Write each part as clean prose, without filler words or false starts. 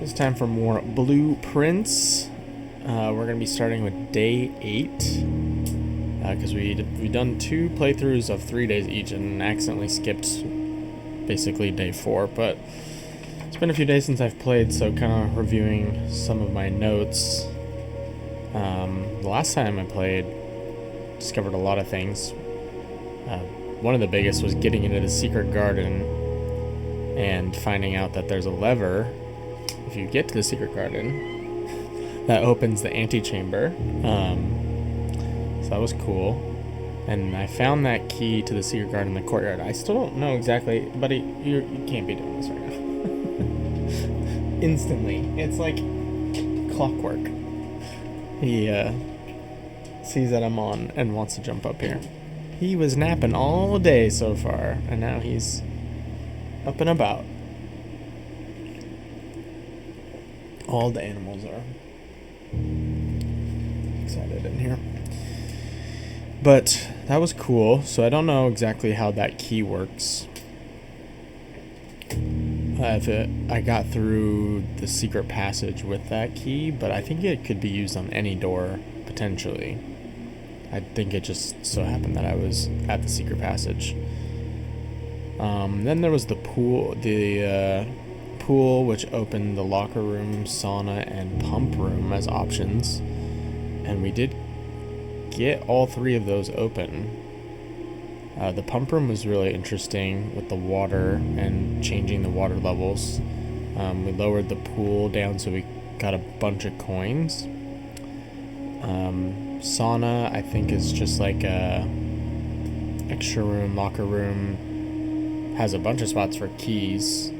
It's time for more blueprints. We're going to be starting with day 8. Because we've done 2 playthroughs of 3 days each and accidentally skipped basically day 4. But it's been a few days since I've played, so kind of reviewing some of my notes. The last time I played, discovered a lot of things. One of the biggest was getting into the secret garden and finding out that there's a lever if you get to the secret garden that opens the antechamber. So that was cool. And I found that key to the secret garden in the courtyard. I still don't know exactly, buddy. You can't be doing this right now. Instantly. It's like clockwork. He sees that I'm on and wants to jump up here. He was napping all day so far, and now he's up and about. All the animals are excited in here. But that was cool, so I don't know exactly how that key works. I got through the secret passage with that key, but I think it could be used on any door, potentially. I think it just so happened that I was at the secret passage. Then there was the pool, which opened the locker room, sauna, and pump room as options. And we did get all 3 of those open. The pump room was really interesting with the water and changing the water levels. We lowered the pool down so we got a bunch of coins. Sauna, I think, is just like a extra room, locker room. Has a bunch of spots for keys.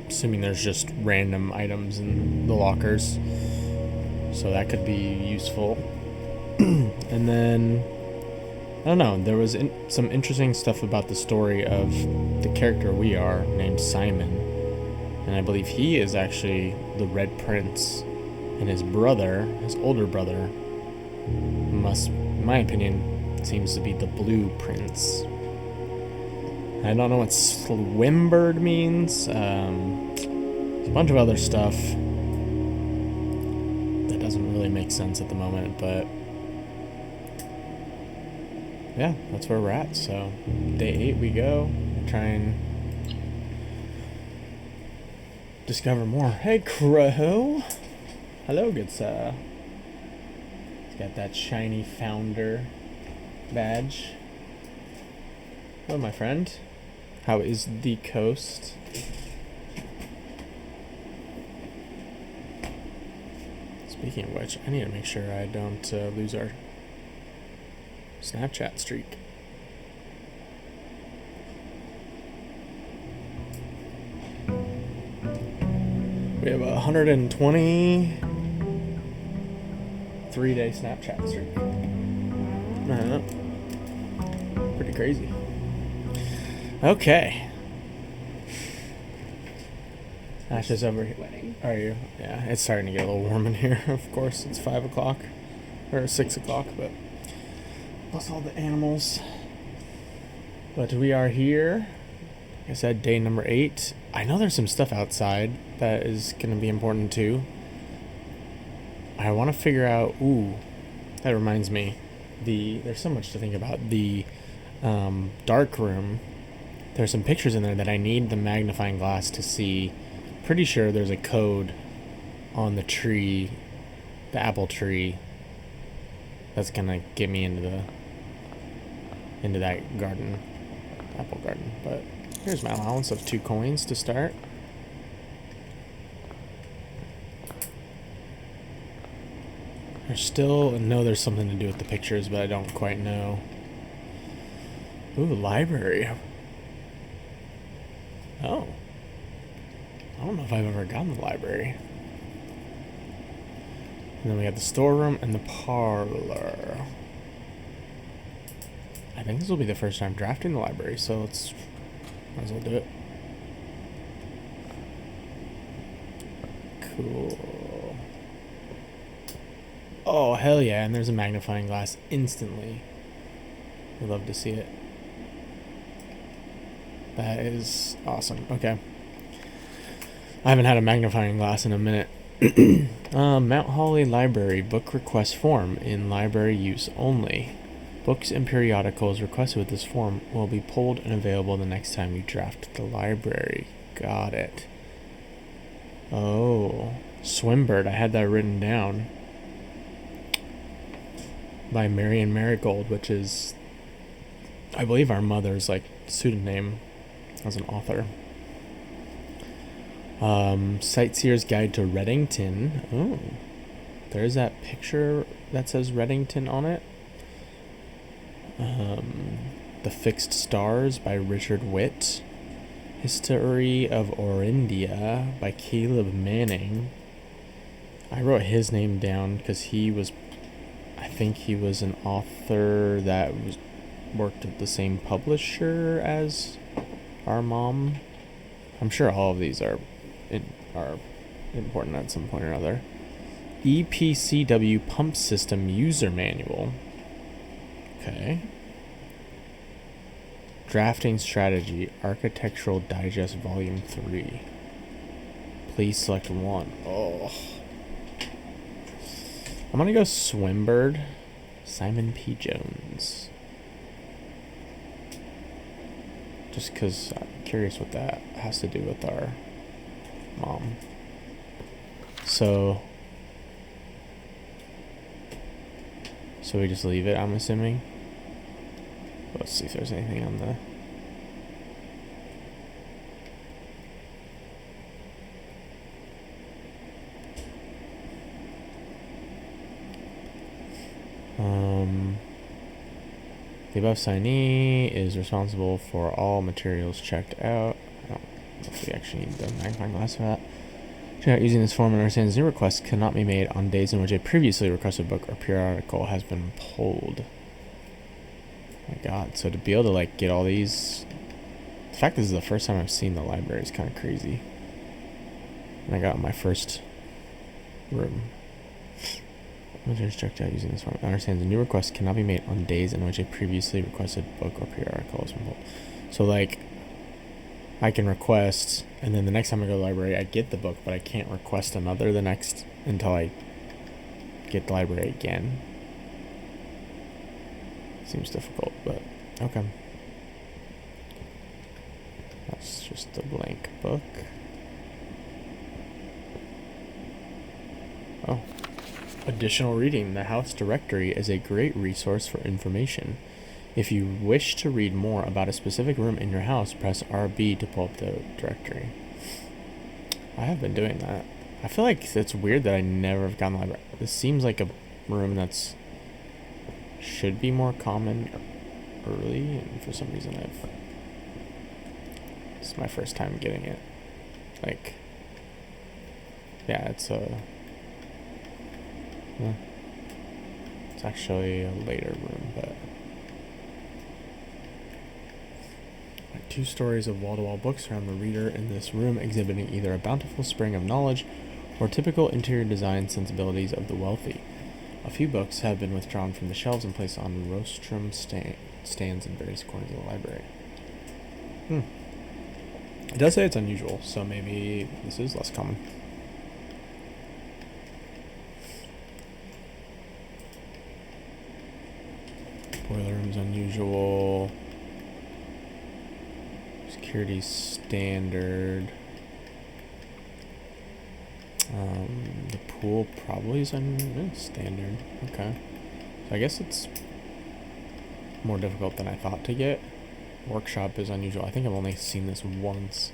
Assuming there's just random items in the lockers. So that could be useful. And then, I don't know, there was some interesting stuff about the story of the character we are, named Simon. And I believe he is actually the Red Prince. And his brother, his older brother, must, in my opinion, seems to be the Blue Prince. I don't know what Swimbird means. A bunch of other stuff that doesn't really make sense at the moment, but yeah, that's where we're at. So day 8 we go. We'll try and discover more. Hey, Crow. Hello, good sir. He's got that shiny founder badge. Hello, my friend. How is the coast? Speaking of which, I need to make sure I don't lose our Snapchat streak. We have a 123-day Snapchat streak. Pretty crazy. Okay. Ash is over here. Are you? Yeah, it's starting to get a little warm in here. Of course, it's 5 o'clock. Or 6 o'clock, but plus all the animals. But we are here. Like I said, day number 8. I know there's some stuff outside that is going to be important too. I want to figure out... Ooh, that reminds me. There's so much to think about. The dark room. There's some pictures in there that I need the magnifying glass to see. Pretty sure there's a code on the tree, the apple tree, that's gonna get me into that garden, apple garden. But here's my allowance of 2 coins to start. There's something to do with the pictures, but I don't quite know. Ooh, library. Oh. I don't know if I've ever gotten the library. And then we have the storeroom and the parlor. I think this will be the first time drafting the library, so might as well do it. Cool. Oh, hell yeah, and there's a magnifying glass instantly. I'd love to see it. That is awesome. Okay. I haven't had a magnifying glass in a minute. Mount Holly Library book request form in library use only. Books and periodicals requested with this form will be pulled and available the next time you draft the library. Got it. Oh, Swimbird. I had that written down. By Marian Marigold, which is, I believe, our mother's like pseudonym as an author. Sightseer's Guide to Reddington. Oh, there's that picture that says Reddington on it. The Fixed Stars by Richard Witt. History of Orindia by Caleb Manning. I wrote his name down because I think he was an author that worked at the same publisher as our mom. I'm sure all of these are important at some point or other. EPCW Pump System User Manual. Okay. Drafting Strategy, Architectural Digest Volume 3. Please select one. Oh. I'm gonna go Swimbird. Simon P. Jones. Just because I'm curious what that has to do with our mom. So we just leave it, I'm assuming. Let's see if there's anything on the... The above signee is responsible for all materials checked out. I don't know if we actually need the magnifying glass for that. Check out using this form and understands new requests cannot be made on days in which a previously requested book or periodical has been pulled. Oh my god, so to be able to like get all these... The fact this is the first time I've seen the library is kind of crazy. And I got my first room. Materials checked out using this form understands a new request cannot be made on days in which a previously requested book or periodical has been pulled. So like, I can request, and then the next time I go to the library, I get the book, but I can't request another until I get the library again. Seems difficult, but okay. That's just a blank book. Oh. Additional reading. The House Directory is a great resource for information. If you wish to read more about a specific room in your house, press RB to pull up the directory. I have been doing that. I feel like it's weird that I never have gotten the library. This seems like a room that's should be more common early, and for some reason it's my first time getting it. Like, yeah, it's actually a later room, but 2 stories of wall-to-wall books surround the reader in this room, exhibiting either a bountiful spring of knowledge or typical interior design sensibilities of the wealthy. A few books have been withdrawn from the shelves and placed on rostrum stands in various corners of the library. It does say it's unusual, so maybe this is less common. Boiler room's unusual. Security standard. The pool probably is standard. Okay. So I guess it's more difficult than I thought to get. Workshop is unusual. I think I've only seen this once.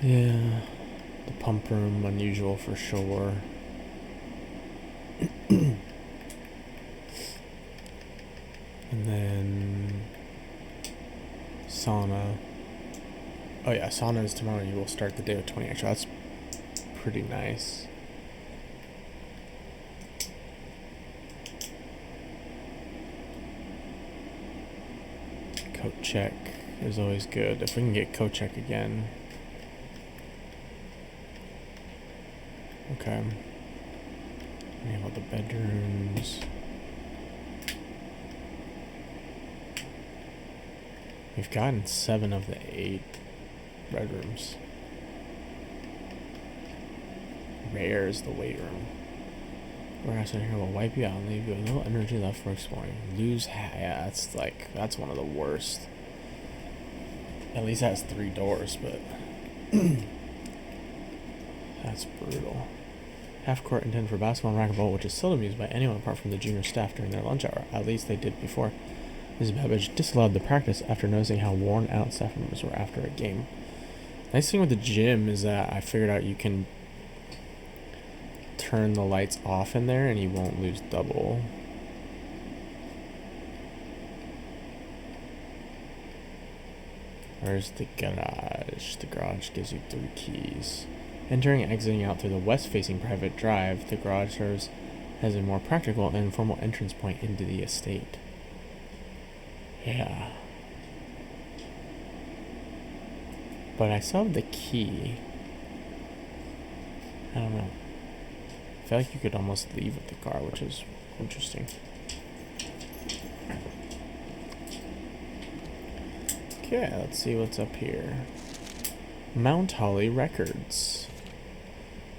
Yeah. The pump room, unusual for sure. And then sauna. Oh yeah, sauna is tomorrow. You will start the day with 20 extra. That's pretty nice. Coat check is always good. If we can get coat check again. Okay. We have all the bedrooms. We've gotten 7 of the 8 bedrooms. rare is the weight room. Whereas in here will wipe you out and leave you with no energy left for exploring. Yeah, that's one of the worst. At least it has 3 doors, but that's brutal. Half court intended for basketball and racquetball, which is seldom used by anyone apart from the junior staff during their lunch hour. At least they did before. Mrs. Babbage disallowed the practice after noticing how worn out staff members were after a game. Nice thing with the gym is that I figured out you can turn the lights off in there and you won't lose double. Where's the garage? The garage gives you 3 keys. Entering and exiting out through the west-facing private drive, the garage serves as a more practical and informal entrance point into the estate. Yeah. But I still have the key. I don't know. I feel like you could almost leave with the car, which is interesting. Okay, let's see what's up here. Mount Holly Records.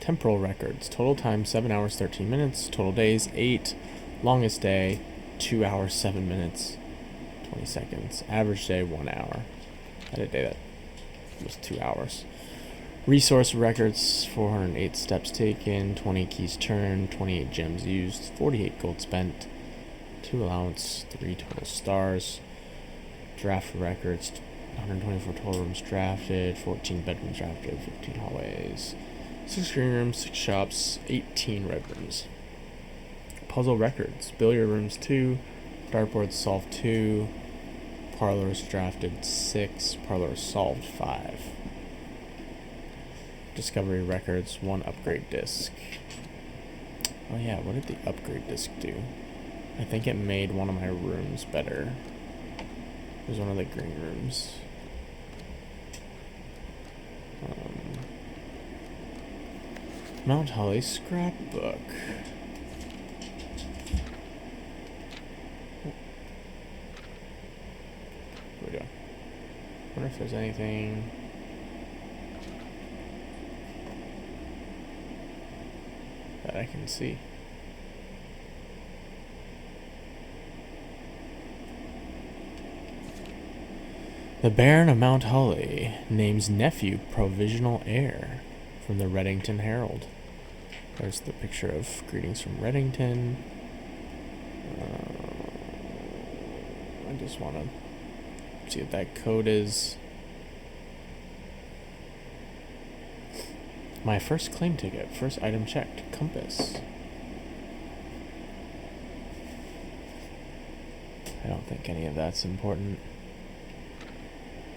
Temporal records. Total time 7 hours 13 minutes. Total days 8. Longest day 2 hours 7 minutes 20 seconds. Average day 1 hour. I had a day that was 2 hours. Resource records 408 steps taken, 20 keys turned, 28 gems used, 48 gold spent, 2 allowance, 3 total stars. Draft records 124 total rooms drafted, 14 bedrooms drafted, 15 hallways. 6 green rooms, 6 shops, 18 red rooms. Puzzle records. Billiard rooms 2, dartboards solved 2, parlors drafted 6, parlors solved 5. Discovery records, 1 upgrade disc. Oh yeah, what did the upgrade disc do? I think it made one of my rooms better. It was one of the green rooms. Mount Holly scrapbook. What are we doing? I wonder if there's anything. That I can see. The Baron of Mount Holly names nephew provisional heir. From the Reddington Herald. There's the picture of greetings from Reddington. I just want to see what that code is. My first claim ticket. First item checked. Compass. I don't think any of that's important.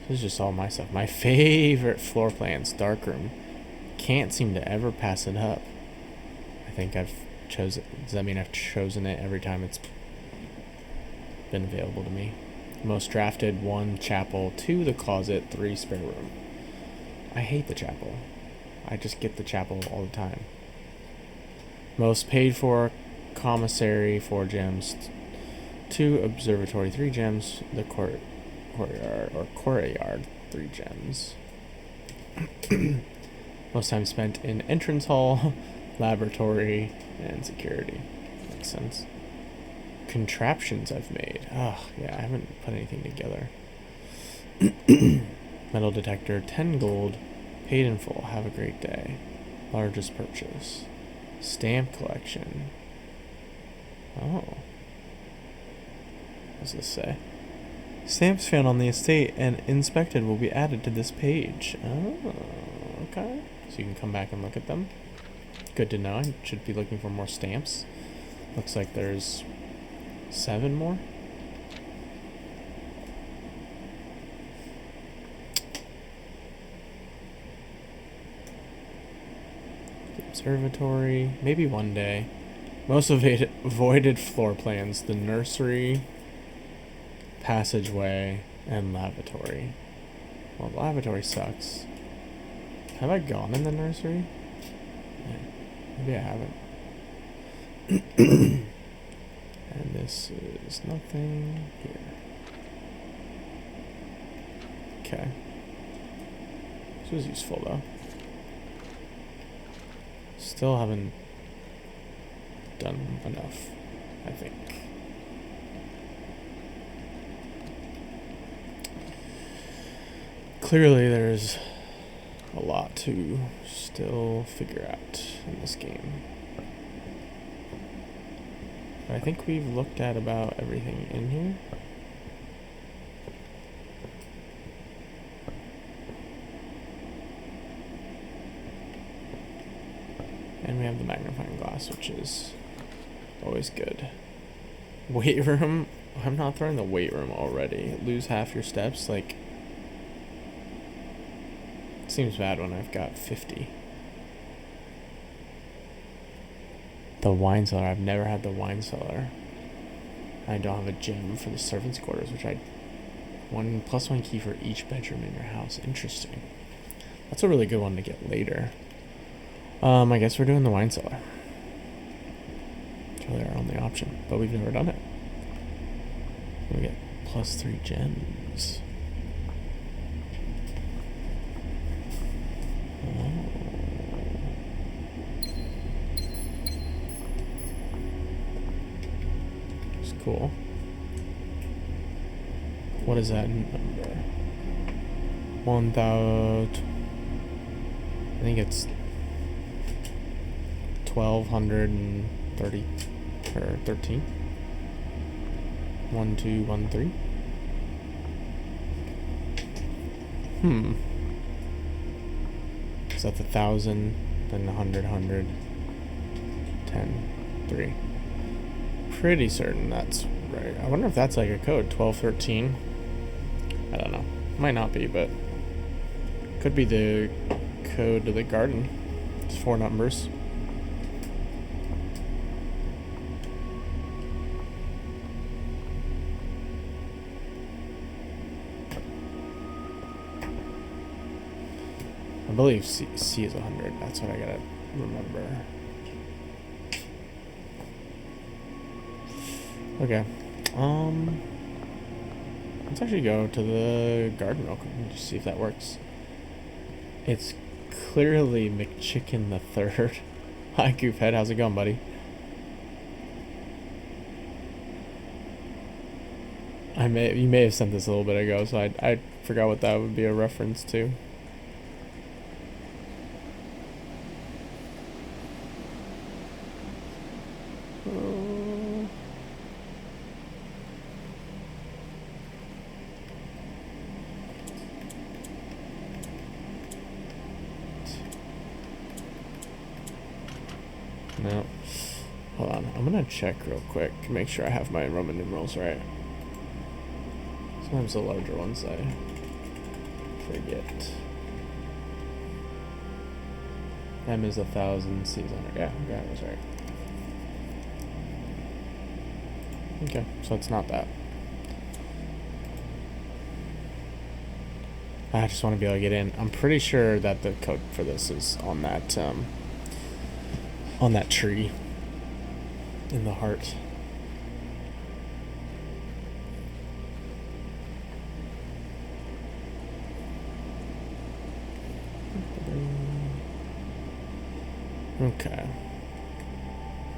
This is just all my stuff. My favorite floor plans. Darkroom. Can't seem to ever pass it up. I think I've chosen. Does that mean I've chosen it every time it's been available to me? Most drafted: 1 chapel, 2 the closet, 3 spare room. I hate the chapel. I just get the chapel all the time. Most paid for: commissary, 4 gems, 2 observatory, 3 gems, the courtyard, 3 gems. Most time spent in entrance hall, laboratory, and security. Makes sense. Contraptions I've made. Oh, yeah, I haven't put anything together. Metal detector, 10 gold, paid in full. Have a great day. Largest purchase. Stamp collection. Oh. What does this say? Stamps found on the estate and inspected will be added to this page. Oh, okay. So you can come back and look at them. Good to know. I should be looking for more stamps. Looks like there's 7 more. The observatory. Maybe one day. Most avoided floor plans. The nursery, passageway, and lavatory. Well, the lavatory sucks. Have I gone in the nursery? Yeah, maybe I haven't. And this is nothing here. Okay. This was useful though. Still haven't done enough, I think. Clearly there's a lot to still figure out in this game. But I think we've looked at about everything in here. And we have the magnifying glass, which is always good. Weight room? I'm not throwing the weight room already. Lose half your steps? Like, seems bad when I've got 50. The wine cellar. I've never had the wine cellar. I don't have a gym for the servants' quarters, which I... +1 key for each bedroom in your house. Interesting. That's a really good one to get later. I guess we're doing the wine cellar. It's really our only option, but we've never done it. We get +3 gems. Oh. It's cool. What is that number? 1,000. I think it's 1,230 or 13. 1213. Is that the 1,000? Then 100, 100, 10, 3. Pretty certain that's right. I wonder if that's like a code. 1213. I don't know. Might not be, but could be the code to the garden. It's 4 numbers. I believe C is 100. That's what I gotta remember. Okay. Let's actually go to the garden real quick and just see if that works. It's clearly McChicken the Third. Hi, Goofhead. How's it going, buddy? You may have sent this a little bit ago, so I forgot what that would be a reference to. No. Hold on. I'm gonna check real quick. Make sure I have my Roman numerals right. Sometimes the larger ones I forget. M is 1,000, C is 100. Yeah, I was right. Okay, so it's not that. I just want to be able to get in. I'm pretty sure that the code for this is on that tree in the heart. Okay.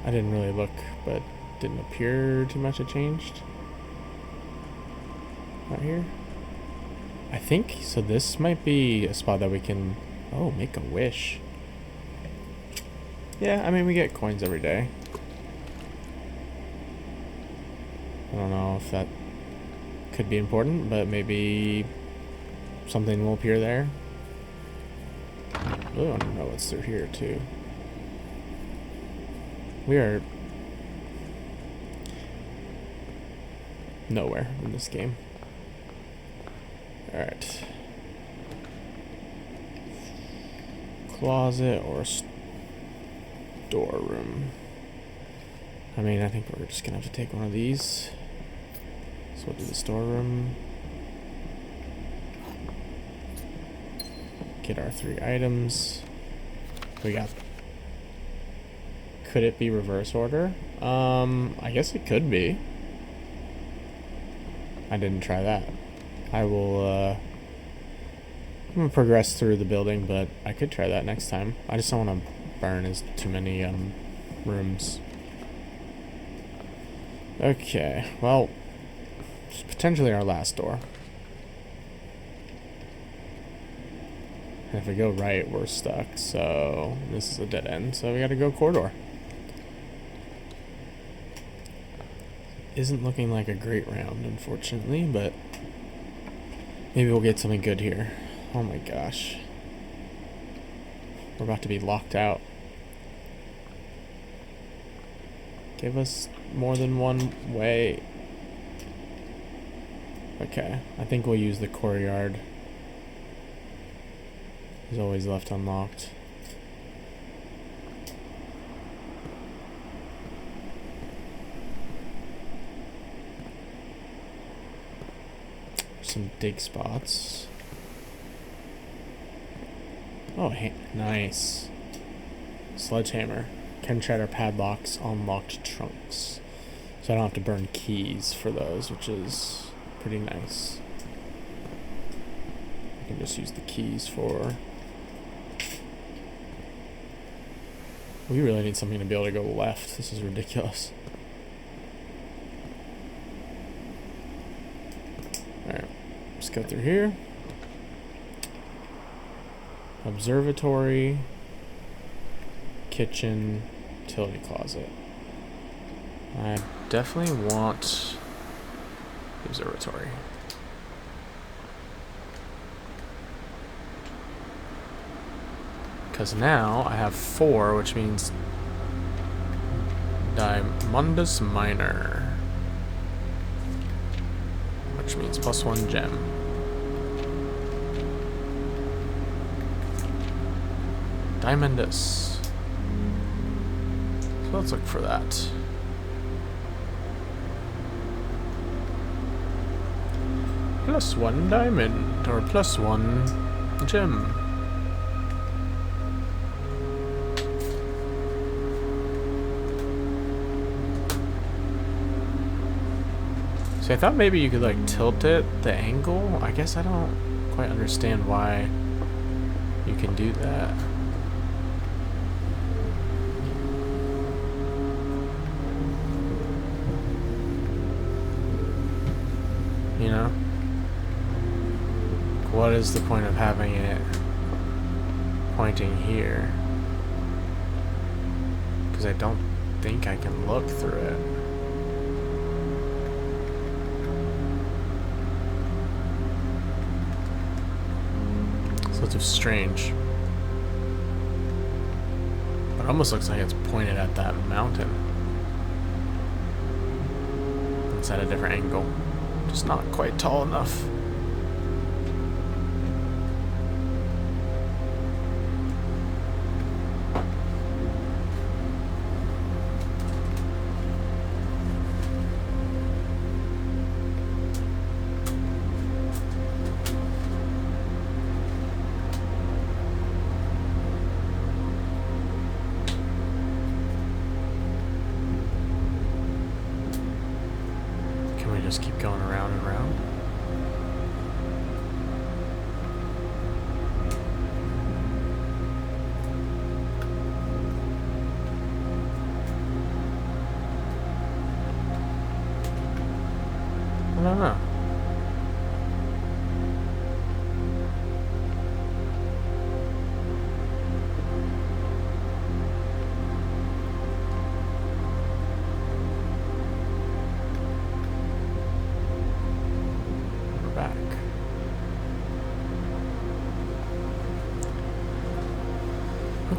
I didn't really look, but didn't appear too much had changed. Right here. I think, so this might be a spot that we can, oh, make a wish. Yeah, I mean, we get coins every day. I don't know if that could be important, but maybe something will appear there. I really want to know what's through here, too. We are nowhere in this game. Alright. Closet or storeroom. I mean, I think we're just gonna have to take one of these. So we'll do the storeroom. Get our 3 items. We got... Could it be reverse order? I guess it could be. I didn't try that. I will, I'm gonna progress through the building, but I could try that next time. I just don't want to burn is too many rooms. Okay, well, it's potentially our last door. And if we go right, we're stuck, so this is a dead end, so we gotta go corridor. Isn't looking like a great round, unfortunately, but maybe we'll get something good here. Oh my gosh. We're about to be locked out. Give us more than one way. Okay, I think we'll use the courtyard. It's always left unlocked. Some dig spots. Oh, nice. Sledgehammer. Can shatter padlocks on locked trunks. So I don't have to burn keys for those, which is pretty nice. I can just use the keys for... We really need something to be able to go left. This is ridiculous. Alright, let's go through here. Observatory, kitchen, utility closet. I definitely want the observatory. Because now I have 4, which means Diamondus Minor, which means +1 gem. Diamondus. So let's look for that. +1 diamond, or +1 gem. So I thought maybe you could like tilt it, the angle. I guess I don't quite understand why you can do that. You know? What is the point of having it pointing here? Because I don't think I can look through it. So it's strange. But it almost looks like it's pointed at that mountain. It's at a different angle. Just not quite tall enough. Just keep going around and around. I don't know.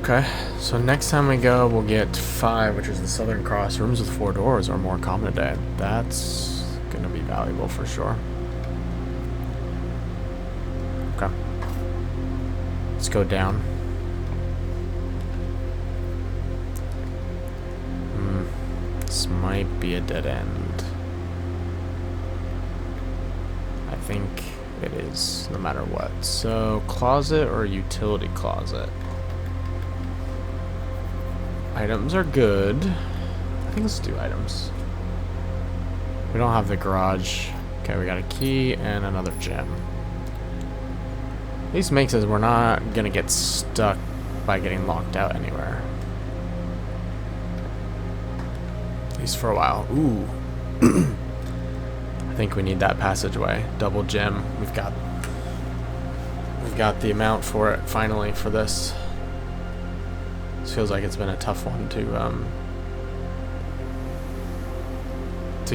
Okay, so next time we go, we'll get 5, which is the Southern Cross. Rooms with 4 doors are more common today. That's going to be valuable for sure. Okay. Let's go down. This might be a dead end. I think it is, no matter what. So, closet or utility closet? Items are good. I think let's do items. We don't have the garage. Okay, we got a key and another gem. At least makes us we're not gonna get stuck by getting locked out anywhere. At least for a while. Ooh. I think we need that passageway. Double gem. We've got the amount for it finally for this. This feels like it's been a tough one to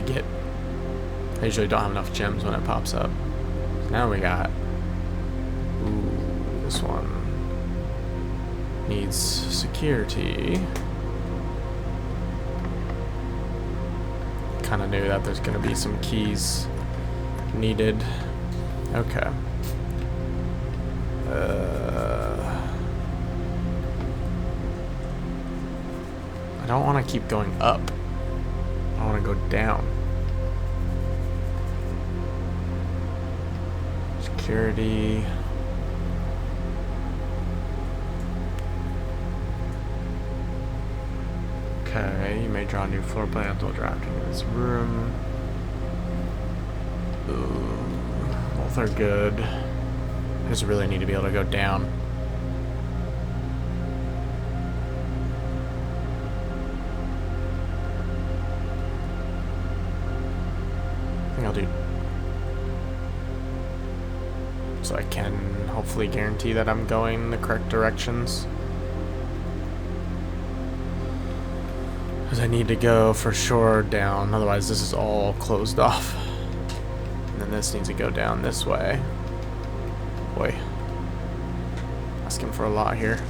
get. I usually don't have enough gems when it pops up. Now we got. Ooh, this one needs security. Kind of knew that there's going to be some keys needed. Okay. I don't want to keep going up. I want to go down. Security. Okay, you may draw new floor plans while drafting in this room. Ooh, both are good. I just really need to be able to go down. I think I'll do. So I can hopefully guarantee that I'm going the correct directions. Because I need to go for sure down, otherwise this is all closed off. And then this needs to go down this way. Boy. Asking for a lot here.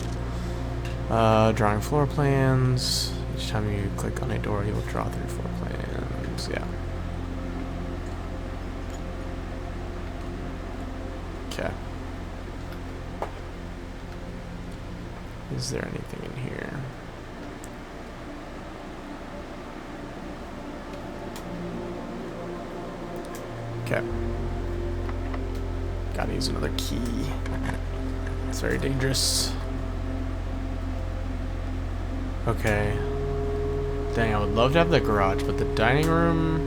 Drawing floor plans. Each time you click on a door, you will draw 3 floor plans. Yeah. Okay. Is there anything in here? Okay. Gotta use another key. It's very dangerous. Okay. Dang, I would love to have the garage, but the dining room...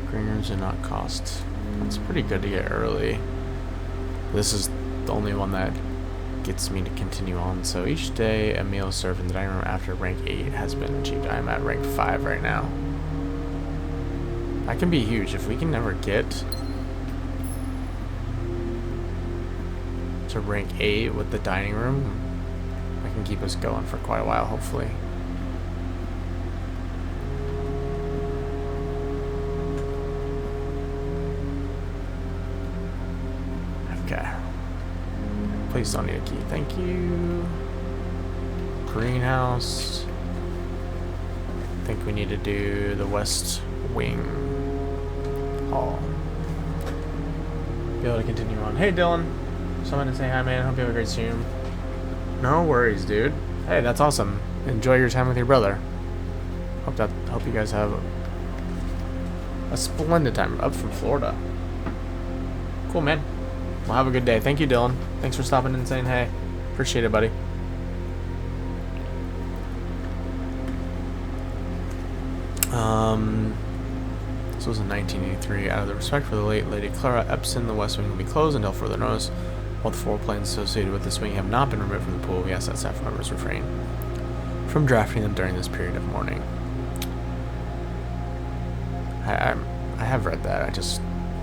Green rooms do not cost. It's pretty good to get early. This is the only one that gets me to continue on. So each day, a meal served in the dining room after rank 8 has been achieved. I am at rank 5 right now. That can be huge if we can never get to rank 8 with the dining room. I can keep us going for quite a while, hopefully. Okay. Please don't need a key. Thank you. Greenhouse. I think we need to do the west wing hall. Be able to continue on. Hey Dylan. Someone to say hi, man. Hope you have a great stream. No worries, dude. Hey, that's awesome. Enjoy your time with your brother. Hope you guys have a splendid time. Up from Florida. Cool, man. Well, have a good day. Thank you, Dylan. Thanks for stopping and saying hey. Appreciate it, buddy. This was in 1983. Out of the respect for the late Lady Clara Epson, the West Wing will be closed until further notice. While the floor plans associated with this wing have not been removed from the pool, we ask that staff members refrain from drafting them during this period of mourning. I have read that. I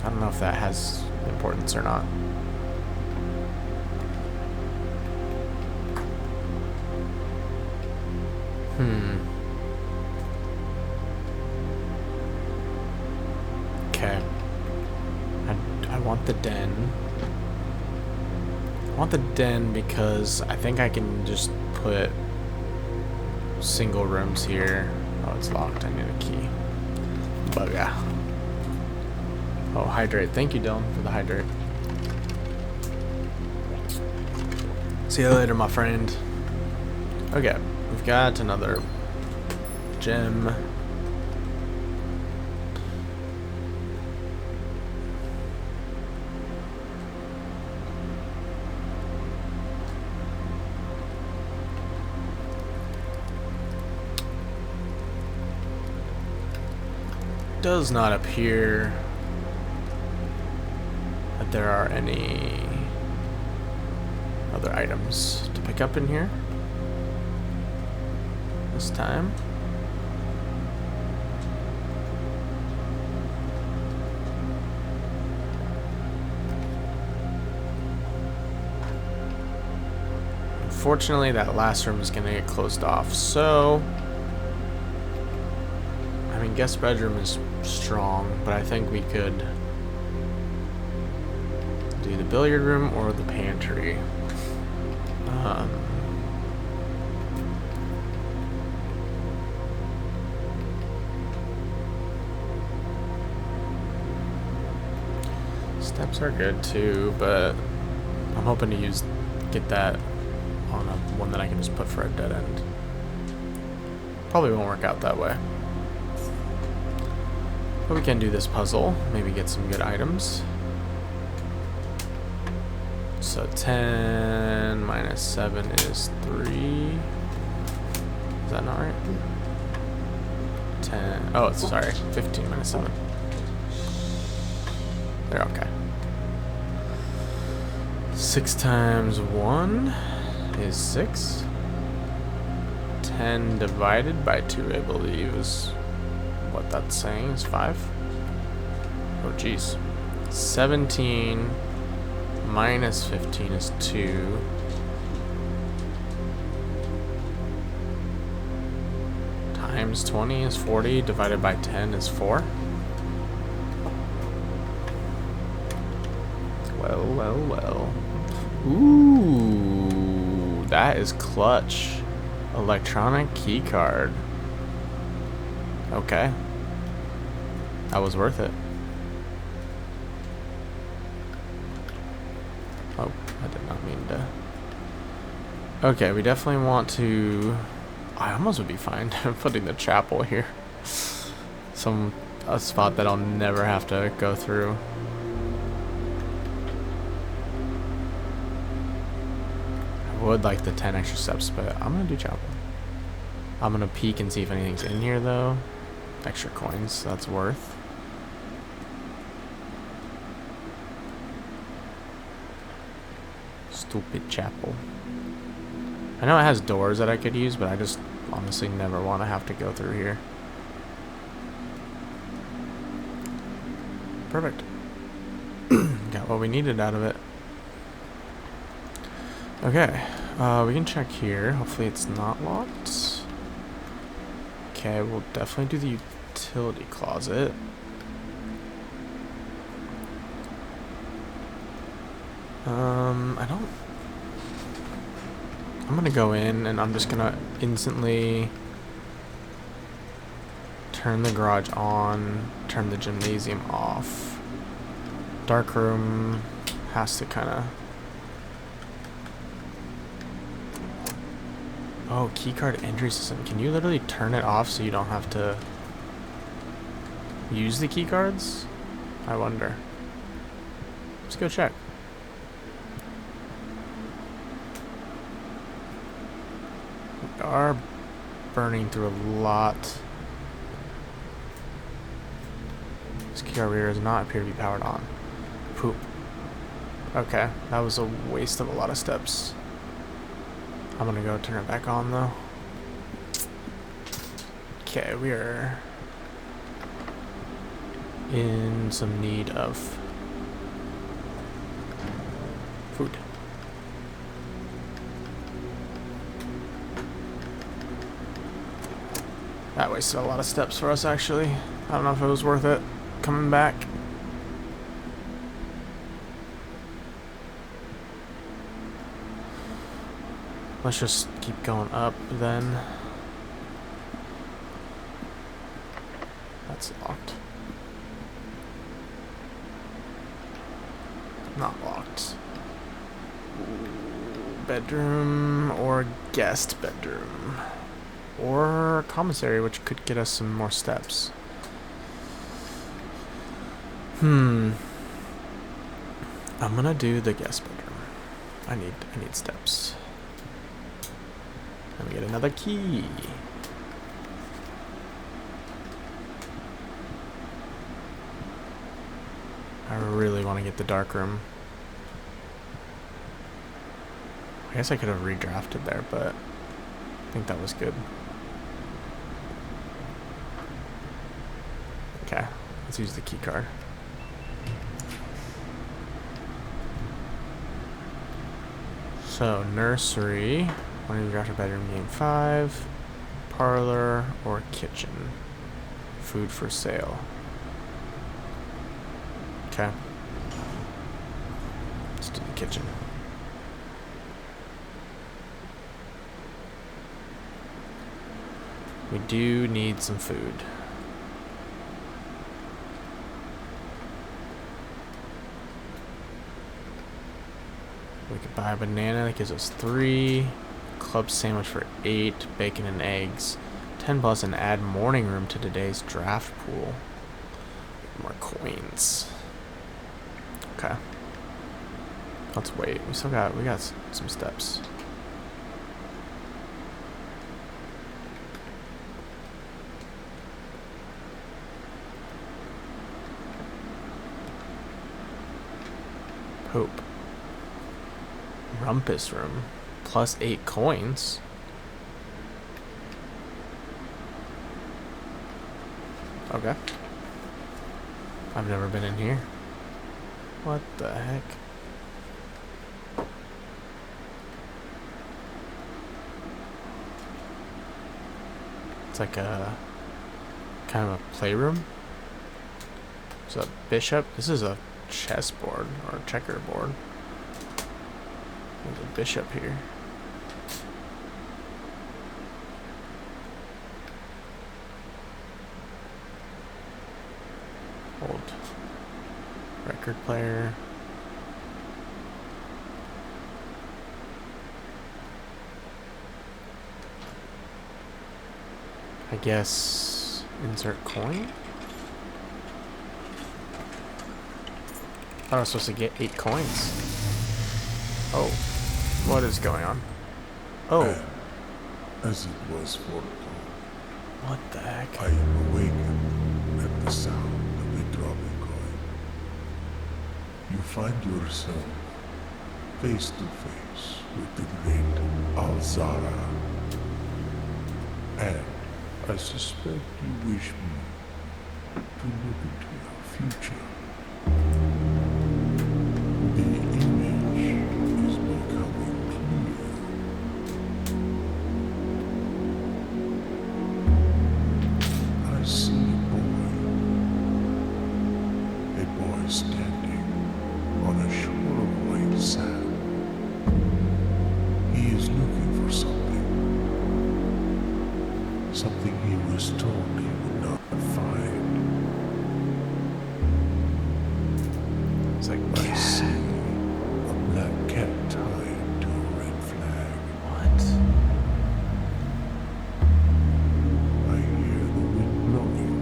don't know if that has importance or not. Okay. I want the den. I want the den because I think I can just put single rooms here. Oh, it's locked. I need a key. But yeah. Oh, hydrate. Thank you, Dylan, for the hydrate. See you later, my friend. Okay, we've got another gem. Does not appear that there are any other items to pick up in here this time. Unfortunately, that last room is going to get closed off, so... I mean, guest bedroom is strong, but I think we could do the billiard room or the pantry. Steps are good too, but I'm hoping to get that on one that I can just put for a dead end. Probably won't work out that way. But we can do this puzzle, maybe get some good items. So 10 minus 7 is 3. Is that not right? 10. Oh, sorry. 15 minus 7. They're okay. 6 times 1 is 6. 10 divided by 2, I believe, is what that's saying, is 5. Oh, geez. 17 minus 15 is 2. Times 20 is 40. Divided by 10 is 4. Well, well, well. Ooh, that is clutch. Electronic key card. Okay. That was worth it. Oh, I did not mean to. Okay, we definitely want to... I almost would be fine putting the chapel here. A spot that I'll never have to go through. I would like the 10 extra steps, but I'm gonna do chapel. I'm gonna peek and see if anything's in here though. Extra coins, that's worth. Stupid chapel. I know it has doors that I could use, but I just honestly never want to have to go through here. Perfect. Got what we needed out of it. Okay, we can check here. Hopefully it's not locked. Okay, we'll definitely do the utility closet. I'm gonna go in and I'm just gonna instantly turn the garage on, turn the gymnasium off. Dark room has to kind of... Oh, keycard entry system. Can you literally turn it off so you don't have to use the keycards? I wonder. Let's go check. We are burning through a lot. This keycard reader does not appear to be powered on. Poop. Okay, that was a waste of a lot of steps. I'm gonna go turn it back on though. Okay, we are in some need of food. That wasted a lot of steps for us actually. I don't know if it was worth it coming back. Let's just keep going up then. That's locked. Not locked. Bedroom or guest bedroom. Or commissary, which could get us some more steps. I'm gonna do the guest bedroom. I need steps. Let me get another key. I really want to get the dark room. I guess I could have redrafted there, but I think that was good. Okay, let's use the key card. So, nursery. One of your after bedroom, game 5. Parlor or kitchen. Food for sale. Okay. Let's do the kitchen. We do need some food. We could buy a banana that gives us 3. Club sandwich for 8. Bacon and eggs. 10 plus and add morning room to today's draft pool. More coins. Okay. Let's wait. We got some steps. Pope. Rumpus room. Plus 8 coins. Okay. I've never been in here. What the heck? It's like a kind of a playroom. Is a bishop? This is a chessboard or a checkerboard. There's a bishop here. Old record player. I guess insert coin? I thought I was supposed to get 8 coins. Oh, what is going on? Oh. And, as it was foretold, What the heck? I am awakened at the sound of a dropping coin. You find yourself face to face with the great Alzara. And I suspect you wish me to look into your future. The image is becoming clear. I see a boy standing on a shore of white sand. He is looking for something he was told he would not find. It's like I see a black cat tied to a red flag. what? I hear the wind blowing,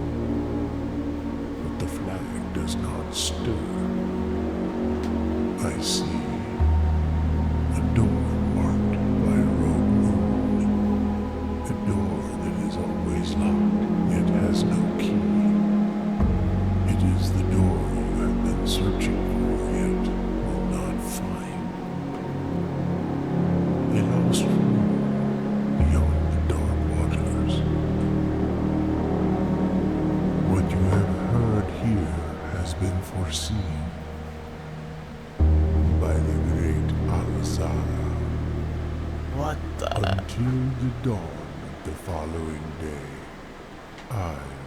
but the flag does not stir. I see a door marked by a rogue moon. A door that is always locked, yet has no key. It is the door you have been searching for, yet will not find. A lost room beyond the dark waters. What you have heard here has been foreseen by the great Alzara. What the? Until the dawn of the following day, I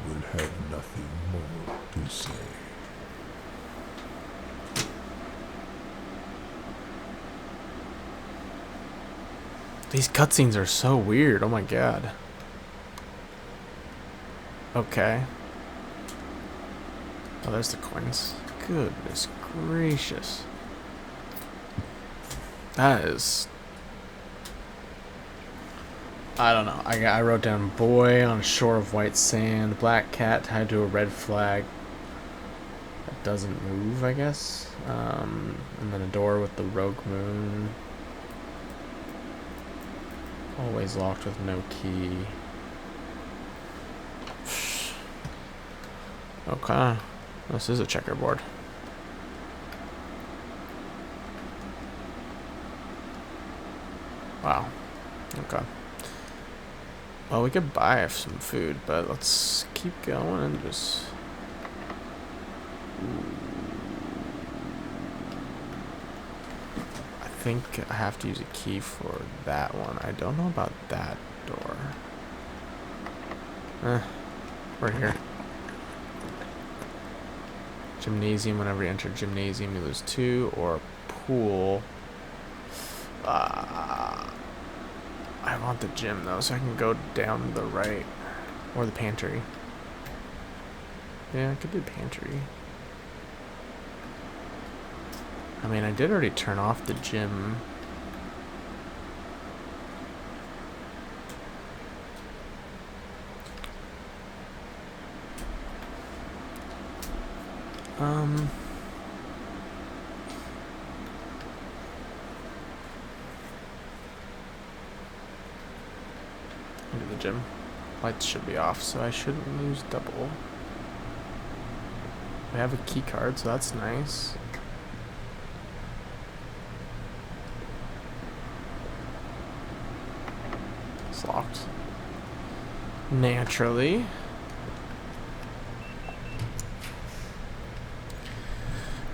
will have nothing more to say. These cutscenes are so weird. Oh my god. Okay. Oh, there's the coins. Goodness gracious. That is... I don't know. I wrote down boy on a shore of white sand, black cat tied to a red flag that doesn't move, I guess. And then a door with the rogue moon. Always locked with no key. Okay. This is a checkerboard. Wow. Okay. Well, we could buy some food, but let's keep going and just... I think I have to use a key for that one. I don't know about that door. We're here. Gymnasium. Whenever you enter gymnasium, you lose 2, or pool. I want the gym though, so I can go down the right. Or the pantry. Yeah, I could do pantry. I mean, I did already turn off the gym. Into the gym. Lights should be off, so I shouldn't lose double. I have a key card, so that's nice. It's locked. Naturally.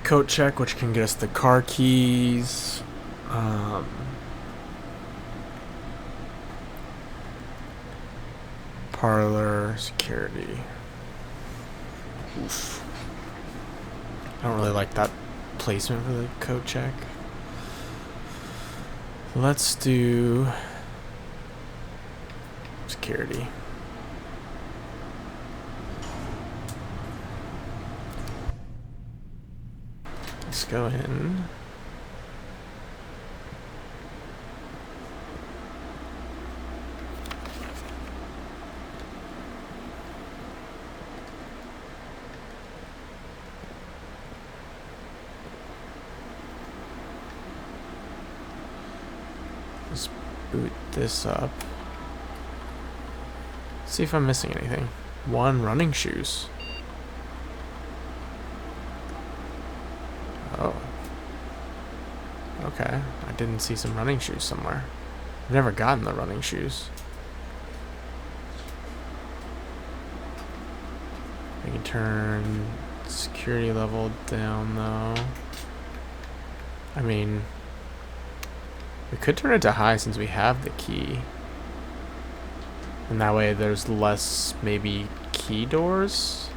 Coat check, which can get us the car keys. Parlor, security. Oof. I don't really like that placement for the coat check. Let's do security. Let's go in. Let's boot this up. See if I'm missing anything. 1, running shoes. Oh. Okay. I didn't see some running shoes somewhere. I've never gotten the running shoes. I can turn security level down though. I mean, we could turn it to high since we have the key. And that way there's less, maybe, key doors?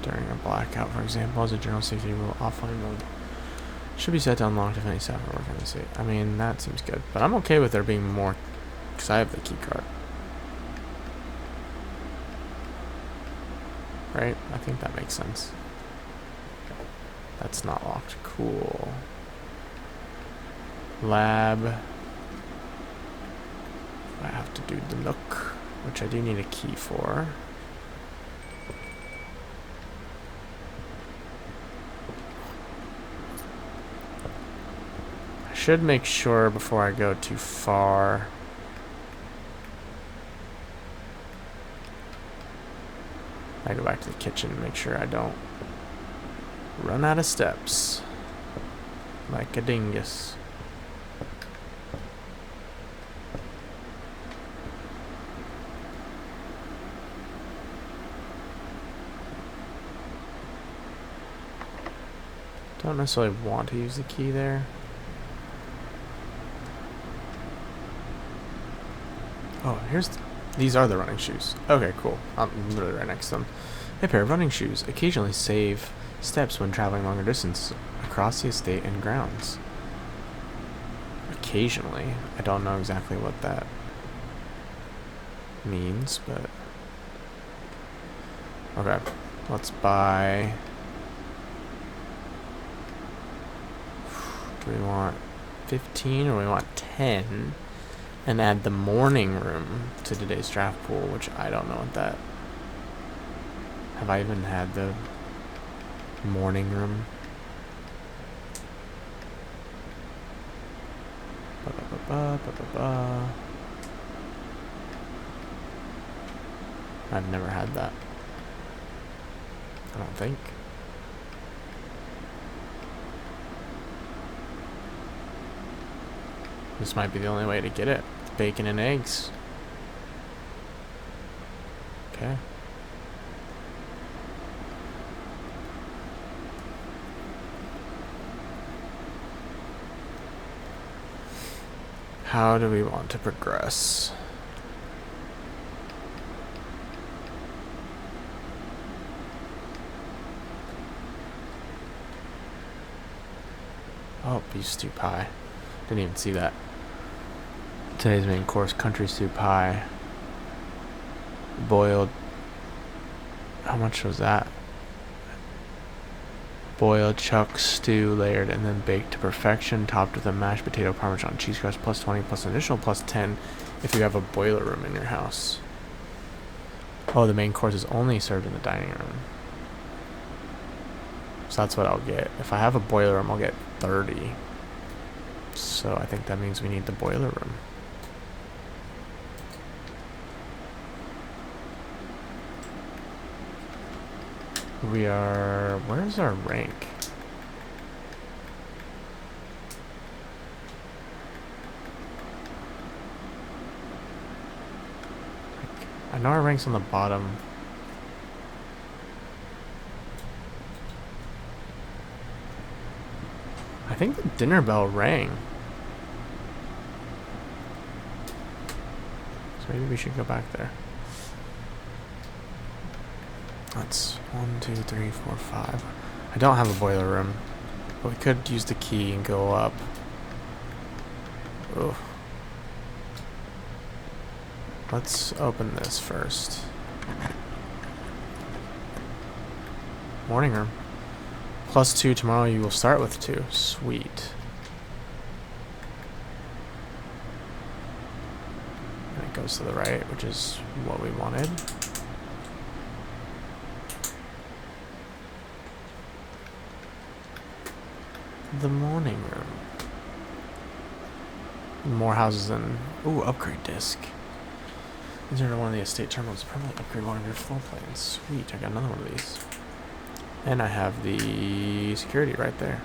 During a blackout, for example, as a general safety rule, offline mode should be set to unlocked if any staff are working on the safe. I mean, that seems good. But I'm okay with there being more, because I have the key card. Right? I think that makes sense. That's not locked. Cool. Lab. I have to do the Nook, which I do need a key for. I should make sure before I go too far. I go back to the kitchen and make sure I don't run out of steps like a dingus. Don't necessarily want to use the key there. Oh, these are the running shoes. Okay, cool. I'm literally right next to them. A pair of running shoes occasionally save steps when traveling longer distance across the estate and grounds. Occasionally. I don't know exactly what that means, but... Okay, let's buy... Do we want 15 or we want 10? And add the morning room to today's draft pool, which I don't know what that... Have I even had the morning room? I've never had that. I don't think. This might be the only way to get it. Bacon and eggs. Okay. How do we want to progress? Oh, beef stew pie. Didn't even see that. Today's main course, country stew pie. Boiled. How much was that? Boiled chuck stew layered and then baked to perfection, topped with a mashed potato parmesan cheese crust plus 20 plus an additional plus 10 if you have a boiler room in your house. Oh, the main course is only served in the dining room. So that's what I'll get. If I have a boiler room, I'll get 30. So I think that means we need the boiler room. We are... Where's our rank? I know our rank's on the bottom. I think the dinner bell rang. So maybe we should go back there. That's 1, 2, 3, 4, 5. I don't have a boiler room, but we could use the key and go up. Ugh. Let's open this first. Morning room. +2 tomorrow. You will start with 2. Sweet. And it goes to the right, which is what we wanted. The morning room. More houses than... Ooh, upgrade disc. Insert one of the estate terminals to permanently upgrade one of your floor plans. Sweet, I got another one of these. And I have the security right there.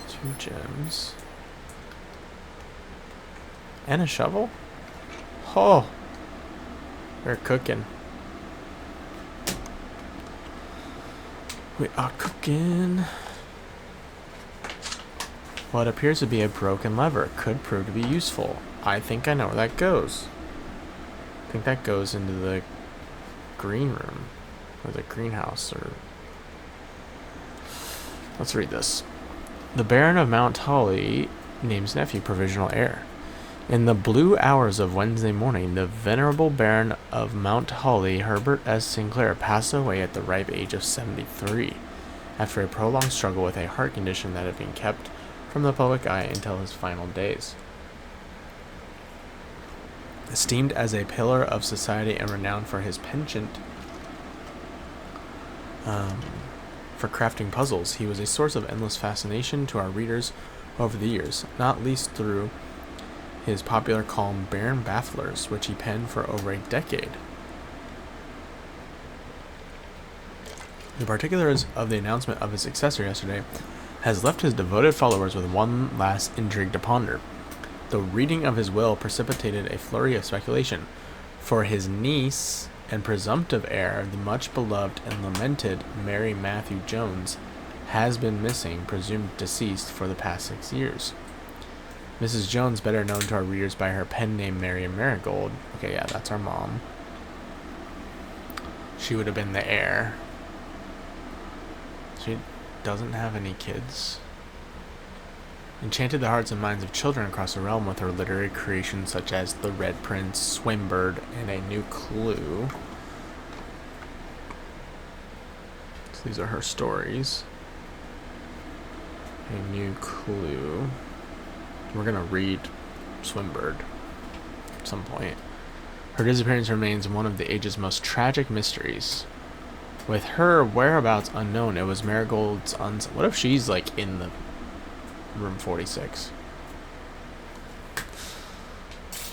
2 gems. And a shovel? Oh! We're cooking. We are cooking. What appears to be a broken lever could prove to be useful. I think I know where that goes. I think that goes into the green room. Or the greenhouse, or... Let's read this. The Baron of Mount Holly names nephew provisional heir. In the blue hours of Wednesday morning, the venerable Baron of Mount Holly, Herbert S. Sinclair, passed away at the ripe age of 73, after a prolonged struggle with a heart condition that had been kept from the public eye until his final days. Esteemed as a pillar of society and renowned for his penchant for crafting puzzles, he was a source of endless fascination to our readers over the years, not least through his popular column Baron Bafflers, which he penned for over a decade. The particulars of the announcement of his successor yesterday has left his devoted followers with one last intrigue to ponder. The reading of his will precipitated a flurry of speculation, for his niece and presumptive heir, the much beloved and lamented Mary Matthew Jones, has been missing, presumed deceased, for the past 6 years. Mrs. Jones, better known to our readers by her pen name Mary Marigold. Okay, yeah, that's our mom. She would have been the heir. She doesn't have any kids. Enchanted the hearts and minds of children across the realm with her literary creations such as The Red Prince, Swinburne, and A New Clue. So these are her stories. A New Clue. We're gonna read Swinburne at some point. Her disappearance remains one of the age's most tragic mysteries. With her whereabouts unknown, it was Marigold's What if she's like in the room 46?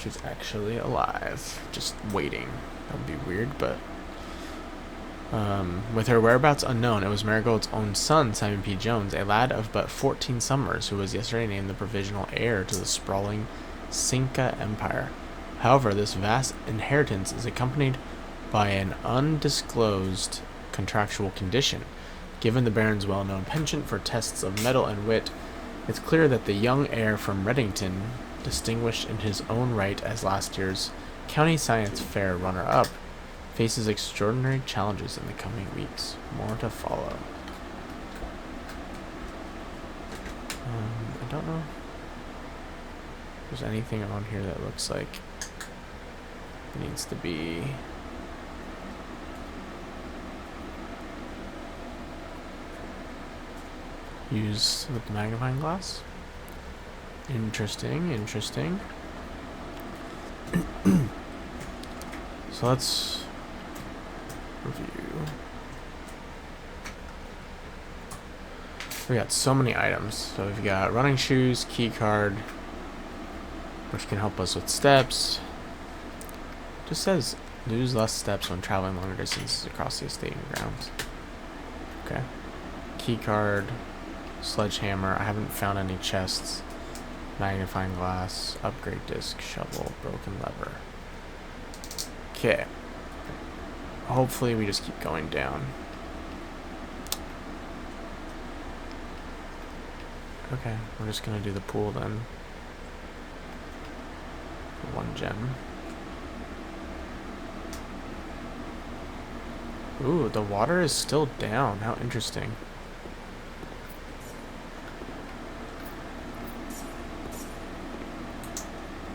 She's actually alive, just waiting. That would be weird, but with her whereabouts unknown, it was Marigold's own son, Simon P. Jones, a lad of but 14 summers, who was yesterday named the provisional heir to the sprawling Cinca Empire. However, this vast inheritance is accompanied by an undisclosed contractual condition. Given the Baron's well-known penchant for tests of mettle and wit, It's clear that the young heir from Reddington, distinguished in his own right as last year's County Science Fair runner-up, faces extraordinary challenges in the coming weeks. More to follow. I don't know if there's anything on here that looks like it needs to be used with the magnifying glass. Interesting, interesting. So let's review. We got so many items. So we've got running shoes, key card, which can help us with steps. Just says lose less steps when traveling longer distances across the estate and grounds. Okay. Key card, sledgehammer. I haven't found any chests. Magnifying glass, upgrade disc, shovel, broken lever. Okay. Hopefully we just keep going down. Okay, we're just gonna do the pool then. For 1 gem. Ooh, the water is still down. How interesting.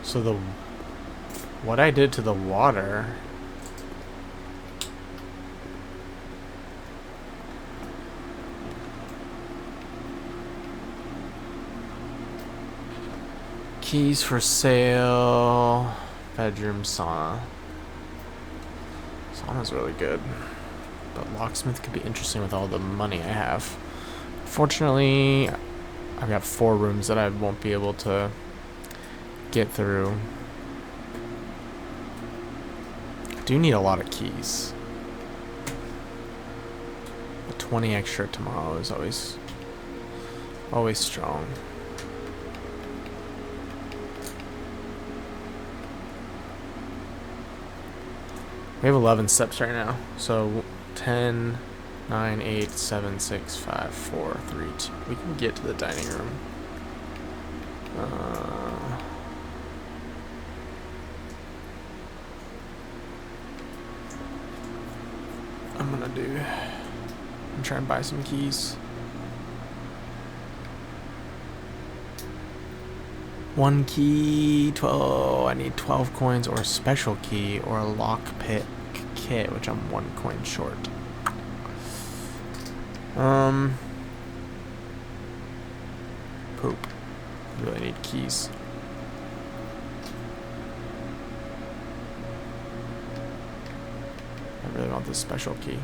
So what I did to the water keys for sale, bedroom sauna. Sauna's really good, but locksmith could be interesting with all the money I have. Fortunately, I've got 4 rooms that I won't be able to get through. I do need a lot of keys. The 20 extra tomorrow is always strong. We have 11 steps right now. So 10, 9, 8, 7, 6, 5, 4, 3, 2. We can get to the dining room. I'm trying to buy some keys. 1 key, 12. I need 12 coins or a special key or a lockpick kit, which I'm 1 coin short. Poop. Really need keys. I really want this special key.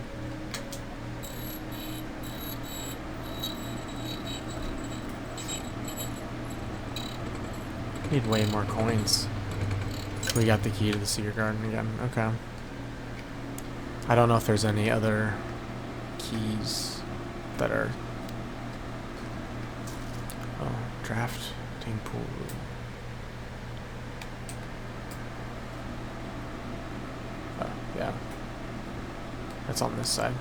Need way more coins. We got the key to the secret garden again. Okay. I don't know if there's any other keys that are... Oh, drafting pool room. Oh, yeah. That's on this side.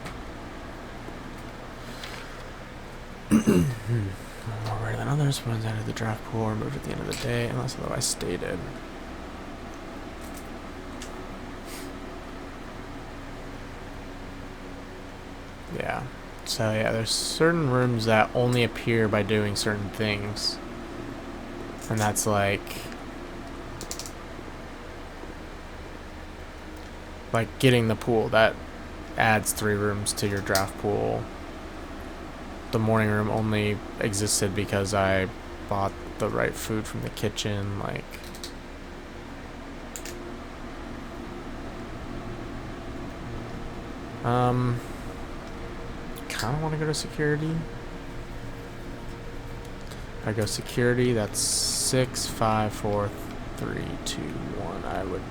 More rare than others. Ones out of the draft pool are moved at the end of the day, unless otherwise stated. Yeah. So yeah, there's certain rooms that only appear by doing certain things. And that's like getting the pool. That adds 3 rooms to your draft pool. The morning room only existed because I bought the right food from the kitchen. Kind of want to go to security. If I go security, that's 6, 5, 4, 3, 2, 1. I would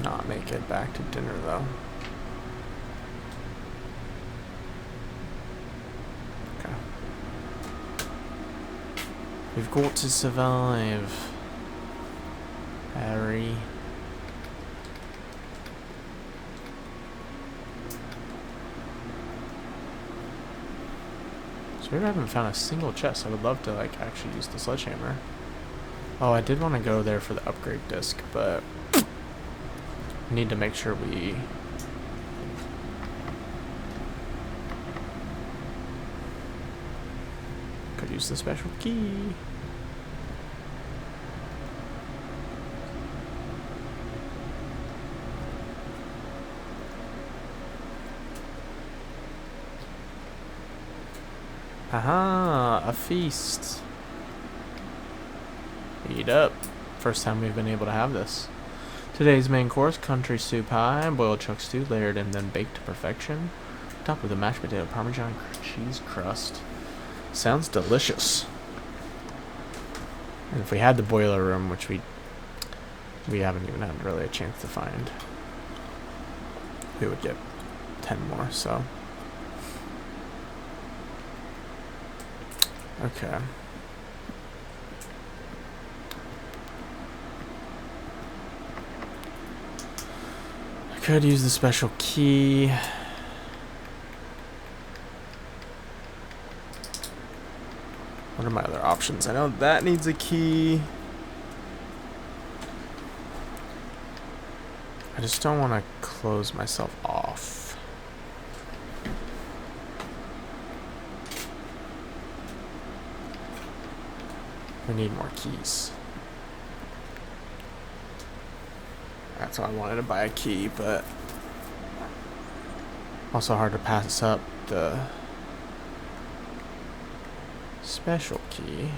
not make it back to dinner though. Okay. We've got to survive, Harry. So Weird, I haven't found a single chest. I would love to like actually use the sledgehammer. Oh, I did want to go there for the upgrade disc, but I need to make sure we could use the special key. Aha, a feast. Eat up. First time we've been able to have this. Today's main course, country stew pie, boiled chuck stew, layered and then baked to perfection. Topped with a mashed potato parmesan cheese crust. Sounds delicious. And if we had the boiler room, which we haven't even had really a chance to find, we would get 10 more, so. Okay. I could use the special key. What are my other options? I know that needs a key. I just don't want to close myself off. We need more keys. That's why I wanted to buy a key, but also hard to pass up the special key.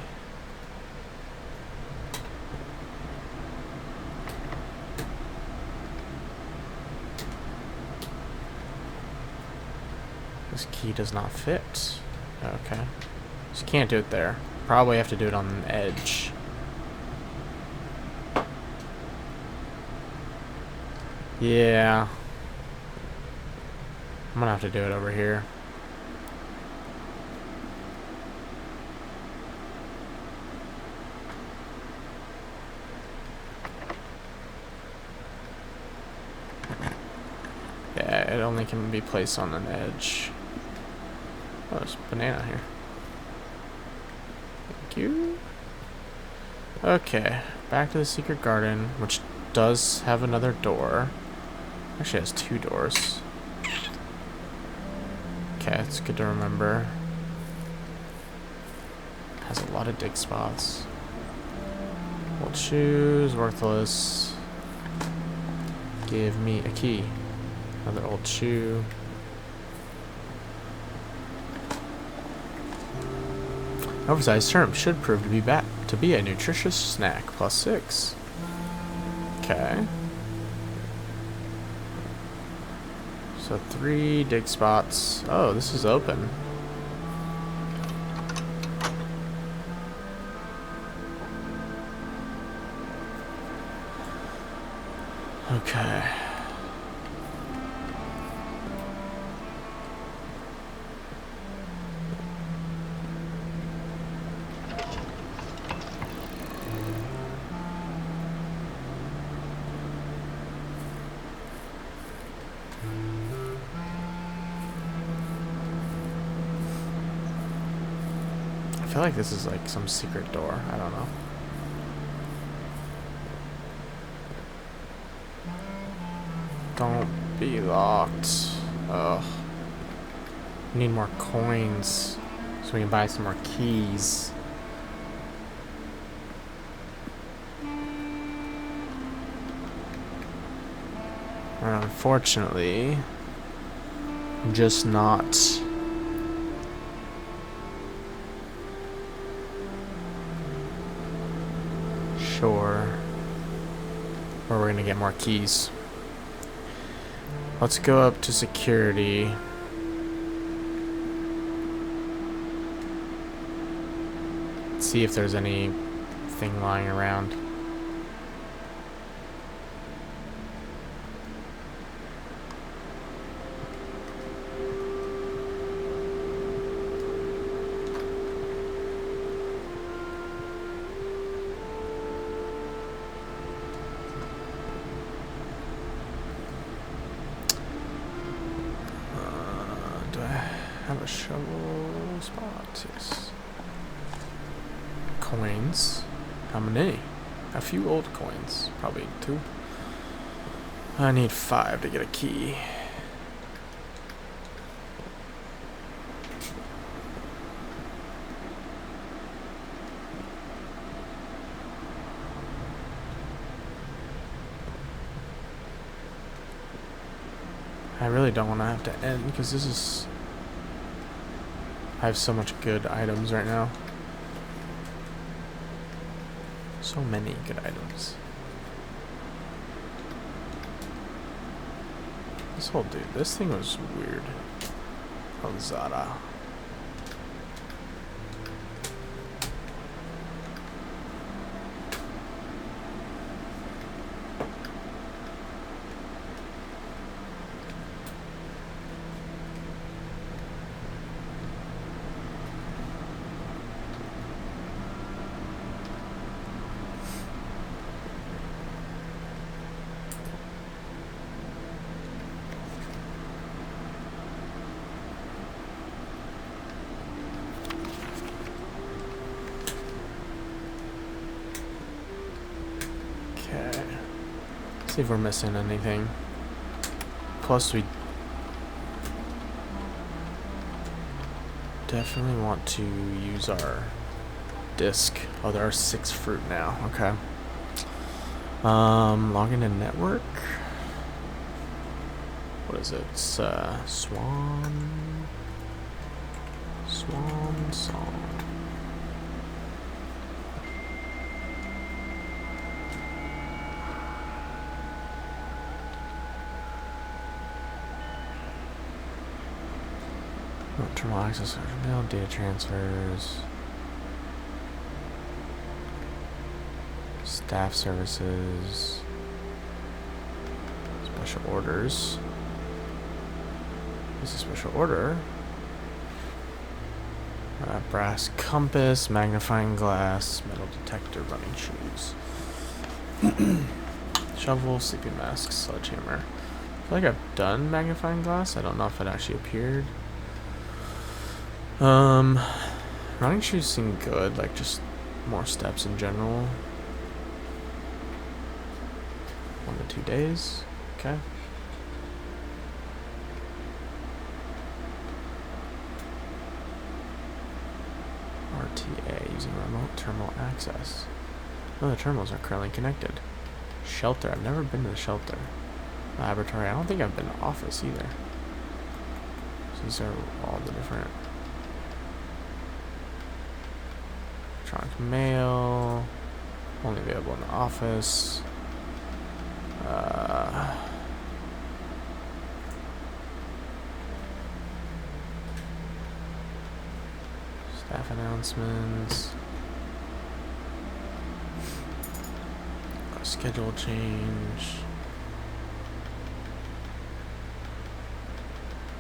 This key does not fit. Okay. Just can't do it there. Probably have to do it on an edge. Yeah. I'm gonna have to do it over here. Yeah, it only can be placed on an edge. Oh, there's a banana here. Thank you. Okay, back to the secret garden, which does have another door. Actually, it has 2 doors. Okay, it's good to remember. Has a lot of dig spots. Old shoes, worthless. Give me a key. Another old shoe. Oversized term should prove to be a nutritious snack. +6. Okay. So 3 dig spots. Oh, this is open. Okay. I feel like this is like some secret door. I don't know. Don't be locked. Ugh. We need more coins so we can buy some more keys. And unfortunately, I'm just not sure where we're gonna get more keys. Let's go up to security. See if there's anything lying around. have a shovel spot. Yes. Coins. How many? A few old coins. Probably 2. I need 5 to get a key. I really don't want to have to end because this is... I have so much good items right now. So many good items. This whole dude, this thing was weird. Oh, Zada. See if we're missing anything. Plus, we definitely want to use our disc. Oh, there are 6 fruit now. Okay. Log into network. What is it? It's Swan Song. Terminal access, mail, data transfers, staff services, special orders. This is a special order. Brass compass, magnifying glass, metal detector, running shoes, shovel, sleeping mask, sledgehammer. I feel like I've done magnifying glass. I don't know if it actually appeared. Running shoes seem good, like just more steps in general. 1 to 2 days. Okay. RTA using remote terminal access. No, the terminals are currently connected. Shelter. I've never been to the shelter. Laboratory. I don't think I've been to office either. So these are all the different. Electronic mail, only available in the office. Staff announcements. Schedule change.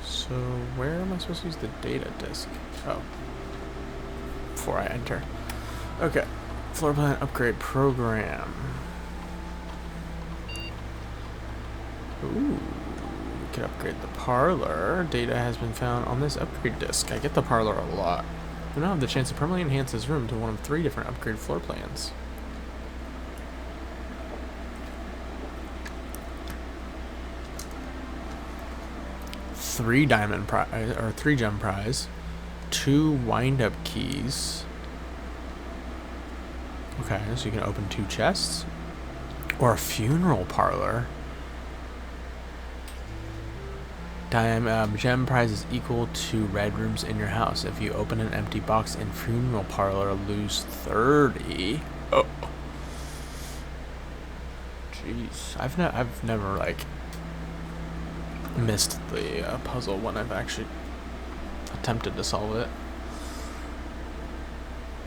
So where am I supposed to use the data disk? Oh, before I enter. Okay, floor plan upgrade program. Ooh, we can upgrade the parlor. Data has been found on this upgrade disk. I get the parlor a lot. We now have the chance to permanently enhance this room to one of 3 different upgrade floor plans. Three diamond prize or 3 gem prize, 2 wind-up keys. Okay, so you can open 2 chests. Or a funeral parlor. Gem prize is equal to red rooms in your house. If you open an empty box in funeral parlor, lose 30. Oh. Jeez. I've never, like, missed the puzzle when I've actually attempted to solve it.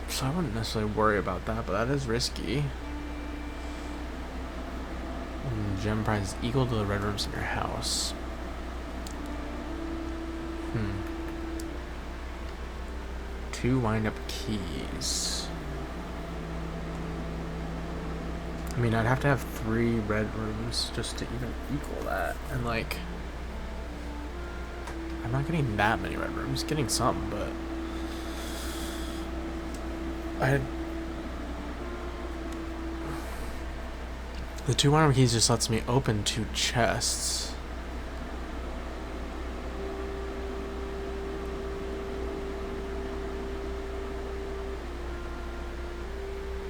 So I wouldn't necessarily worry about that, but that is risky. Gem prize is equal to the red rooms in your house. 2 wind-up keys. I mean, I'd have to have 3 red rooms just to even equal that. And, like, I'm not getting that many red rooms. Getting some, but the 2 wind-up keys just lets me open 2 chests.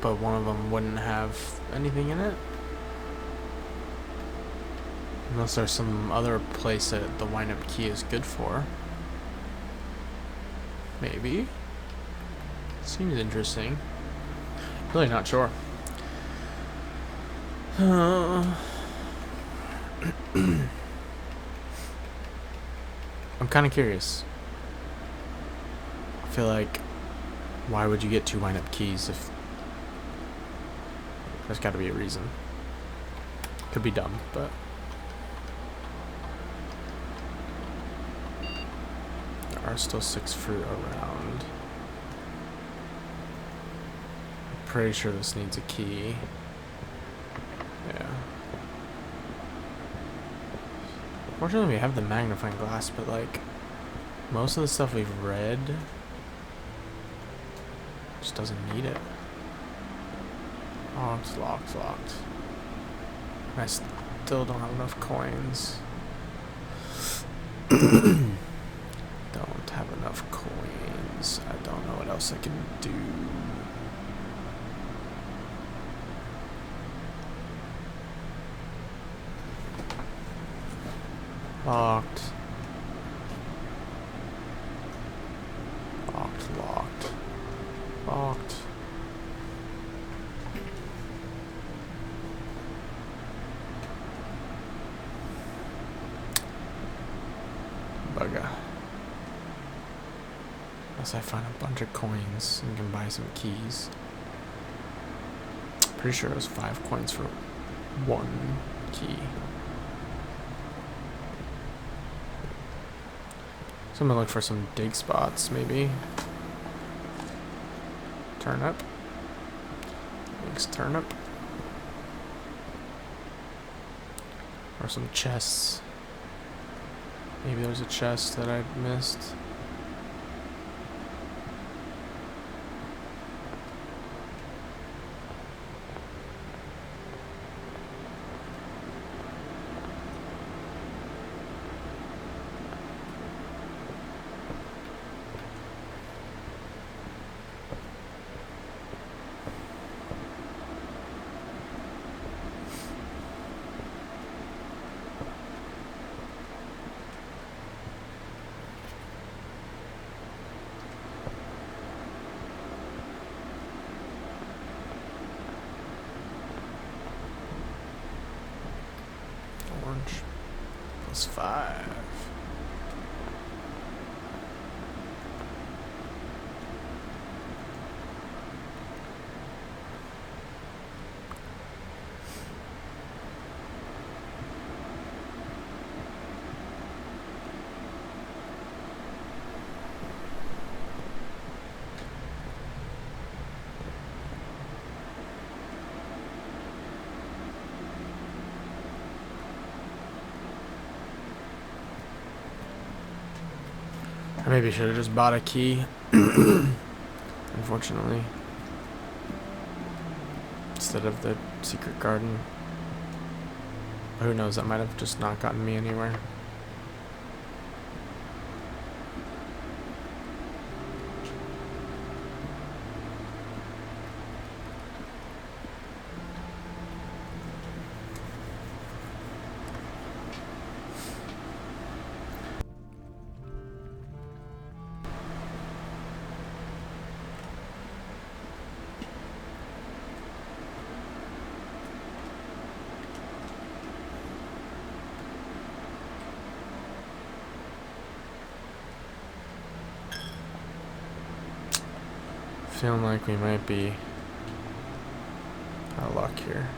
But one of them wouldn't have anything in it. Unless there's some other place that the wind-up key is good for. Maybe. Seems interesting. Really not sure. I'm kind of curious. I feel like, why would you get 2 wind-up keys if there's got to be a reason? Could be dumb, but there are still 6 fruit around. I'm pretty sure this needs a key. Yeah. Fortunately, we have the magnifying glass, but like most of the stuff we've read just doesn't need it. Oh, it's locked, locked. I still don't have enough coins. Don't have enough coins. I don't know what else I can do. Locked. Locked, locked. Locked. Bugger. Unless I find a bunch of coins and can buy some keys. Pretty sure it was 5 coins for 1 key. So I'm gonna look for some dig spots, maybe. Turnip. Thanks, turnip. Or some chests. Maybe there's a chest that I missed. Orange. +5. I maybe should have just bought a key. Unfortunately. Instead of the secret garden. But who knows, that might have just not gotten me anywhere. Feeling like we might be out of luck here.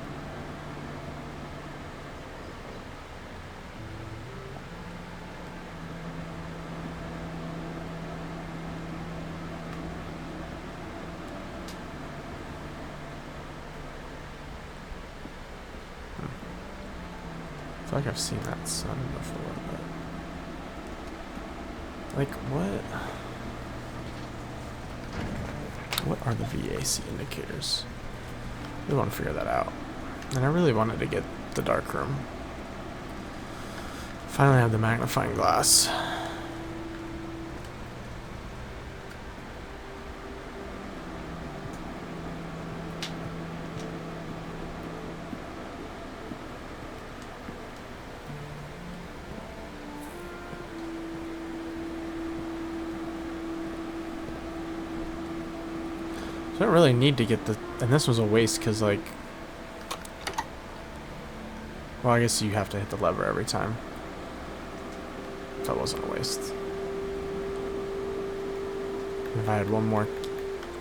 I feel like I've seen that sun before, but Like, what? What are the VAC indicators? We want to figure that out. And I really wanted to get the dark room. Finally have the magnifying glass. I don't really need to get the... And this was a waste because, like... Well, I guess you have to hit the lever every time. That wasn't a waste. If I had one more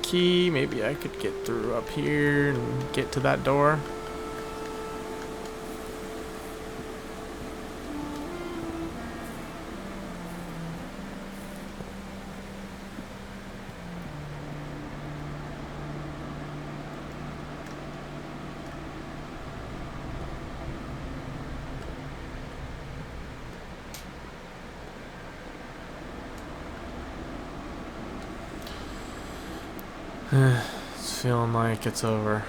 key, maybe I could get through up here and get to that door. It's feeling like it's over.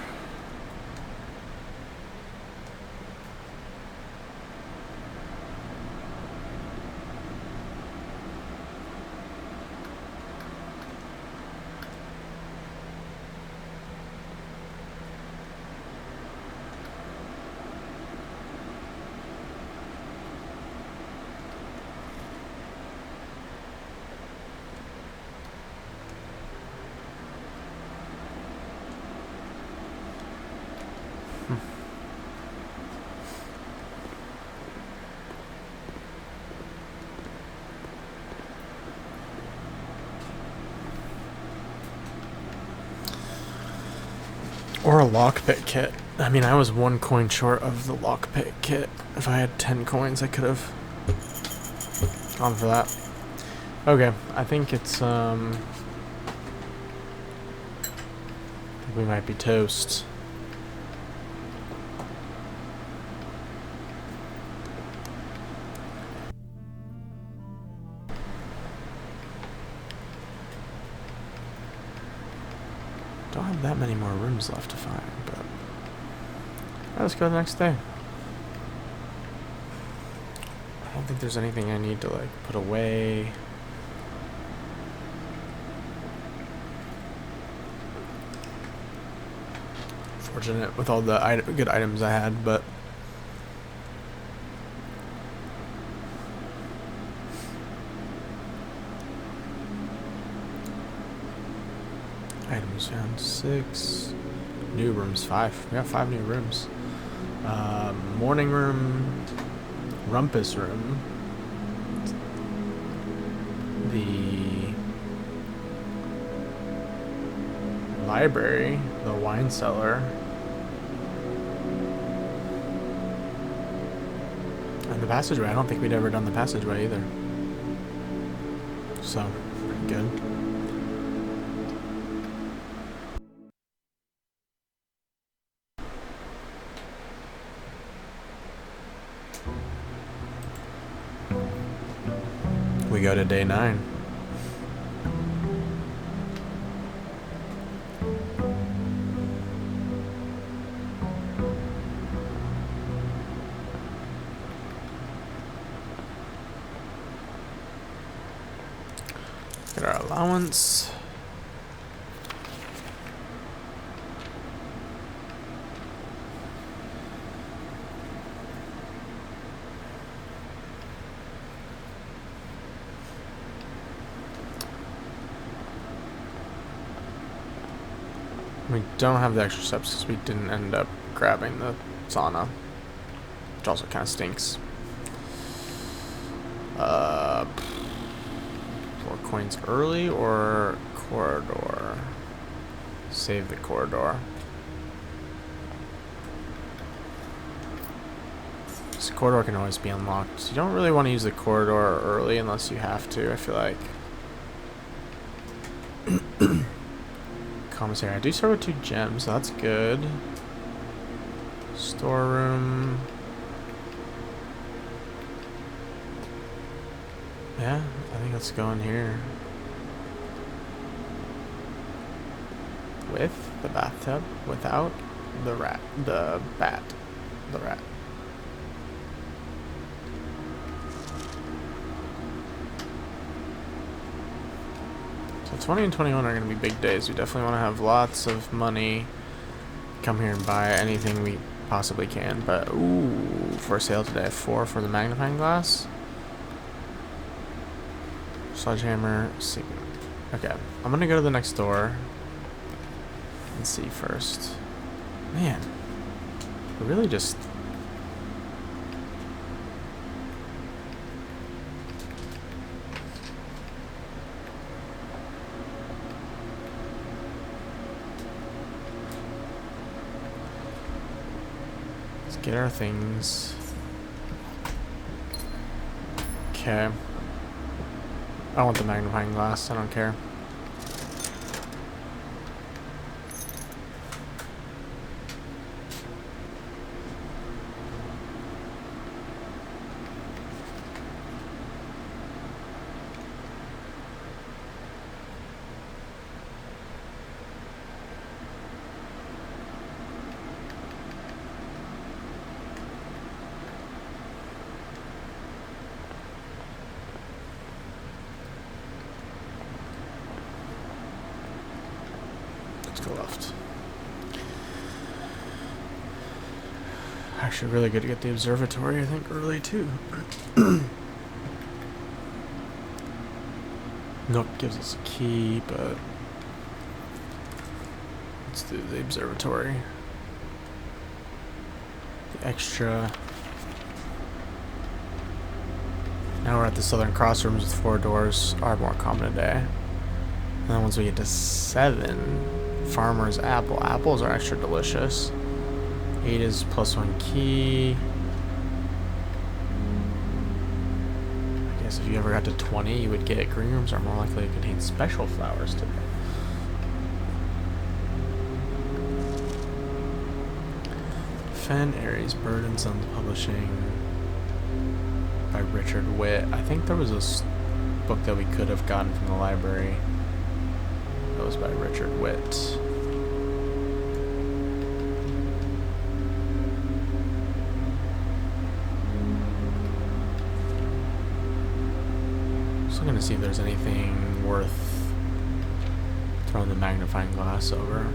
Or a lockpick kit. I mean, I was 1 coin short of the lockpick kit. If I had 10 coins, I could have gone for that. Okay, I think it's, I think we might be toast. Don't have that many more rooms left to find, but let's go the next day. I don't think there's anything I need to like put away. Fortunate with all the good items I had, but items found 6. New rooms 5. We got 5 new rooms. Morning room, rumpus room, the library, the wine cellar, and the passageway. I don't think we'd ever done the passageway either. So, pretty good. We go to day 9. Get our allowance. We don't have the extra steps because we didn't end up grabbing the sauna, which also kind of stinks. 4 coins early or corridor? Save the corridor. This corridor can always be unlocked. So you don't really want to use the corridor early unless you have to, I feel like. Commissary. I do start with 2 gems, so that's good. Storeroom. Yeah, I think let's go in here. With the bathtub, without the rat, the bat, the rat. So 20 and 21 are going to be big days. We definitely want to have lots of money. Come here and buy anything we possibly can. But, ooh, for sale today, 4 for the magnifying glass. Sledgehammer, okay, I'm going to go to the next door and see first. Man, we really just... Let's get our things. Okay. I want the magnifying glass, I don't care. Let's go left. Actually, really good to get the observatory, I think, early too. Nook gives us a key, but let's do the observatory. The extra. Now we're at the Southern Crossrooms with 4 doors are more common today. And then once we get to 7, Farmer's Apple. Apples are extra delicious. 8 is +1 key. I guess if you ever got to 20, you would get green rooms are more likely to contain special flowers today. Fenn, Aries, Bird and Sons Publishing by Richard Witt. I think there was a book that we could have gotten from the library. That was by Richard Witt. Just looking to see if there's anything worth throwing the magnifying glass over.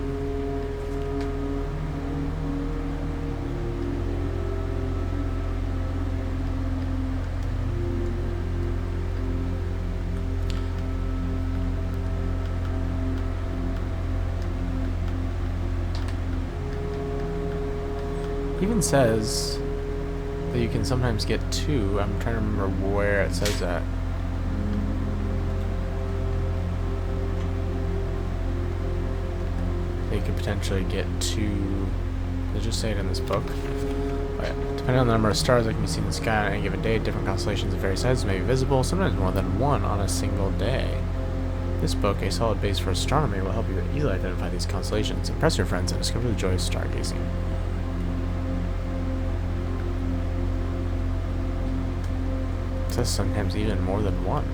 Even says that you can sometimes get 2. I'm trying to remember where it says that. You could potentially get 2. Did it just say it in this book? Oh, yeah. Depending on the number of stars that can be seen in the sky on any given day, different constellations of various sizes may be visible, sometimes more than 1 on a single day. This book, a solid base for astronomy, will help you easily identify these constellations, impress your friends, and discover the joy of stargazing. Sometimes even more than 1.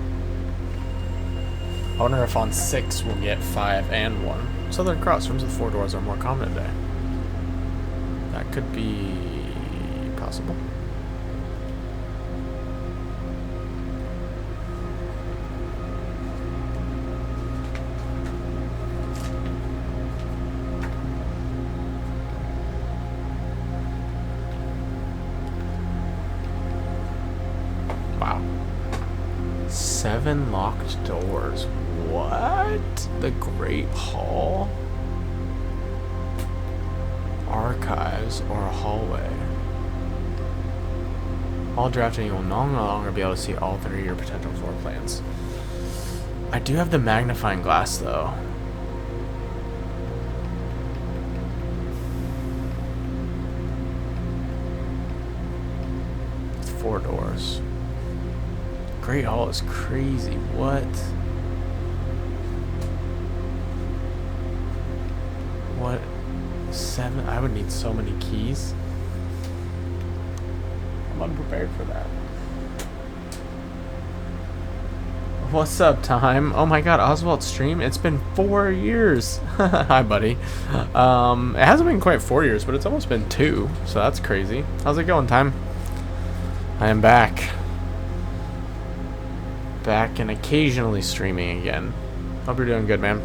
I wonder if on 6 we'll get 5 and 1. Southern Crossrooms with 4 doors are more common today. That could be possible. Wow. 7 locked doors. What? The Great Hall? Archives or a hallway? While drafting, you will no longer be able to see all 3 of your potential floor plans. I do have the magnifying glass, though. It's 4 doors. Great Hall is crazy. What? What? 7? I would need so many keys. I'm unprepared for that. What's up, time? Oh my god, Oswald stream? It's been 4 years. Hi, buddy. It hasn't been quite 4 years, but it's almost been 2, so that's crazy. How's it going, time? I am back. Back and occasionally streaming again. Hope you're doing good, man.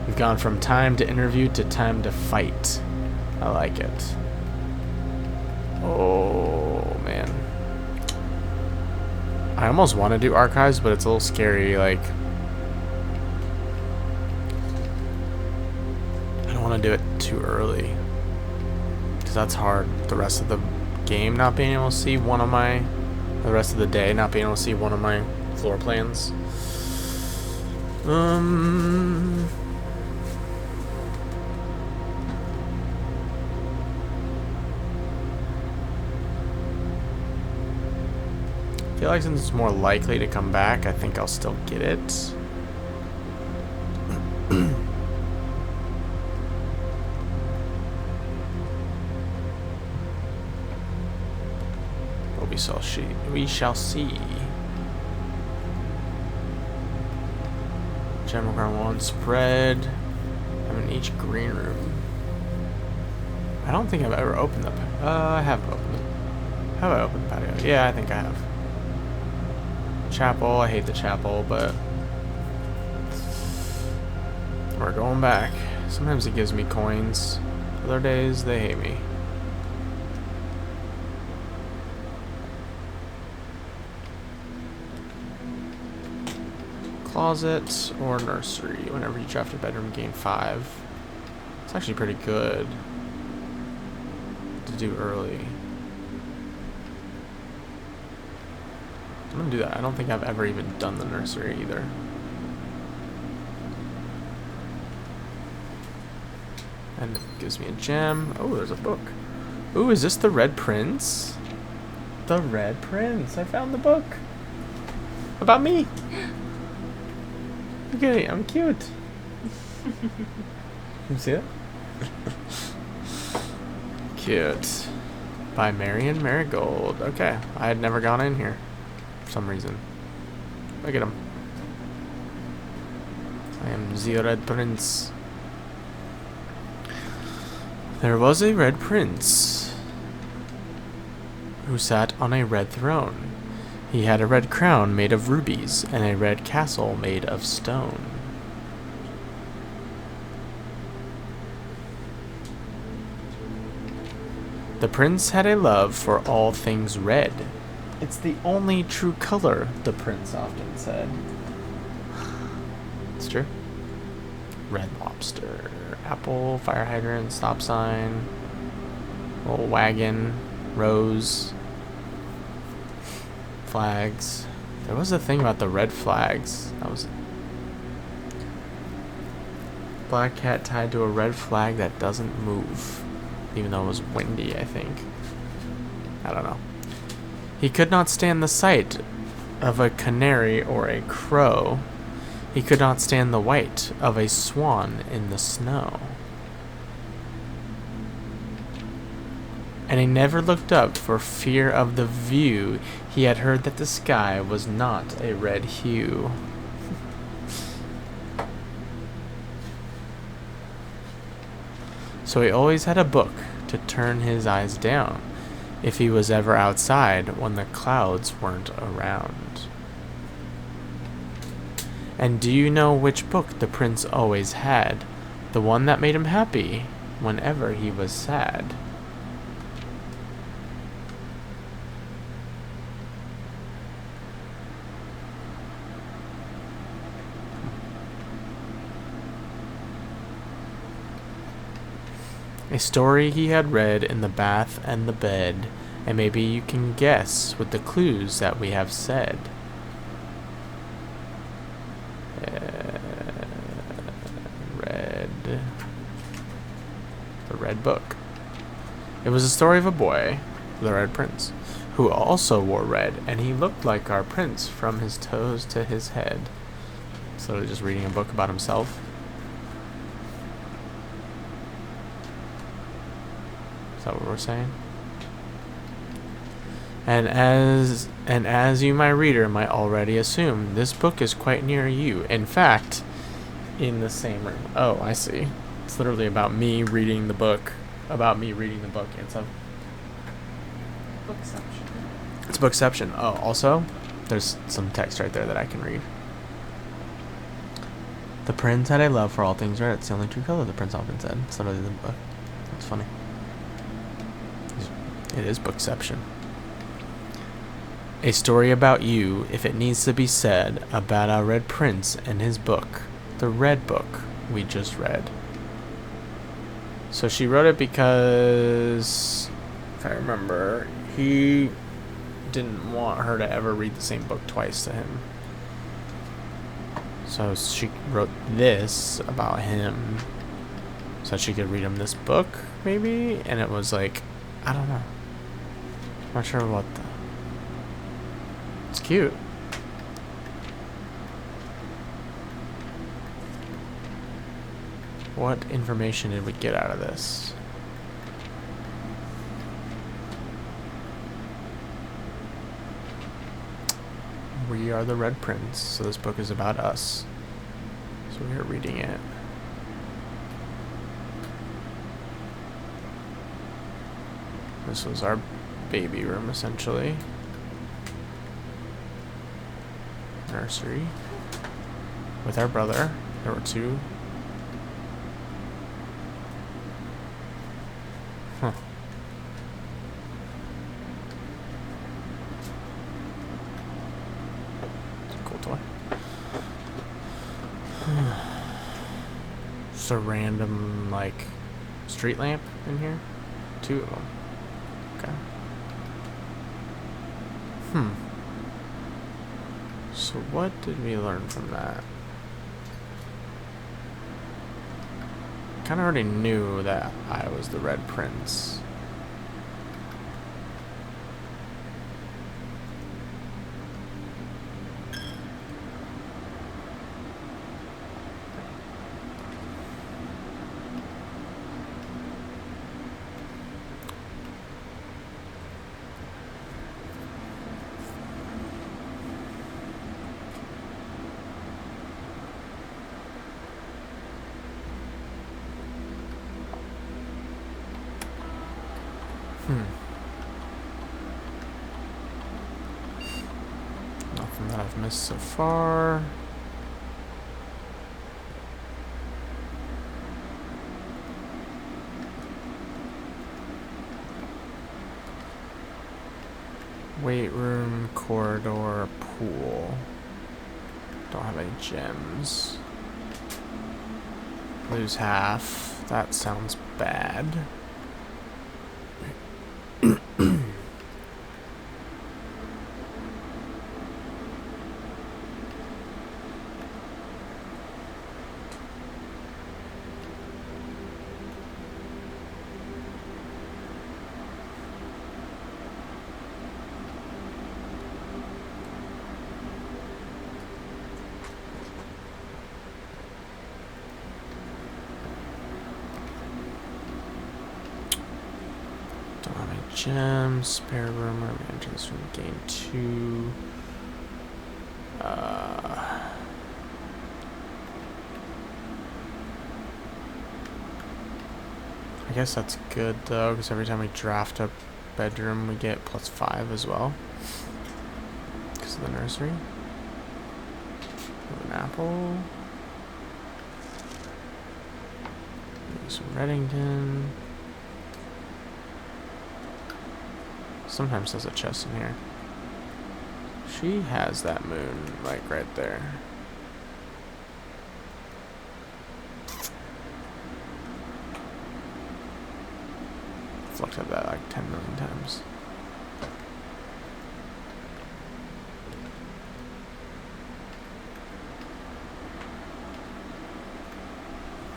We've gone from time to interview to time to fight. I like it. Oh, man. I almost want to do archives, but it's a little scary, like... I don't want to do it too early. Because that's hard. The rest of the game not being able to see one of my... The rest of the day not being able to see one of my floor plans. I feel like since it's more likely to come back, I think I'll still get it. But we shall see. General ground 1 spread. I'm in each green room. I don't think I've ever opened the I have opened it. Have I opened the patio? Yeah, I think I have. Chapel, I hate the chapel, but we're going back. Sometimes it gives me coins. Other days they hate me. Closet or nursery. Whenever you draft a bedroom, gain 5. It's actually pretty good to do early. I'm gonna do that. I don't think I've ever even done the nursery either. And it gives me a gem. Oh, there's a book. Ooh, is this the Red Prince? The Red Prince. I found the book. About me. Look at it. I'm cute. You see it? Cute. By Marion Marigold. Okay. I had never gone in here. Some reason. Look at him. I am the Red Prince. There was a red prince who sat on a red throne. He had a red crown made of rubies and a red castle made of stone. The prince had a love for all things red. It's the only true color, the prince often said. It's true. Red lobster, apple, fire hydrant, stop sign, little wagon, rose, flags. There was a thing about the red flags. That was black cat tied to a red flag that doesn't move, even though it was windy, I think. I don't know. He could not stand the sight of a canary or a crow. He could not stand the white of a swan in the snow. And he never looked up for fear of the view. He had heard that the sky was not a red hue. So he always had a book to turn his eyes down if he was ever outside when the clouds weren't around. And do you know which book the prince always had? The one that made him happy whenever he was sad. A story he had read in the bath and the bed, and maybe you can guess with the clues that we have said. The Red Book. It was a story of a boy, the Red Prince, who also wore red, and he looked like our prince from his toes to his head. So just reading a book about himself. Is that what we're saying? And as you, my reader, might already assume, this book is quite near you. In fact, in the same room. Oh, I see. It's literally about me reading the book. It's a bookception. It's bookception. Oh, also, there's some text right there that I can read. The prince had a love for all things red. It's the only true color, the prince often said. It's literally the book. It's funny. It is bookception. A story about you, if it needs to be said, about our red prince and his book. The red book we just read. So she wrote it because, if I remember, he didn't want her to ever read the same book twice to him. So she wrote this about him so she could read him this book, maybe? And it was like, I don't know. I'm not sure what the... It's cute. What information did we get out of this? We are the Red Prince, so this book is about us. So we are reading it. This was our baby room, essentially. Nursery. With our brother. There were two. Huh. Cool toy. Just a random, like, street lamp in here. Two of them. Okay. So what did we learn from that? Kind of already knew that I was the Red Prince. Nothing that I've missed so far. Weight room, corridor, pool. Don't have any gems. Lose half. That sounds bad. Gems, spare room, where we entrance from game 2. I guess that's good though, because every time we draft a bedroom, we get +5 as well. Because of the nursery. An apple. Maybe some Reddington. Sometimes there's a chest in here. She has that moon, like, right there. I've looked at that like 10 million times.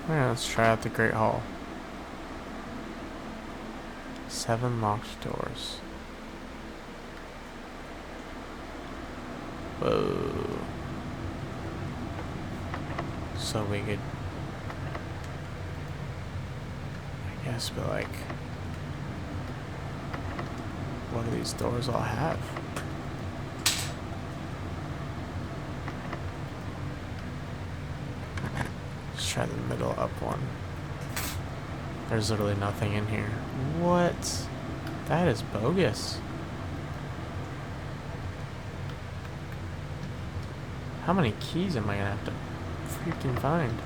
Yeah, let's try out the Great Hall. 7 locked doors. Whoa. So we could, I guess, but like, what do these doors all have? Let's try the middle up one. There's literally nothing in here. What? That is bogus. How many keys am I gonna have to freaking find?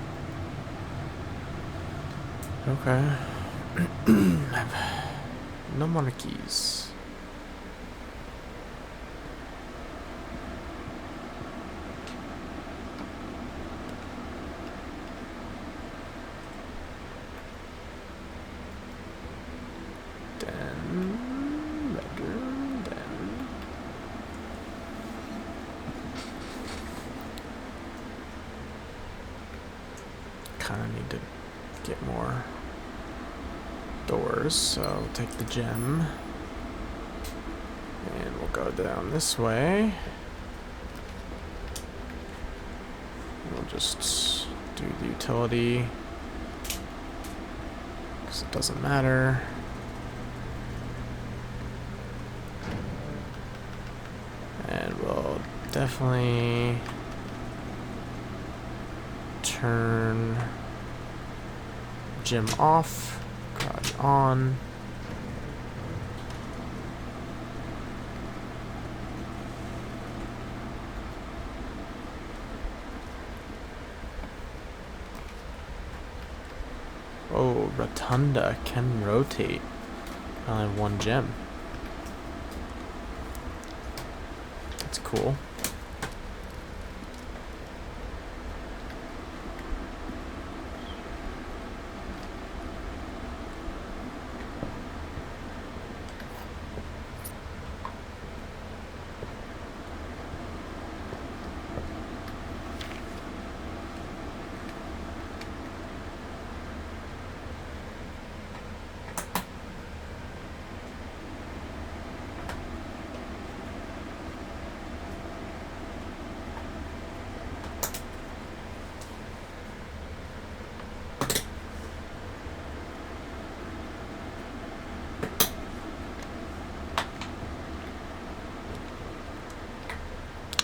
Okay. No more keys. Kind of need to get more doors, so we'll take the gem and we'll go down this way. We'll just do the utility because it doesn't matter. And we'll definitely turn gym off, garage on. Oh, rotunda can rotate. I only have one gem. That's cool.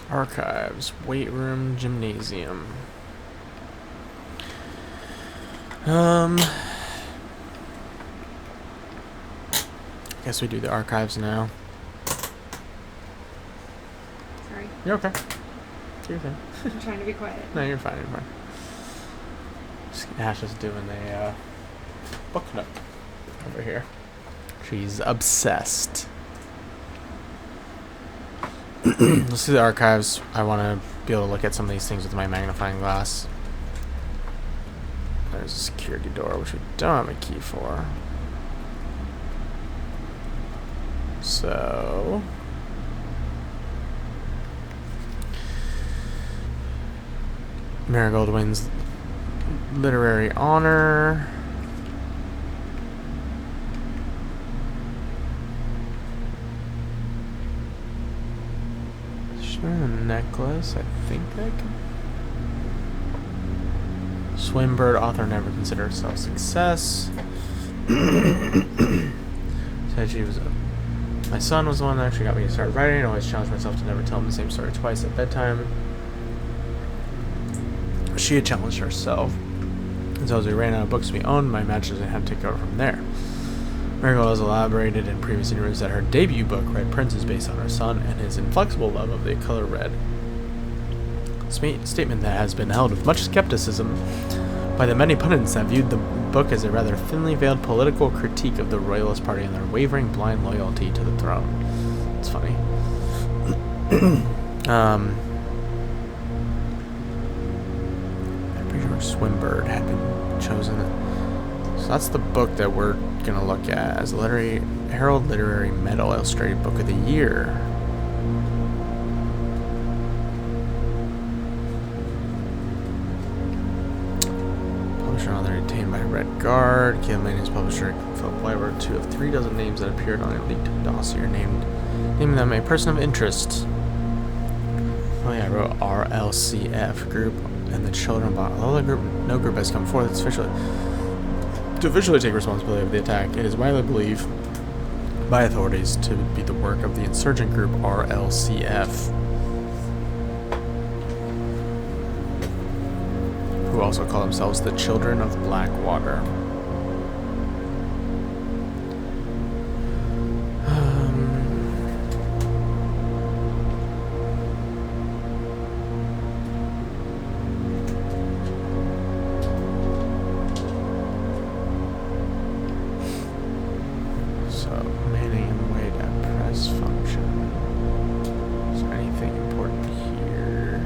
Archives, weight room, gymnasium. Guess we do the archives now. Sorry. You're okay. You're fine. I'm trying to be quiet. No, you're fine. You're fine. Ash is doing a book nook over here. She's obsessed. Let's see the archives. I want to be able to look at some of these things with my magnifying glass. There's a security door, which we don't have a key for. So... Marigold wins literary honor. A necklace, I think I can. Swinbird, author never considered herself success. Said she was my son was the one that actually got me to start writing. I always challenged myself to never tell him the same story twice at bedtime. She had challenged herself. And so as we ran out of books we owned, my imagination had to take over from there. Marigold has elaborated in previous interviews that her debut book, Red Prince, is based on her son and his inflexible love of the color red. A statement that has been held with much skepticism by the many pundits that viewed the book as a rather thinly veiled political critique of the Royalist Party and their wavering blind loyalty to the throne. It's funny. I'm pretty sure Swinbird had been chosen. So that's the book that we're going to look at as a Herald Literary Medal Illustrated Book of the Year. Publisher and author retained by Red Guard. Caleb Laney's publisher, Philip White, were 2 of 3 dozen names that appeared on a leaked dossier naming them a person of interest. Oh yeah, I wrote RLCF group and the children bought. Although no group has come forth, it's officially to officially take responsibility of the attack. It is widely believed by authorities to be the work of the insurgent group RLCF, who also call themselves the Children of Blackwater. So, Manning and Wade at press function. Is there anything important here?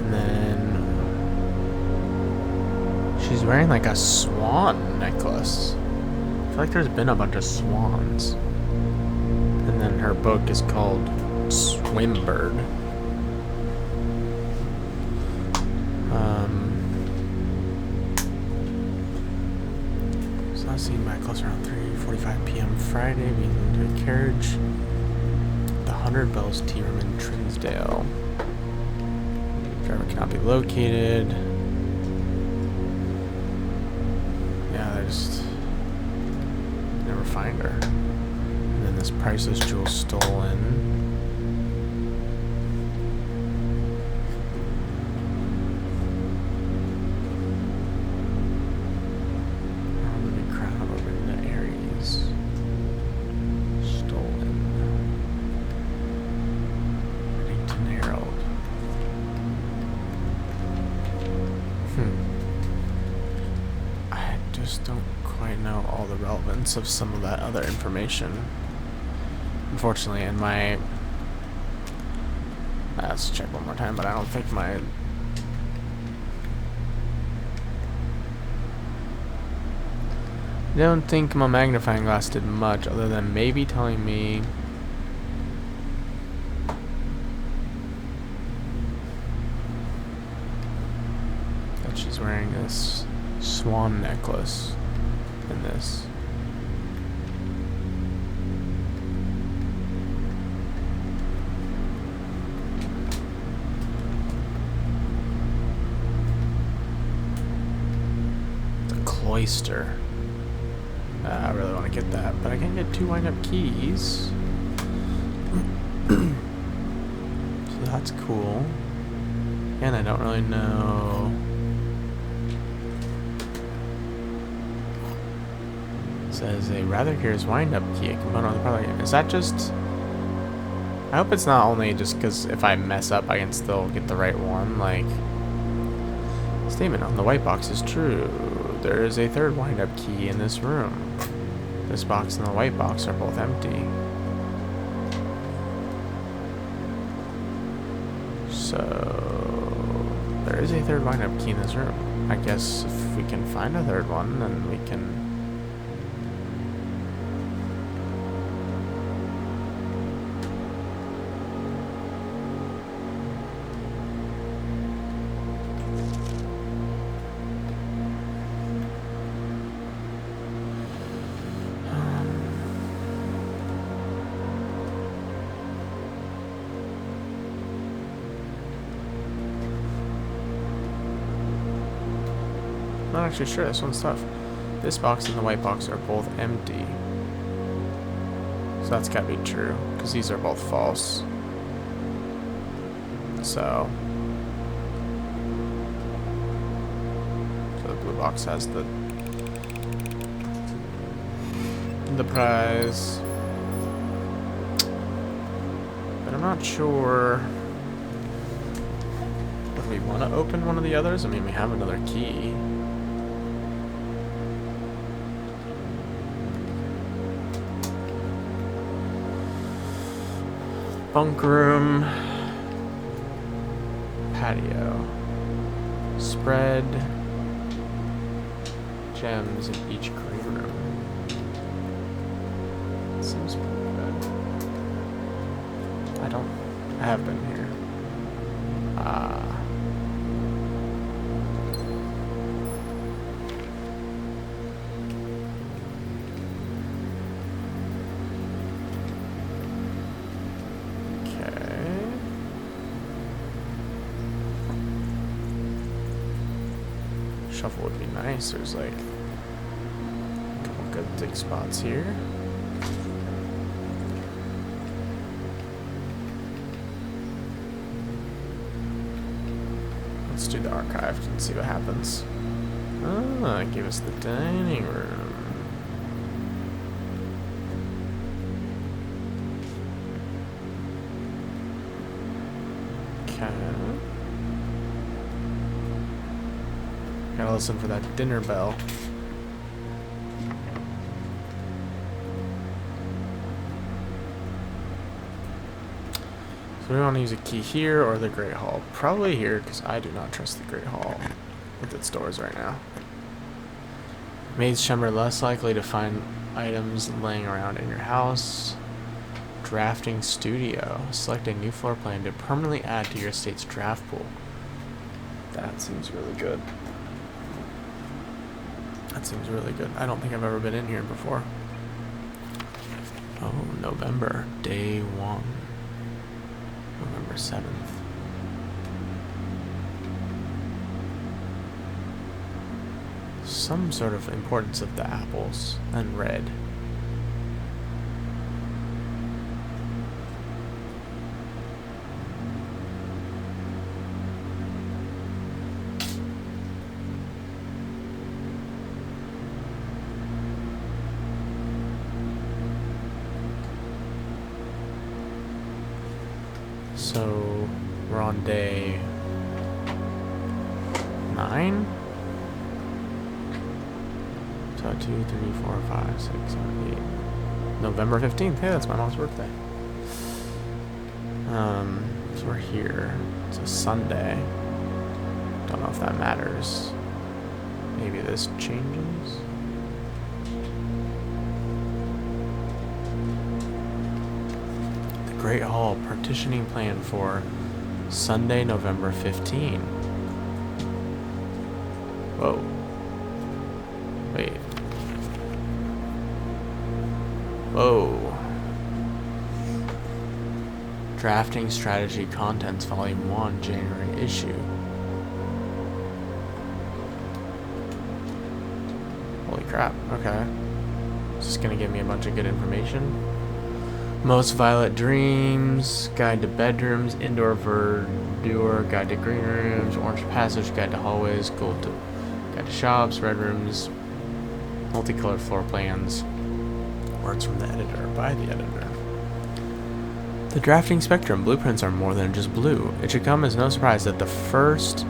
And then she's wearing like a swan necklace. I feel like there's been a bunch of swans. And then her book is called Swimbird. So last seen by close around 3:45 p.m. Friday, we into a carriage. The 100 Bells Tea Room in Trinsdale. Driver cannot be located. Yeah, they just never find her. And then this priceless jewel stolen. Ruby crown of Orinda Aries. Stolen. Bennington Herald. I just don't quite know all the relevance of some of that other information. Unfortunately, in my... let's check one more time, but I don't think my... I don't think my magnifying glass did much other than maybe telling me... that she's wearing this swan necklace in this. The cloister. I really want to get that, but I can't get 2 wind-up keys. So that's cool. And I don't really know... Says a rather curious wind-up key, a component of the product. Is that just... I hope it's not only just because if I mess up I can still get the right one. Like, statement on the white box is true. There is a third wind-up key in this room. This box and the white box are both empty. So there is a third wind-up key in this room. I guess if we can find a third one, then we can... Not actually sure, this one's tough. This box and the white box are both empty. So that's gotta be true, because these are both false. So the blue box has the prize. But I'm not sure. Would we want to open one of the others? I mean, we have another key. Bunk room, patio, spread, gems in each green room. Seems pretty good. I have been here. Shuffle would be nice. There's like a couple good dig spots here. Let's do the archive and see what happens. Ah, it gave us the dining room. Okay. Gotta listen for that dinner bell. So we want to use a key here or the Great Hall. Probably here, because I do not trust the Great Hall with its doors right now. Maid's chamber, less likely to find items laying around in your house. Drafting studio. Select a new floor plan to permanently add to your estate's draft pool. That seems really good. That seems really good. I don't think I've ever been in here before. Oh, November. Day 1. November 7th. Some sort of importance of the apples and red. So we're on day 9? So 2, 3, 4, 5, 6, 7, 8. November 15th. Hey, that's my mom's birthday. So we're here. It's a Sunday. Don't know if that matters. Maybe this changes. Great Hall partitioning plan for Sunday, November 15. Whoa. Wait. Whoa. Drafting Strategy Contents Volume 1, January issue. Holy crap. Okay. Is this gonna give me a bunch of good information? Most Violet Dreams, Guide to Bedrooms, Indoor Verdure, Guide to Green Rooms, Orange Passage, Guide to Hallways, Guide to Shops, Red Rooms, Multicolored Floor Plans. Words from the editor, by the editor. The drafting spectrum, blueprints are more than just blue. It should come as no surprise that the first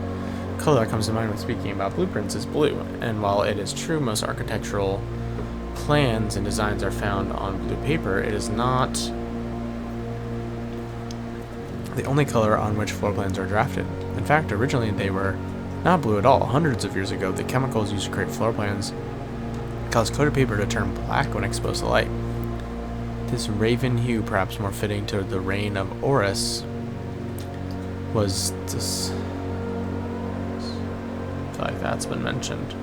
color that comes to mind when speaking about blueprints is blue. And while it is true most architectural plans and designs are found on blue paper, it is not the only color on which floor plans are drafted. In fact, originally they were not blue at all. Hundreds of years ago, the chemicals used to create floor plans caused coated paper to turn black when exposed to light. This raven hue, perhaps more fitting to the reign of Horus, was this. I feel like that's been mentioned.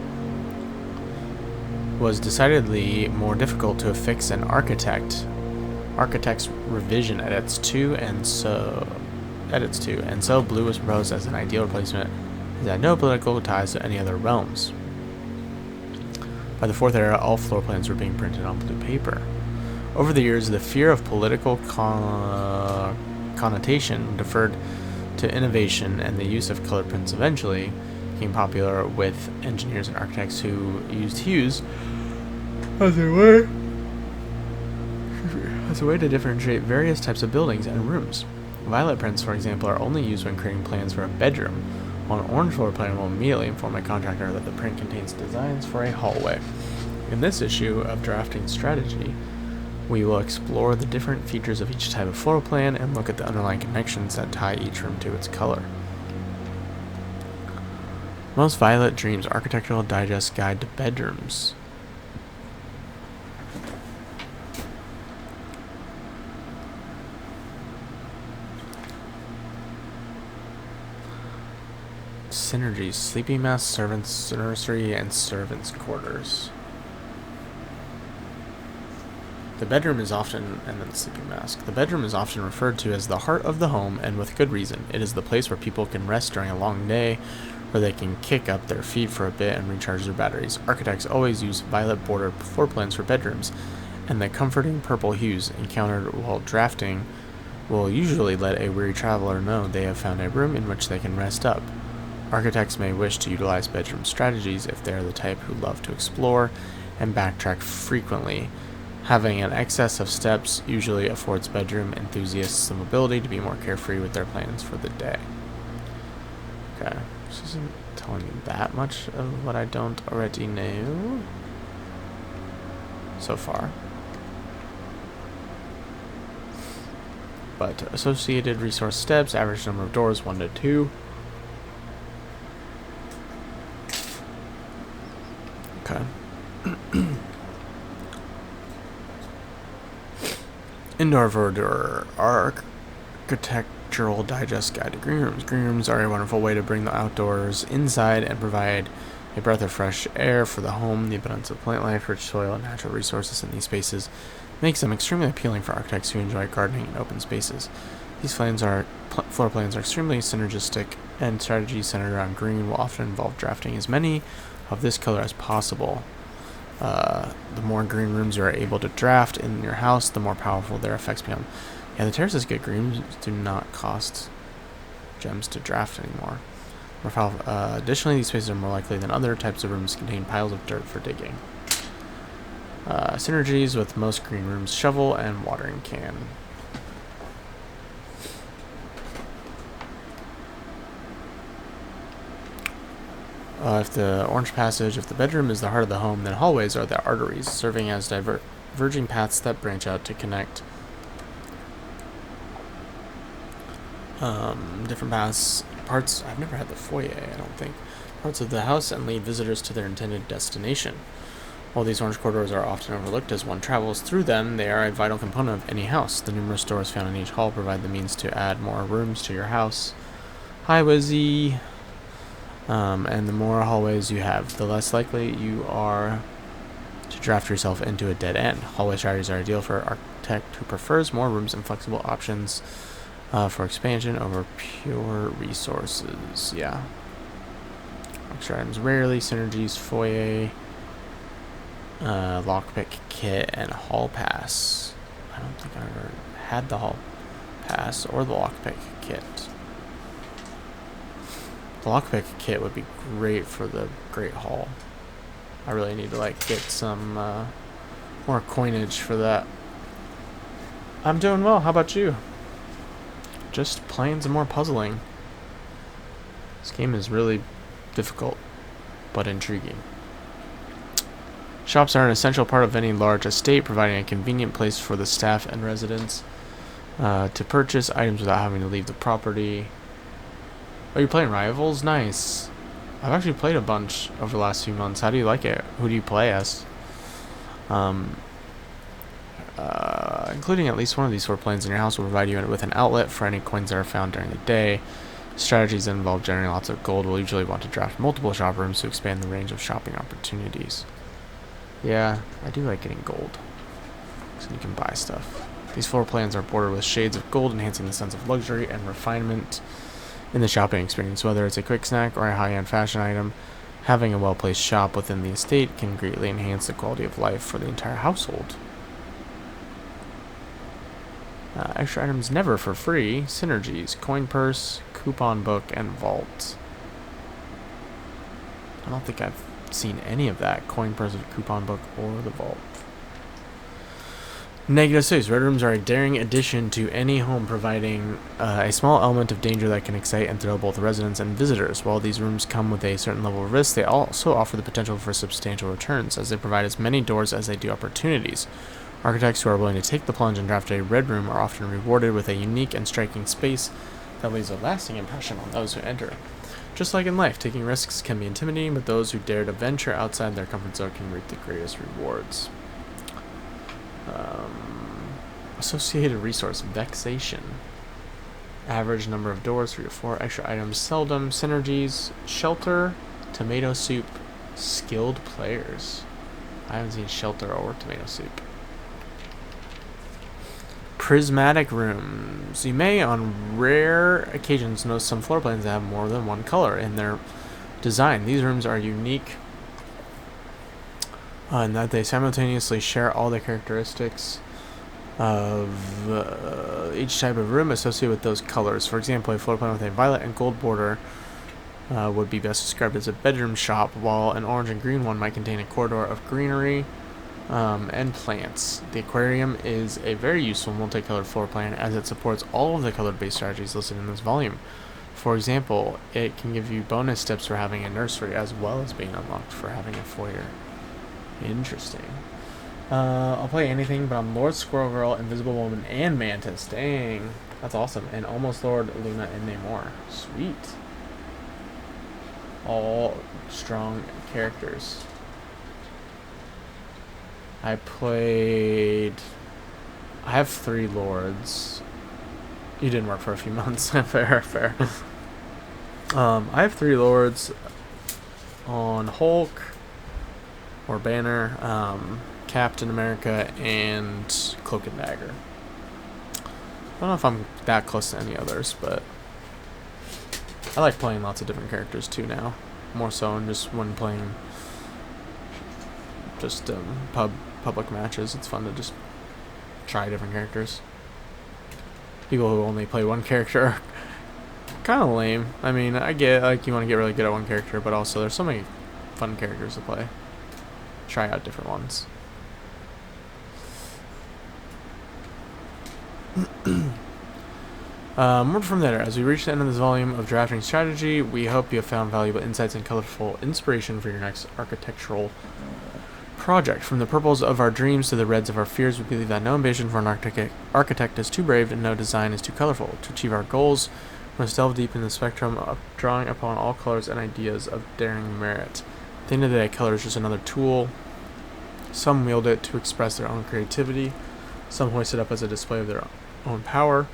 Was decidedly more difficult to affix an architect's revision edits to, and so blue was proposed as an ideal replacement. It had no political ties to any other realms. By the Fourth Era, all floor plans were being printed on blue paper. Over the years, the fear of political connotation deferred to innovation, and the use of colored prints eventually became popular with engineers and architects who used hues as a way to differentiate various types of buildings and rooms. Violet prints, for example, are only used when creating plans for a bedroom, while an orange floor plan will immediately inform a contractor that the print contains designs for a hallway. In this issue of Drafting Strategy, we will explore the different features of each type of floor plan and look at the underlying connections that tie each room to its color. Most Violet Dreams Architectural Digest Guide to Bedrooms. Synergies, Sleeping Mask, Servants' Nursery, and Servants' Quarters. The bedroom is often, and then Sleeping Mask. The bedroom is often referred to as the heart of the home, and with good reason. It is the place where people can rest during a long day, where they can kick up their feet for a bit and recharge their batteries. Architects always use violet bordered floor plans for bedrooms, and the comforting purple hues encountered while drafting will usually let a weary traveler know they have found a room in which they can rest up. Architects may wish to utilize bedroom strategies if they are the type who love to explore and backtrack frequently. Having an excess of steps usually affords bedroom enthusiasts the ability to be more carefree with their plans for the day. Okay, this isn't telling me that much of what I don't already know so far. But associated resource steps, average number of doors 1 to 2. Okay. Indoor verdure, architectural digest guide to green rooms. Green rooms are a wonderful way to bring the outdoors inside and provide a breath of fresh air for the home. The abundance of plant life, rich soil, and natural resources in these spaces makes them extremely appealing for architects who enjoy gardening and open spaces. These floor plans are extremely synergistic, and strategies centered around green will often involve drafting as many of this color as possible. The more green rooms you are able to draft in your house, the more powerful their effects become. Yeah, the terraces get green rooms do not cost gems to draft anymore. More powerful. Additionally, these spaces are more likely than other types of rooms to contain piles of dirt for digging. Synergies with most green rooms: shovel and watering can. If the orange passage, if the bedroom is the heart of the home, then hallways are the arteries, serving as diverging paths that branch out to connect different parts. I've never had the foyer, I don't think. Parts of the house and lead visitors to their intended destination. While these orange corridors are often overlooked as one travels through them, they are a vital component of any house. The numerous doors found in each hall provide the means to add more rooms to your house. Hi, Wizzy. And the more hallways you have, the less likely you are to draft yourself into a dead end. Hallway strategies are ideal for an architect who prefers more rooms and flexible options for expansion over pure resources. Yeah. Extra items rarely. Synergies, foyer, lockpick kit, and hall pass. I don't think I ever had the hall pass or the lockpick kit. The lockpick kit would be great for the Great Hall. I really need to get some more coinage for that. I'm doing well. How about you? Just playing some more puzzling. This game is really difficult, but intriguing. Shops are an essential part of any large estate, providing a convenient place for the staff and residents to purchase items without having to leave the property. Oh, you're playing Rivals? Nice. I've actually played a bunch over the last few months. How do you like it? Who do you play as? Including at least one of these 4 planes in your house will provide you with an outlet for any coins that are found during the day. Strategies that involve generating lots of gold will usually want to draft multiple shop rooms to expand the range of shopping opportunities. Yeah, I do like getting gold, so you can buy stuff. These floor plans are bordered with shades of gold, enhancing the sense of luxury and refinement in the shopping experience. Whether it's a quick snack or a high-end fashion item, having a well-placed shop within the estate can greatly enhance the quality of life for the entire household. Extra items never for free. Synergies, coin purse, coupon book, and vault. I don't think I've seen any of that. Coin purse, coupon book, or the vault. Negative 6. Red rooms are a daring addition to any home, providing a small element of danger that can excite and thrill both residents and visitors. While these rooms come with a certain level of risk, they also offer the potential for substantial returns, as they provide as many doors as they do opportunities. Architects who are willing to take the plunge and draft a red room are often rewarded with a unique and striking space that leaves a lasting impression on those who enter. Just like in life, taking risks can be intimidating, but those who dare to venture outside their comfort zone can reap the greatest rewards. Associated resource, vexation. Average number of doors, 3 to 4. Extra items, seldom. Synergies, shelter, tomato soup, skilled players. I haven't seen shelter or tomato soup. Prismatic rooms. You may, on rare occasions, notice some floor plans that have more than one color in their design. These rooms are unique in that they simultaneously share all the characteristics of each type of room associated with those colors. For example, a floor plan with a violet and gold border would be best described as a bedroom shop, while an orange and green one might contain a corridor of greenery and plants. The aquarium is a very useful multicolored floor plan as it supports all of the colored-based strategies listed in this volume. For example, it can give you bonus steps for having a nursery as well as being unlocked for having a foyer. Interesting. I'll play anything, but I'm Lord Squirrel Girl, Invisible Woman, and Mantis. Dang. That's awesome. And Almost Lord, Luna, and Namor. Sweet. All strong characters. I have 3 lords. You didn't work for a few months. Fair. I have 3 lords on Hulk or Banner, Captain America, and Cloak and Dagger. I don't know if I'm that close to any others, but I like playing lots of different characters too now. More so than just when playing just public matches. It's fun to just try different characters. People who only play one character are kind of lame. I mean, I get like you want to get really good at one character, but also there's so many fun characters to play. Try out different ones. More from there. As we reach the end of this volume of Drafting Strategy, we hope you have found valuable insights and colorful inspiration for your next architectural project. From the purples of our dreams to the reds of our fears, we believe that no ambition for an architect is too brave and no design is too colorful. To achieve our goals, we must delve deep in the spectrum of drawing upon all colors and ideas of daring merit. At the end of the day, color is just another tool. Some wield it to express their own creativity. Some hoist it up as a display of their own power.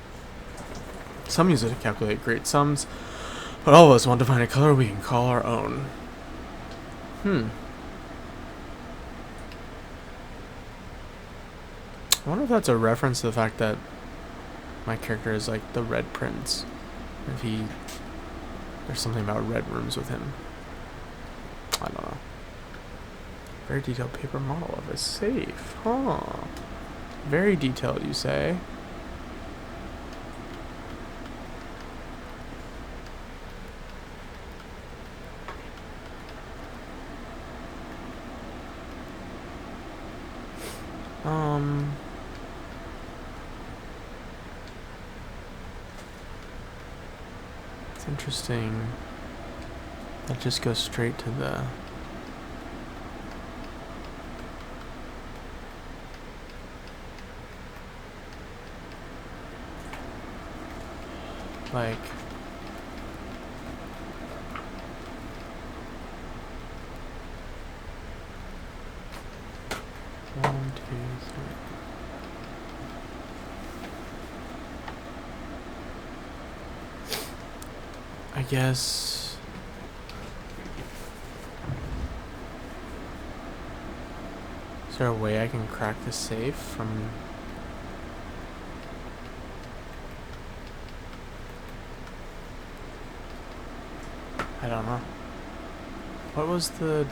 Some use it to calculate great sums. But all of us want to find a color we can call our own. I wonder if that's a reference to the fact that my character is like the Red Prince. If there's something about red rooms with him. I don't know. Very detailed paper model of a safe. Huh. Very detailed, you say? It's interesting. That just goes straight to the like one, two, three. I guess is there a way I can crack the safe from I don't know. What was the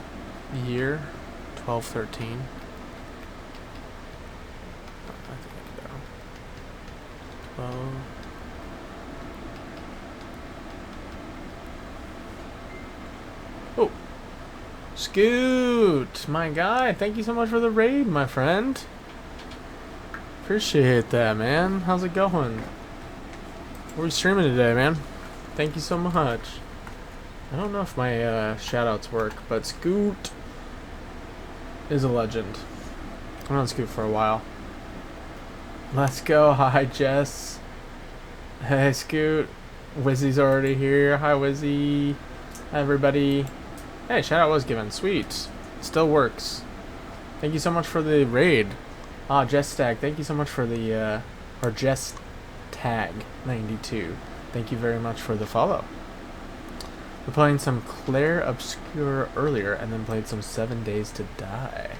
year? 1213? I think I can go. 12. Oh. Scoot! My guy, thank you so much for the raid, my friend. Appreciate that, man. How's it going? We're streaming today, man. Thank you so much. I don't know if my shoutouts work, but Scoot is a legend. I've known Scoot for a while. Let's go. Hi, Jess. Hey, Scoot. Wizzy's already here. Hi, Wizzy. Hi, everybody. Hey, shoutout was given. Sweet. Still works. Thank you so much for the raid. Ah, Jess Stag. Thank you so much for the, or Jess Tag 92. Thank you very much for the follow. We're playing some Clair Obscur earlier, and then played some 7 Days to Die.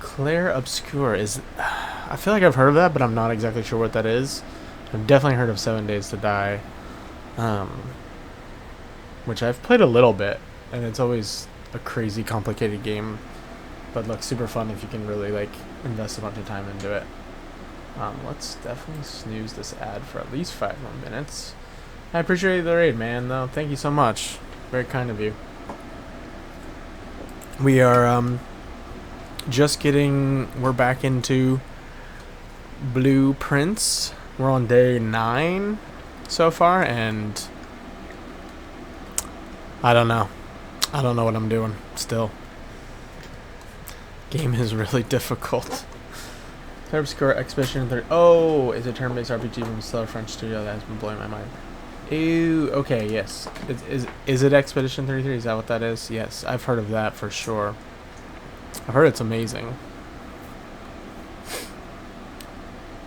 Clair Obscur is... I feel like I've heard of that, but I'm not exactly sure what that is. I've definitely heard of 7 Days to Die. which I've played a little bit, and it's always a crazy complicated game, but looks super fun if you can really like invest a bunch of time into it. Let's definitely snooze this ad for at least 5 more minutes. I appreciate the raid, man, though. Thank you so much. Very kind of you. We are we're back into Blueprints. We're on day 9 so far, and I don't know what I'm doing still. Game is really difficult. Score Expedition 30. Oh, it's a turn-based RPG from a stellar French studio that has been blowing my mind. Ew. Okay, yes. Is it Expedition 33? Is that what that is? Yes, I've heard of that for sure. I've heard it's amazing.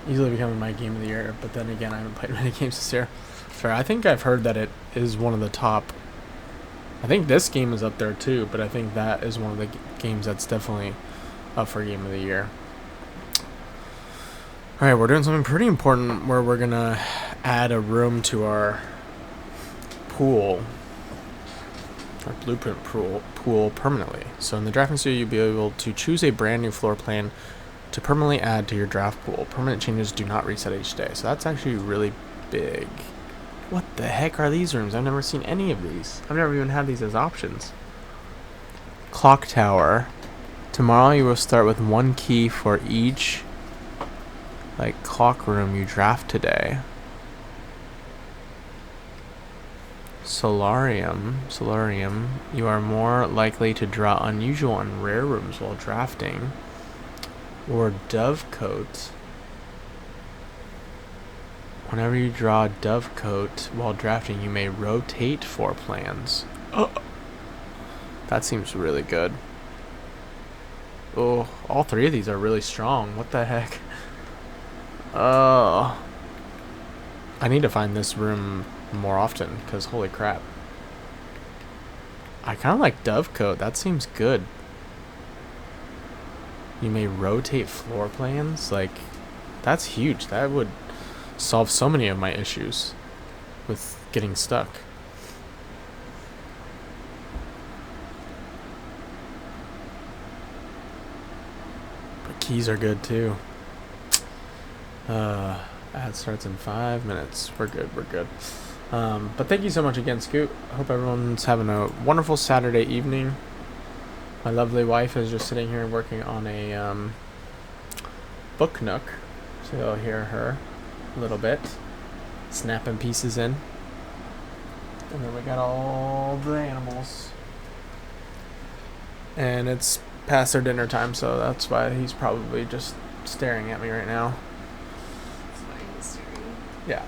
Easily becoming my game of the year, but then again, I haven't played many games this year. Fair. I think I've heard that it is one of the top. I think this game is up there too, but I think that is one of the games that's definitely up for game of the year. Alright, we're doing something pretty important where we're gonna add a room to our pool, our blueprint pool permanently. So in the drafting studio, you'll be able to choose a brand new floor plan to permanently add to your draft pool. Permanent changes do not reset each day, so that's actually really big. What the heck are these rooms? I've never seen any of these. I've never even had these as options. Clock tower. Tomorrow you will start with 1 key for each clock room you draft today. Solarium. You are more likely to draw unusual and rare rooms while drafting. Or Dovecote. Whenever you draw a Dovecote while drafting, you may rotate 4 plans. Oh, that seems really good. Oh, all 3 of these are really strong. What the heck? I need to find this room more often, because holy crap. I kind of like Dovecote. That seems good. You may rotate floor plans. That's huge. That would solve so many of my issues with getting stuck. But keys are good too. Ad starts in 5 minutes. We're good. But thank you so much again, Scoot. I hope everyone's having a wonderful Saturday evening. My lovely wife is just sitting here working on a book nook, so you'll hear her a little bit, snapping pieces in. And then we got all the animals. And it's past their dinner time, so that's why he's probably just staring at me right now. That's why he's staring. Yeah.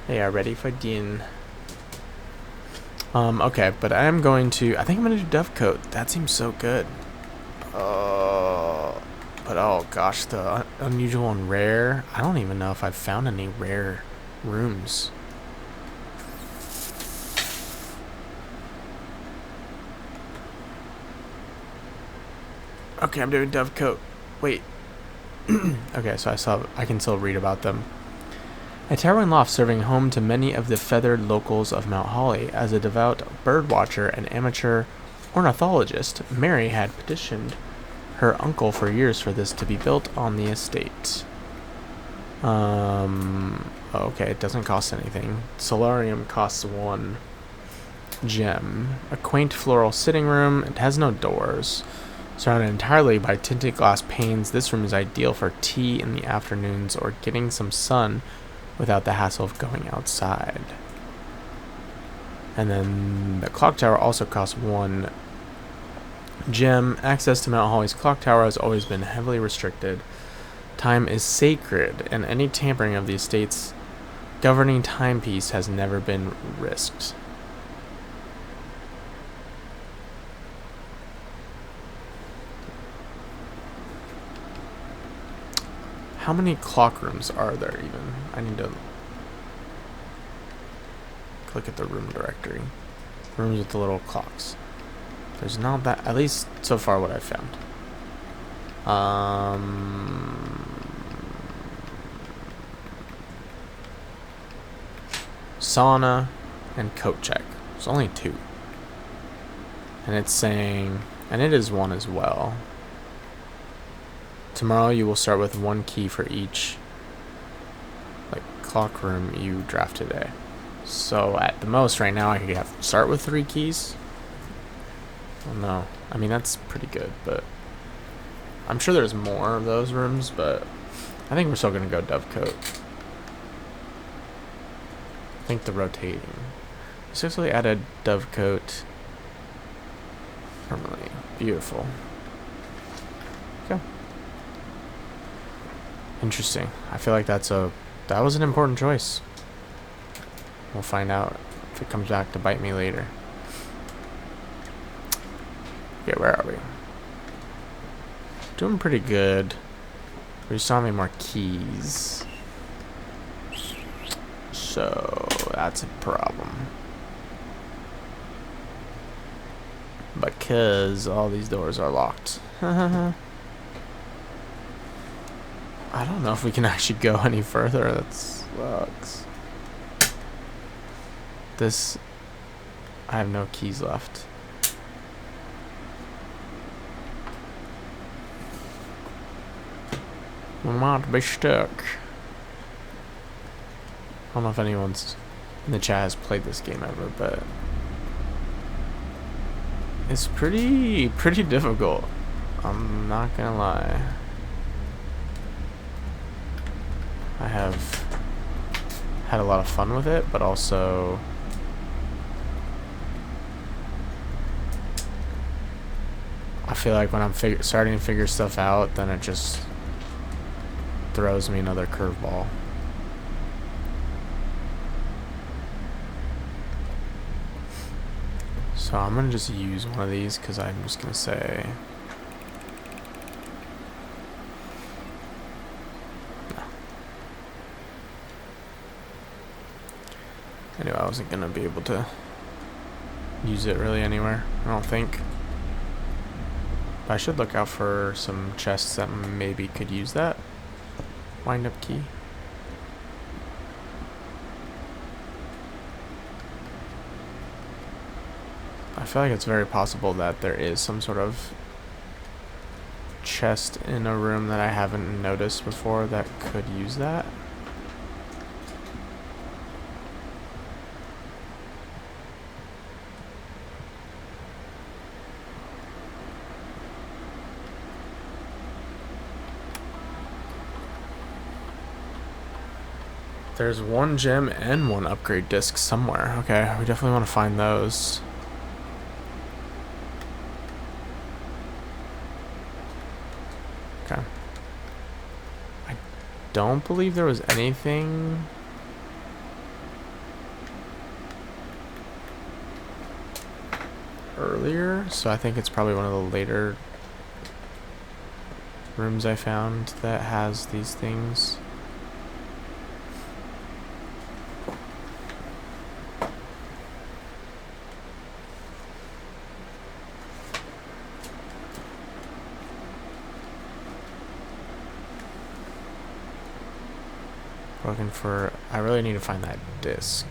They are ready for dinner. Okay, but I think I'm gonna do Dovecote. That seems so good. But oh gosh, the unusual and rare. I don't even know if I've found any rare rooms. Okay, I'm doing Dovecote. Wait. Okay, so I can still read about them. A towering loft serving home to many of the feathered locals of Mount Holly. As a devout birdwatcher and amateur ornithologist, Mary had petitioned her uncle for years for this to be built on the estate. Okay, it doesn't cost anything. Solarium costs 1 gem. A quaint floral sitting room. It has no doors. Surrounded entirely by tinted glass panes, this room is ideal for tea in the afternoons or getting some sun without the hassle of going outside. And then the clock tower also costs 1 gem. Access to Mount Holly's clock tower has always been heavily restricted. Time is sacred, and any tampering of the estate's governing timepiece has never been risked. How many clock rooms are there even? I need to click at the room directory. Rooms with the little clocks. There's not that, at least so far what I've found. Sauna and coat check. It's only 2. And it's saying, and it is 1 as well. Tomorrow you will start with 1 key for each clock room you draft today. So at the most right now I could start with 3 keys. Well, no. I mean, that's pretty good, but I'm sure there's more of those rooms, but I think we're still going to go Dovecote. I think the rotating. Successfully added Dovecote permanently. Beautiful. Okay. Interesting. I feel like that was an important choice. We'll find out if it comes back to bite me later. Okay, where are we? Doing pretty good. We just don't have any more keys. So that's a problem. Because all these doors are locked. I don't know if we can actually go any further. That sucks. I have no keys left. We might be stuck. I don't know if anyone's in the chat has played this game ever, but it's pretty difficult. I'm not gonna lie. I have had a lot of fun with it, but also I feel like when I'm starting to figure stuff out, then it just throws me another curveball. So I'm gonna just use one of these because I'm just gonna say no. Anyway, I wasn't gonna be able to use it really anywhere, I don't think. But I should look out for some chests that maybe could use that wind up key. I feel like it's very possible that there is some sort of chest in a room that I haven't noticed before that could use that. There's 1 gem and 1 upgrade disc somewhere. Okay, we definitely want to find those. Okay. I don't believe there was anything earlier, so I think it's probably one of the later rooms I found that has these things. Looking for, I really need to find that disc.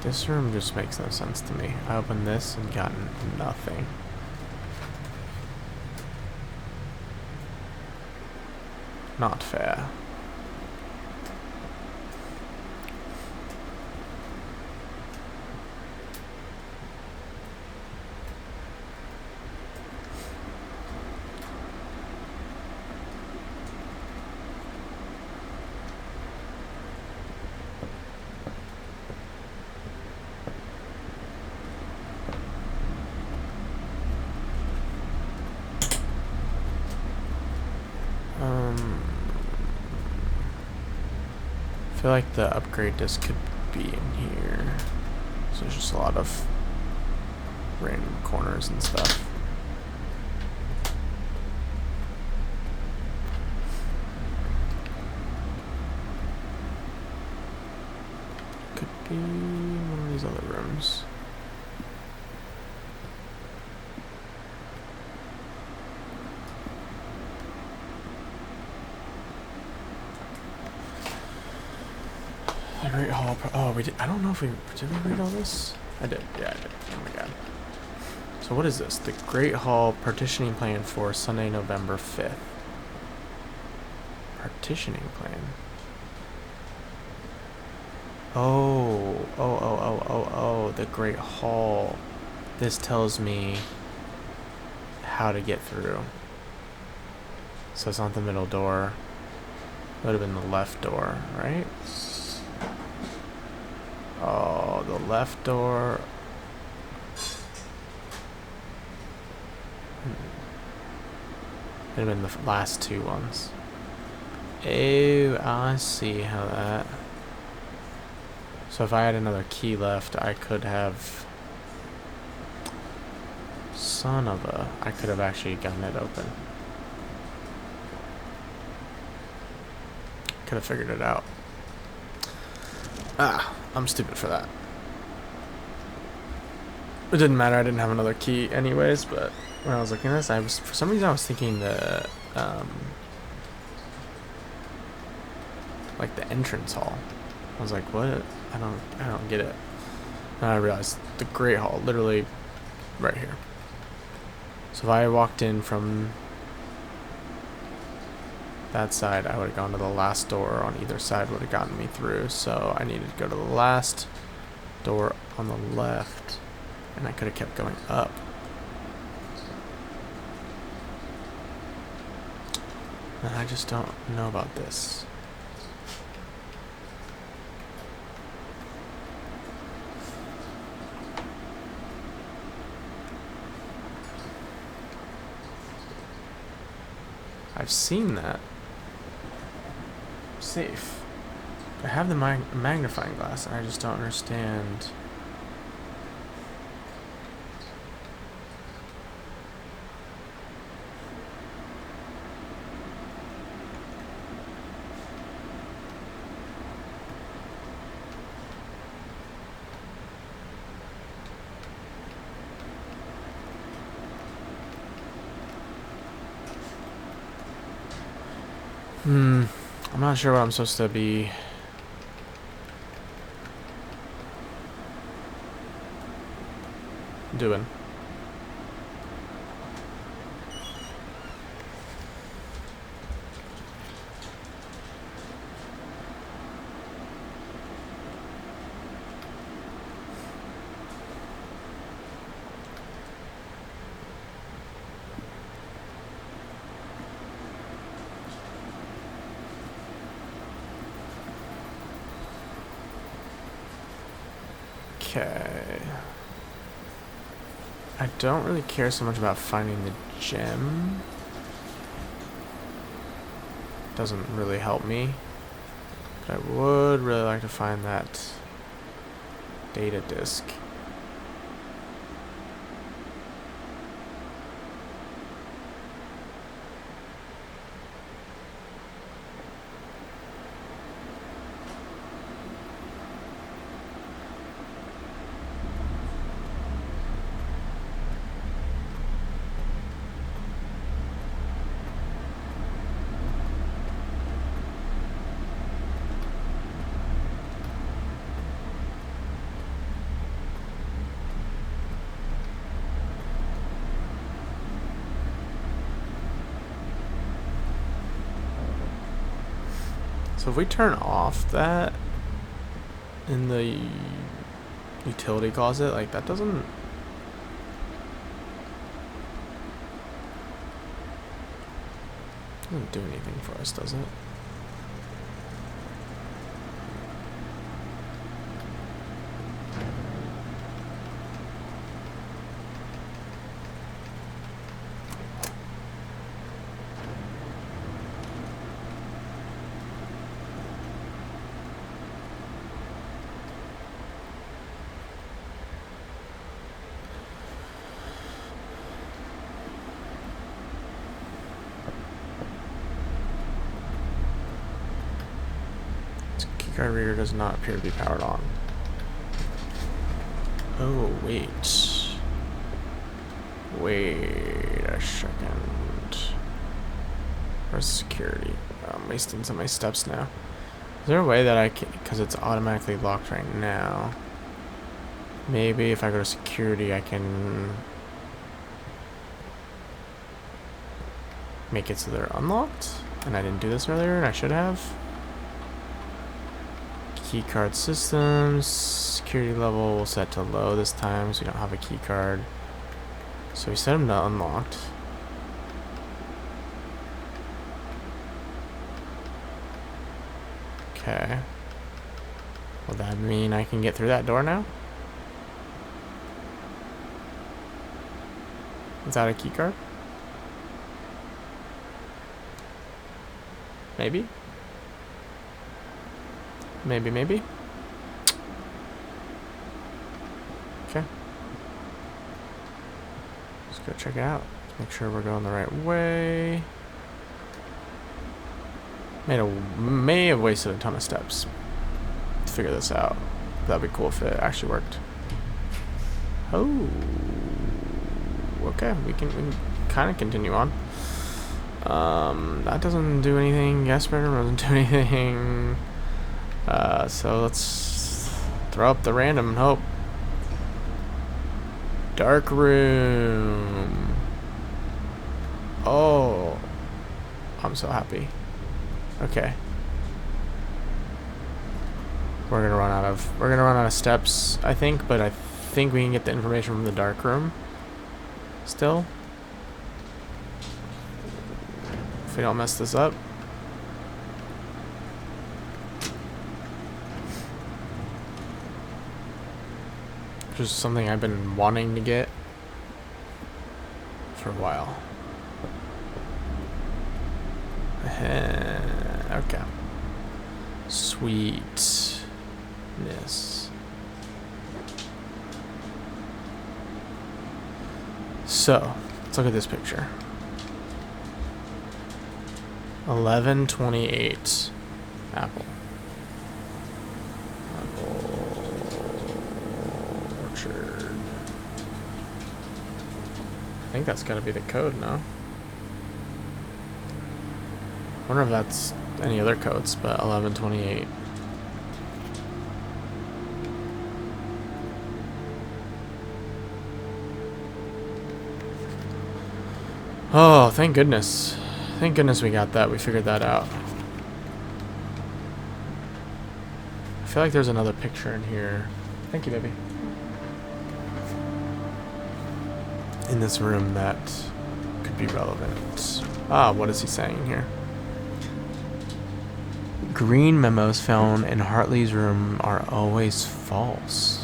This room just makes no sense to me. I opened this and gotten nothing. Not fair. I feel like the upgrade disc could be in here. So there's just a lot of random corners and stuff. Could be one of these other rooms. Great Hall. Oh, we did. I don't know if we did we read all this. I did. Yeah, I did. Oh my god. So what is this? The Great Hall partitioning plan for Sunday, November 5th. Partitioning plan. Oh, the Great Hall. This tells me how to get through. So it's not the middle door. It would have been the left door, right? Oh, the left door. It'd have been the last two ones. Oh, I see how that. So if I had another key left, I could have. Son of a. I could have actually gotten it open. Could have figured it out. Ah, I'm stupid for that. It didn't matter, I didn't have another key anyways, but when I was looking at this, for some reason I was thinking the, like the entrance hall. I was like, what? I don't get it. And I realized the Great Hall, literally right here. So if I walked in from that side, I would have gone to the last door on either side, would have gotten me through. So I needed to go to the last door on the left, and I could have kept going up. And I just don't know about this. I've seen that. Safe. I have the magnifying glass, and I just don't understand. I'm not sure what I'm supposed to be doing. Okay. I don't really care so much about finding the gem. Doesn't really help me. But I would really like to find that data disk. So if we turn off that in the utility closet, like that doesn't do anything for us, does it? Keycard reader does not appear to be powered on. Oh, wait. Wait a second. Where's security? I'm wasting some of my steps now. Is there a way that I can, because it's automatically locked right now, maybe if I go to security I can make it so they're unlocked? And I didn't do this earlier and I should have. Keycard systems, security level we'll set to low this time so we don't have a key card. So we set them to unlocked. Okay. Will that mean I can get through that door now? Without a key card? Maybe? Maybe? Okay. Let's go check it out. Make sure we're going the right way. May have wasted a ton of steps to figure this out. That'd be cool if it actually worked. Oh, okay. We can kind of continue on. That doesn't do anything. Gas burner doesn't do anything. So let's throw up the random and hope. Dark room. Oh, I'm so happy. Okay. We're gonna run out of steps, I think, but I think we can get the information from the dark room still. If we don't mess this up. Which is something I've been wanting to get for a while. Okay. Sweetness. So, let's look at this picture. 1128. Apple Orchard. I think that's gotta be the code now. I wonder if that's any other codes, but 1128. Oh, thank goodness. Thank goodness we got that. We figured that out. I feel like there's another picture in here. Thank you, baby. In this room that could be relevant. Ah, what is he saying here? Green memos found in Hartley's room are always false.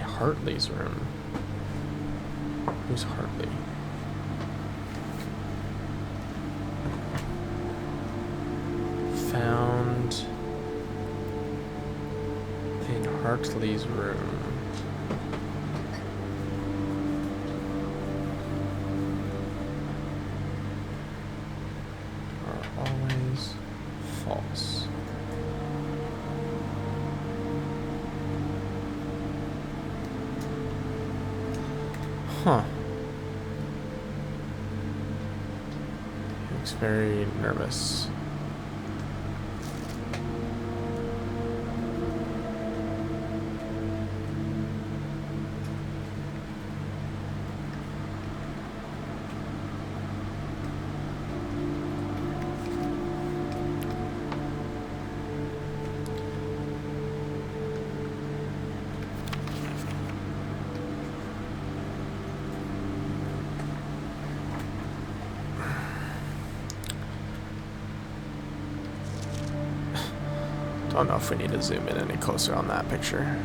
Hartley's room. Who's Hartley? Found in Hartley's room. Are always false. Huh. He looks very nervous. Don't know if we need to zoom in any closer on that picture.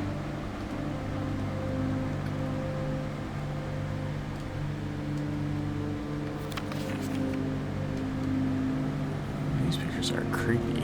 These pictures are creepy.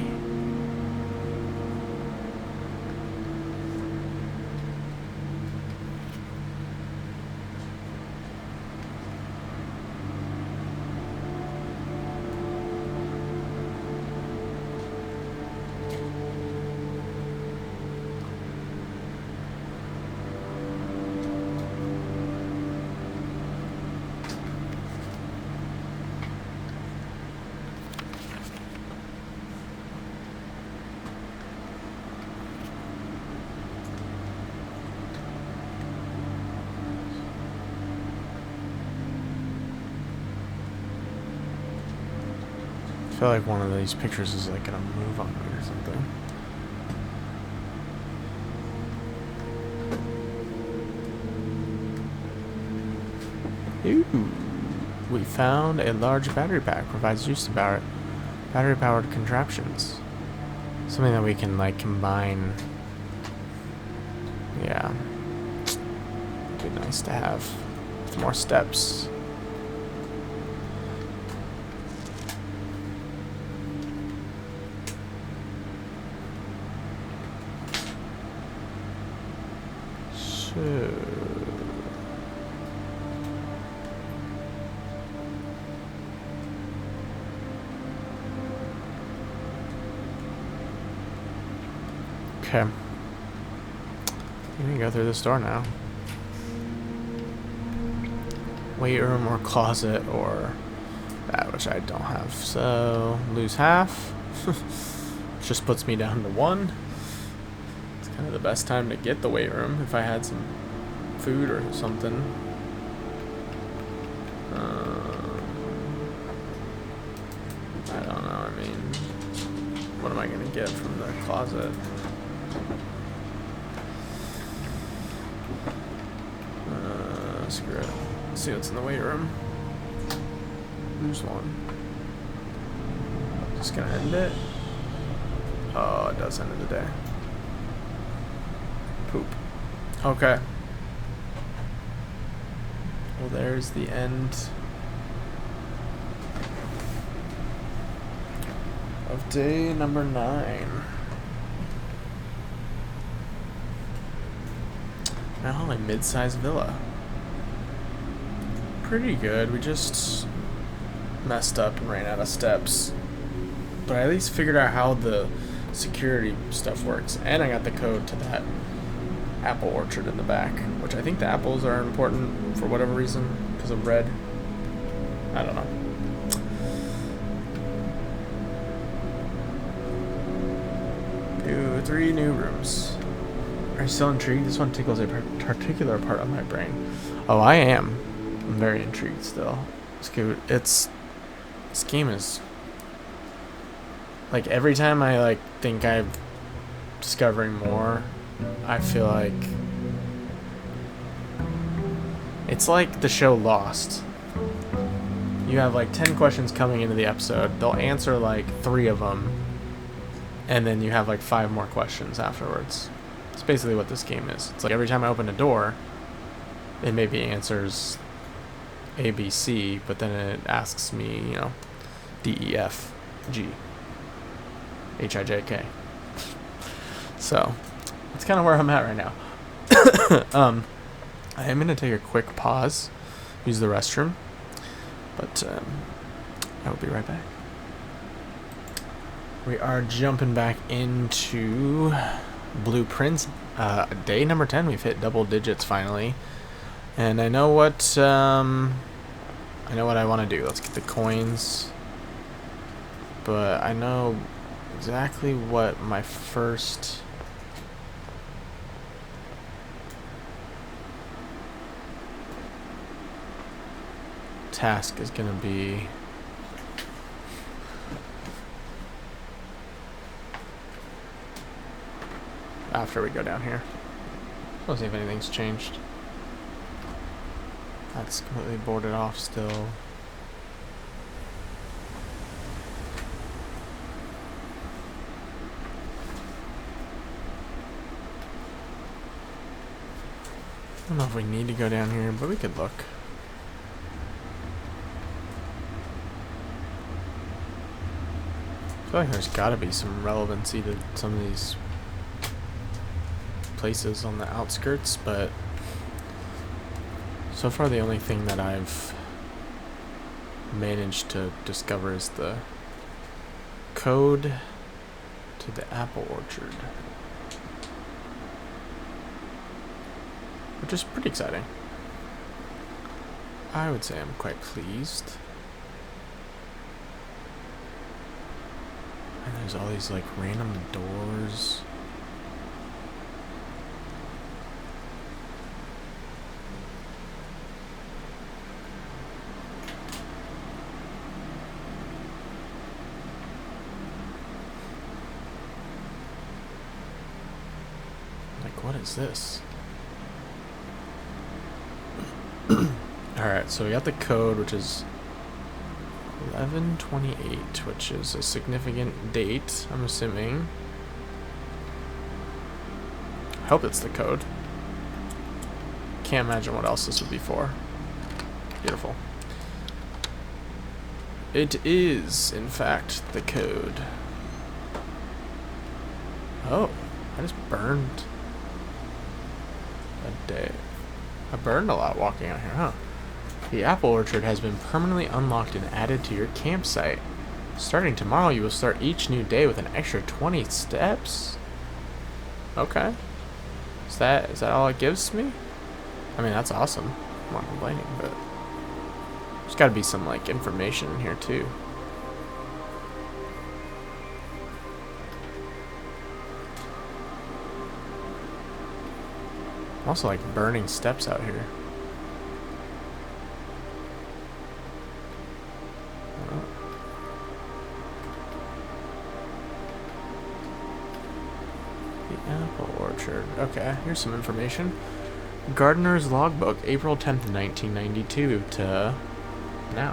I feel like one of these pictures is like gonna move on me or something. Ooh, we found a large battery pack. Provides use to battery-powered contraptions. Something that we can like combine. Yeah, it'd be nice to have with more steps. So. Okay. We can go through this door now. Weight room or closet or that, which I don't have. So, lose half. Just puts me down to 1. It's kind of the best time to get the weight room if I had some food or something. I don't know. I mean, what am I going to get from the closet? Screw it. Let's see what's in the weight room. Lose 1. Just gonna end it. Oh, it does end of the day. Poop. Okay. Well, there's the end of day number 9. Now a mid-sized villa. Pretty good. We just messed up and ran out of steps. But I at least figured out how the security stuff works. And I got the code to that apple orchard in the back, which I think the apples are important for whatever reason, because of red. I don't know. Ooh, 3 new rooms. Are you still intrigued? This one tickles a particular part of my brain. Oh, I am. I'm very intrigued still. This game is like every time I like think I'm discovering more, I feel like it's like the show Lost. You have like 10 questions coming into the episode. They'll answer like 3 of them, and then you have like 5 more questions afterwards. It's basically what this game is. It's like every time I open a door, it maybe answers A, B, C, but then it asks me, you know, D, E, F, G, H, I, J, K. So, that's kind of where I'm at right now. I am going to take a quick pause, use the restroom, but I will be right back. We are jumping back into Blueprints. Day number 10, we've hit double digits finally. And I know what I want to do. Let's get the coins. But I know exactly what my first task is going to be. After we go down here. We'll see if anything's changed. That's completely boarded off still. I don't know if we need to go down here, but we could look. I feel like there's gotta be some relevancy to some of these places on the outskirts, but so far the only thing that I've managed to discover is the code to the apple orchard, which is pretty exciting. I would say I'm quite pleased. And there's all these like random doors. is this? Alright, so we got the code, which is 11/28, which is a significant date, I'm assuming. I hope it's the code. Can't imagine what else this would be for. Beautiful. It is, in fact, the code. Oh, I just burned a day. I burned a lot walking out here, huh? The apple orchard has been permanently unlocked and added to your campsite. Starting tomorrow, you will start each new day with an extra 20 steps. Okay. Is that all it gives me? I mean, that's awesome. I'm not complaining, but there's got to be some like information in here too. I'm also like burning steps out here. The apple orchard. Okay, here's some information. Gardener's logbook, April 10th, 1992 to now.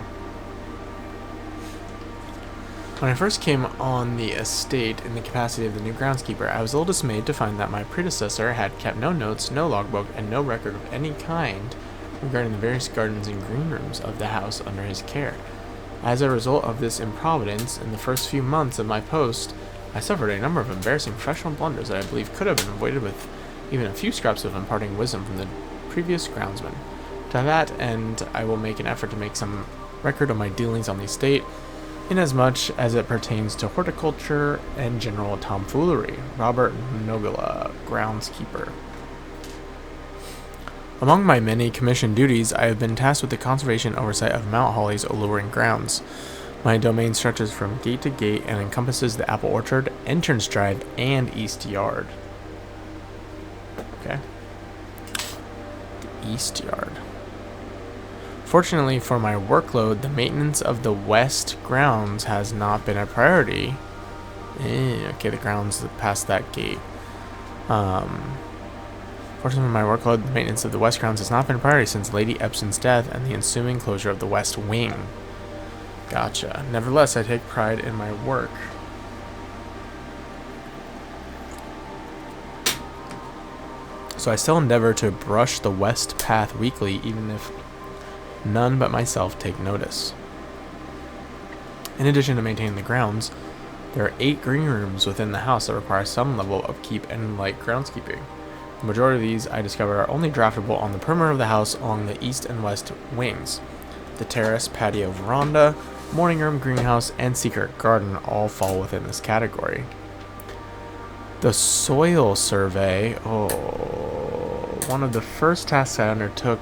When I first came on the estate in the capacity of the new groundskeeper, I was a little dismayed to find that my predecessor had kept no notes, no logbook, and no record of any kind regarding the various gardens and green rooms of the house under his care. As a result of this improvidence, in the first few months of my post, I suffered a number of embarrassing professional blunders that I believe could have been avoided with even a few scraps of imparting wisdom from the previous groundsman. To that end, I will make an effort to make some record of my dealings on the estate, inasmuch as it pertains to horticulture and general tomfoolery. Robert Nogala, groundskeeper. Among my many commissioned duties, I have been tasked with the conservation oversight of Mount Holly's alluring grounds. My domain stretches from gate to gate and encompasses the apple orchard, entrance drive, and east yard. Okay. The east yard. Fortunately for my workload, the maintenance of the west grounds has not been a priority. Okay, the grounds past that gate. Fortunately for my workload, the maintenance of the west grounds has not been a priority since Lady Epson's death and the ensuing closure of the west wing. Gotcha. Nevertheless, I take pride in my work. So I still endeavor to brush the west path weekly, even if none but myself take notice. In addition to maintaining the grounds, there are 8 green rooms within the house that require some level of keep and light groundskeeping. The majority of these, I discovered, are only draftable on the perimeter of the house along the east and west wings. The terrace, patio, veranda, morning room, greenhouse, and secret garden all fall within this category. The soil survey, one of the first tasks I undertook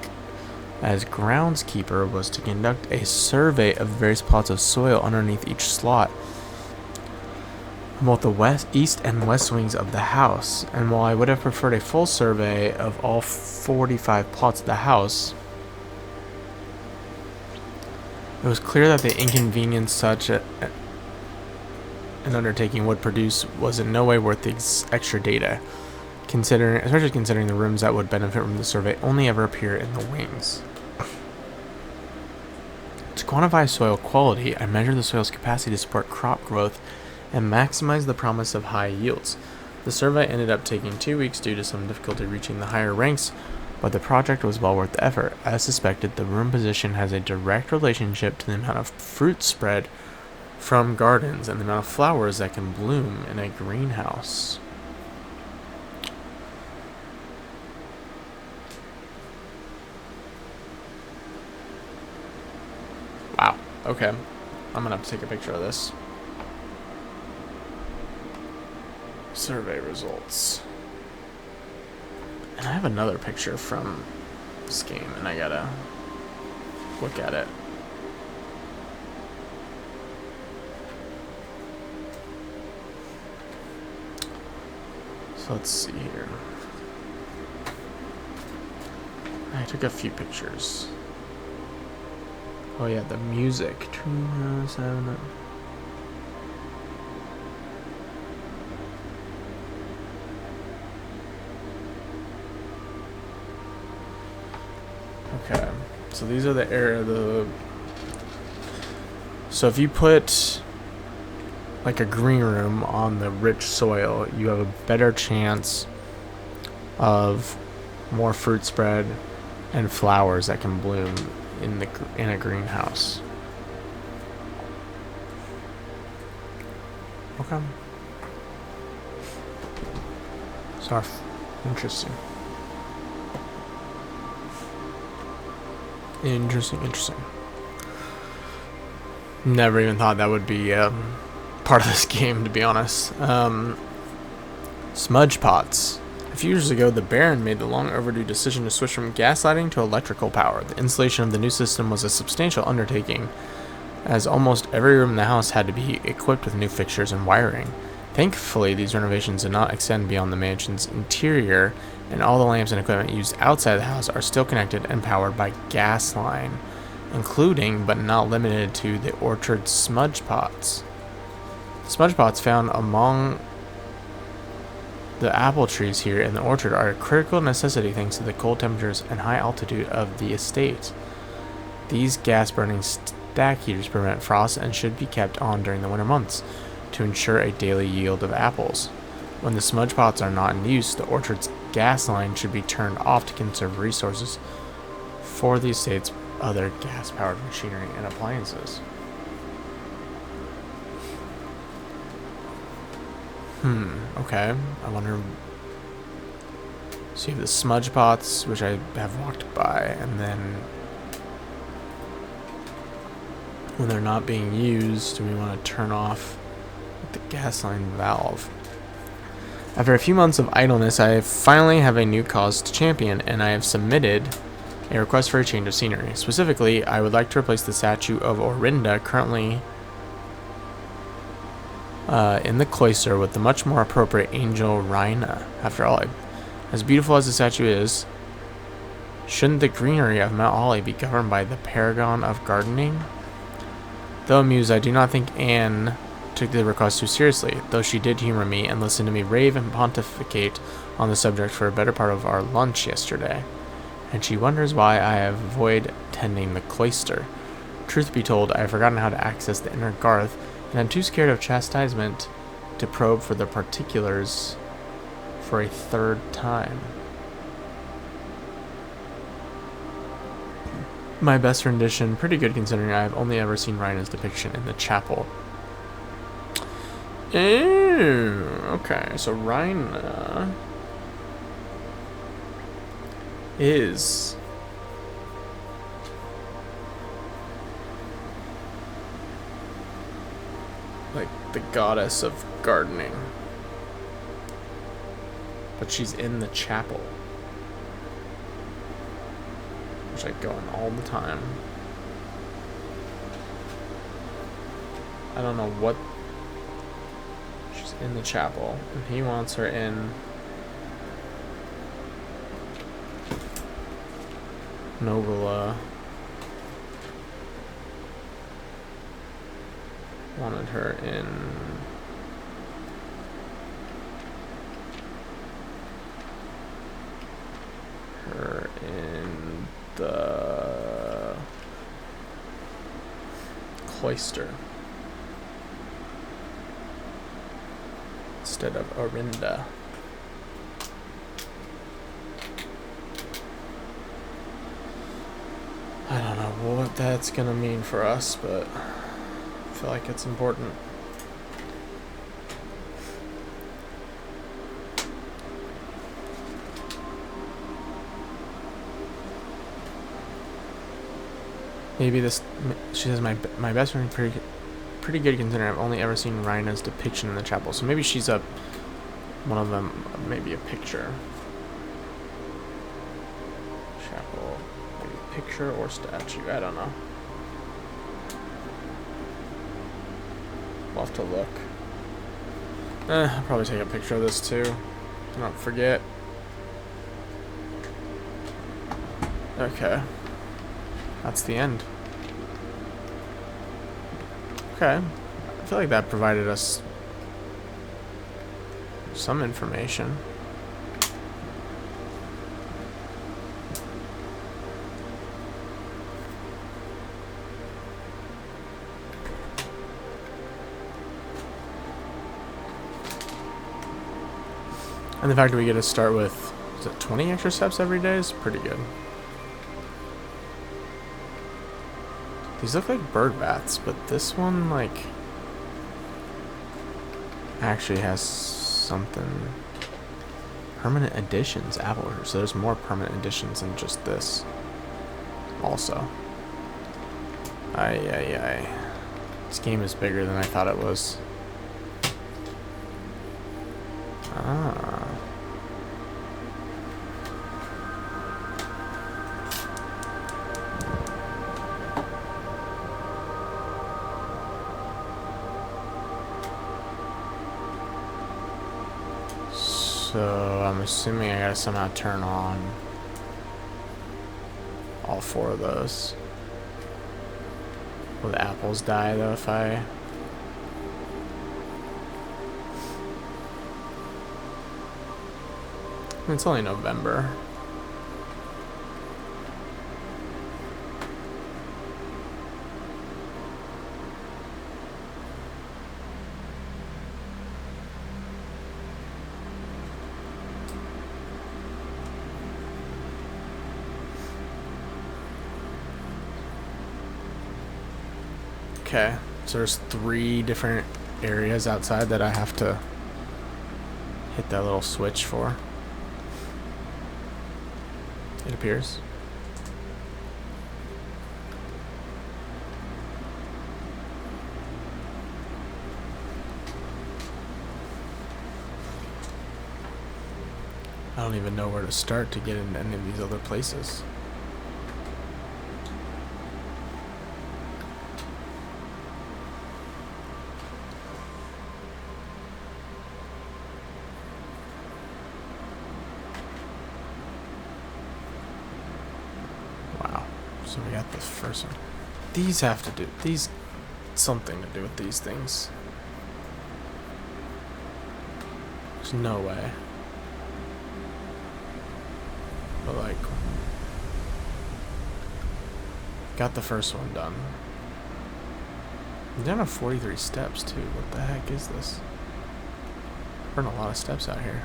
as groundskeeper was to conduct a survey of the various plots of soil underneath each slot on both the east and west wings of the house. And while I would have preferred a full survey of all 45 plots of the house, it was clear that the inconvenience such an undertaking would produce was in no way worth the extra data, especially considering the rooms that would benefit from the survey only ever appear in the wings. To quantify soil quality, I measured the soil's capacity to support crop growth and maximize the promise of high yields. The survey ended up taking 2 weeks due to some difficulty reaching the higher ranks, but the project was well worth the effort. As suspected, the room position has a direct relationship to the amount of fruit spread from gardens and the amount of flowers that can bloom in a greenhouse. Wow. Okay. I'm gonna have to take a picture of this. Survey results. And I have another picture from this game, and I gotta look at it. So let's see here. I took a few pictures. Oh yeah, the music. 207. So these are so if you put like a green room on the rich soil, you have a better chance of more fruit spread and flowers that can bloom in a greenhouse. Okay. So interesting. Interesting. Never even thought that would be part of this game, to be honest. Smudge pots. A few years ago, the Baron made the long overdue decision to switch from gas lighting to electrical power. The installation of the new system was a substantial undertaking, as almost every room in the house had to be equipped with new fixtures and wiring. Thankfully, these renovations did not extend beyond the mansion's interior, and all the lamps and equipment used outside the house are still connected and powered by gas line, including but not limited to the orchard smudge pots. The smudge pots found among the apple trees here in the orchard are a critical necessity thanks to the cold temperatures and high altitude of the estate. These gas-burning stack heaters prevent frost and should be kept on during the winter months to ensure a daily yield of apples. When the smudge pots are not in use, the orchard's gas line should be turned off to conserve resources for the estate's other gas-powered machinery and appliances. Okay. I wonder. So you have the smudge pots, which I have walked by, and then when they're not being used, we want to turn off the gas line valve. After a few months of idleness, I finally have a new cause to champion, and I have submitted a request for a change of scenery. Specifically, I would like to replace the statue of Orinda currently in the cloister with the much more appropriate angel Rhina. After all, as beautiful as the statue is, shouldn't the greenery of Mount Holly be governed by the paragon of gardening? Though amused, I do not think Anne took the request too seriously, though she did humor me and listen to me rave and pontificate on the subject for a better part of our lunch yesterday. And she wonders why I avoid tending the cloister. Truth be told, I have forgotten how to access the inner garth, and I'm too scared of chastisement to probe for the particulars for a third time. My best rendition, pretty good considering I have only ever seen Rhina's depiction in the chapel. Okay, so Rhina is like the goddess of gardening, but she's in the chapel, which I go in all the time. I don't know what. She's in the chapel, and he wants her in Nobula. Wanted her in the cloister instead of Orinda. I don't know what that's gonna mean for us, but I feel like it's important. Maybe this. She says my best friend pretty good considering I've only ever seen Rhina's depiction in the chapel. So maybe she's one of them. Maybe a picture. Chapel, maybe picture or statue. I don't know. We'll have to look. I'll probably take a picture of this too. Do not forget. Okay. That's the end. Okay. I feel like that provided us some information. And the fact that we get to start with, is it 20 extra steps every day is pretty good. These look like bird baths, but this one, like, actually has something. Permanent additions, apple orchard. So there's more permanent additions than just this. Also. Ay. This game is bigger than I thought it was. Ah. So I'm assuming I gotta somehow turn on all 4 of those. Will the apples die though if I... I mean, it's only November. Okay, so there's 3 different areas outside that I have to hit that little switch for. It appears. I don't even know where to start to get into any of these other places. So we got the first one. These have to do, these, something to do with these things. There's no way. But like, got the first one done. I'm down to 43 steps too. What the heck is this? Burn a lot of steps out here.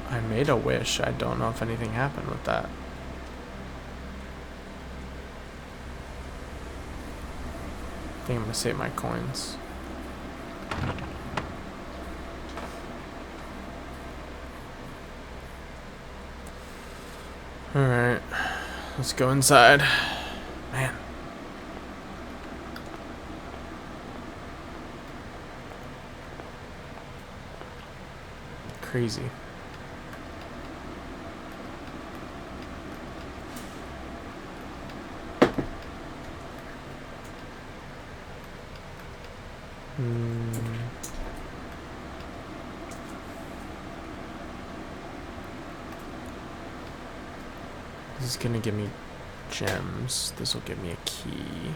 I made a wish. I don't know if anything happened with that. I think I'm gonna save my coins. Alright. Let's go inside. Man. Crazy. This is gonna give me gems. This will give me a key.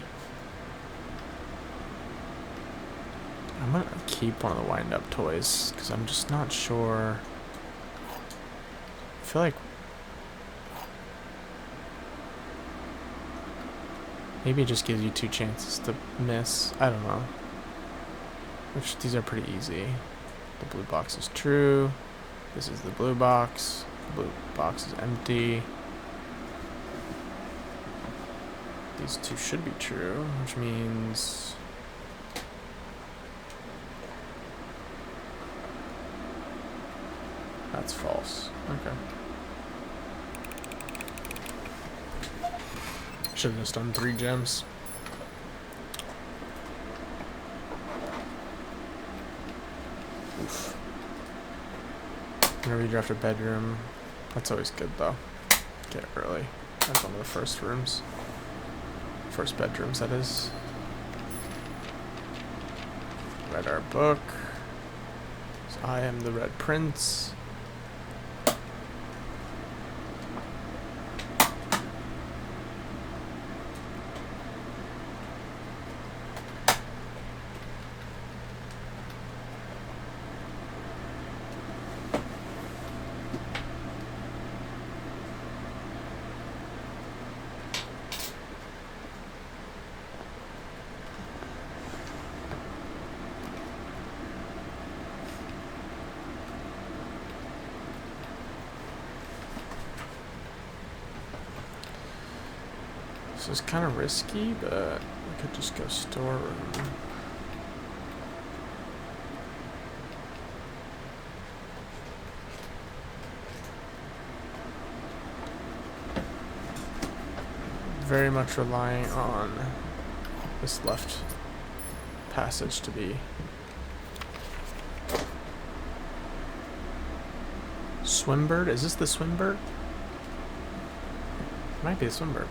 I'm gonna keep one of the wind-up toys because I'm just not sure. I feel like maybe it just gives you 2 chances to miss. I don't know. Which these are pretty easy. The blue box is true. This is the blue box. The blue box is empty. These 2 should be true, which means that's false. Okay. Should have just done 3 gems. Oof. Redraft a bedroom. That's always good though. Get early. That's one of the first rooms. First bedrooms, that is. Read our book. So I am the Red Prince. This is kind of risky, but we could just go storeroom. Very much relying on this left passage to be Swimbird. Is this the Swimbird? Might be a Swimbird.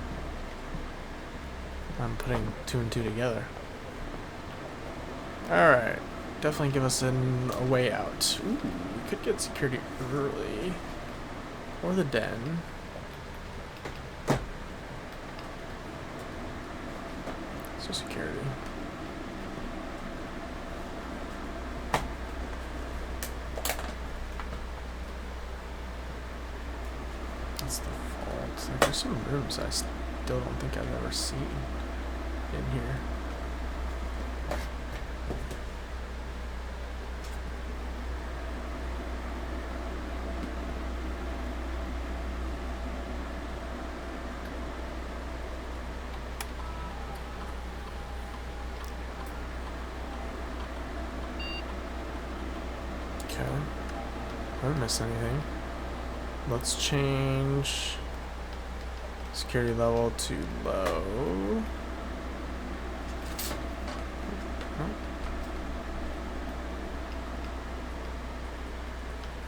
I'm putting 2 and 2 together. Alright. Definitely give us a way out. Ooh, we could get security early. Or the den. So security. That's the fault. Like, there's some rooms I still don't think I've ever seen in here. Okay. I haven't missed anything. Let's change security level to low.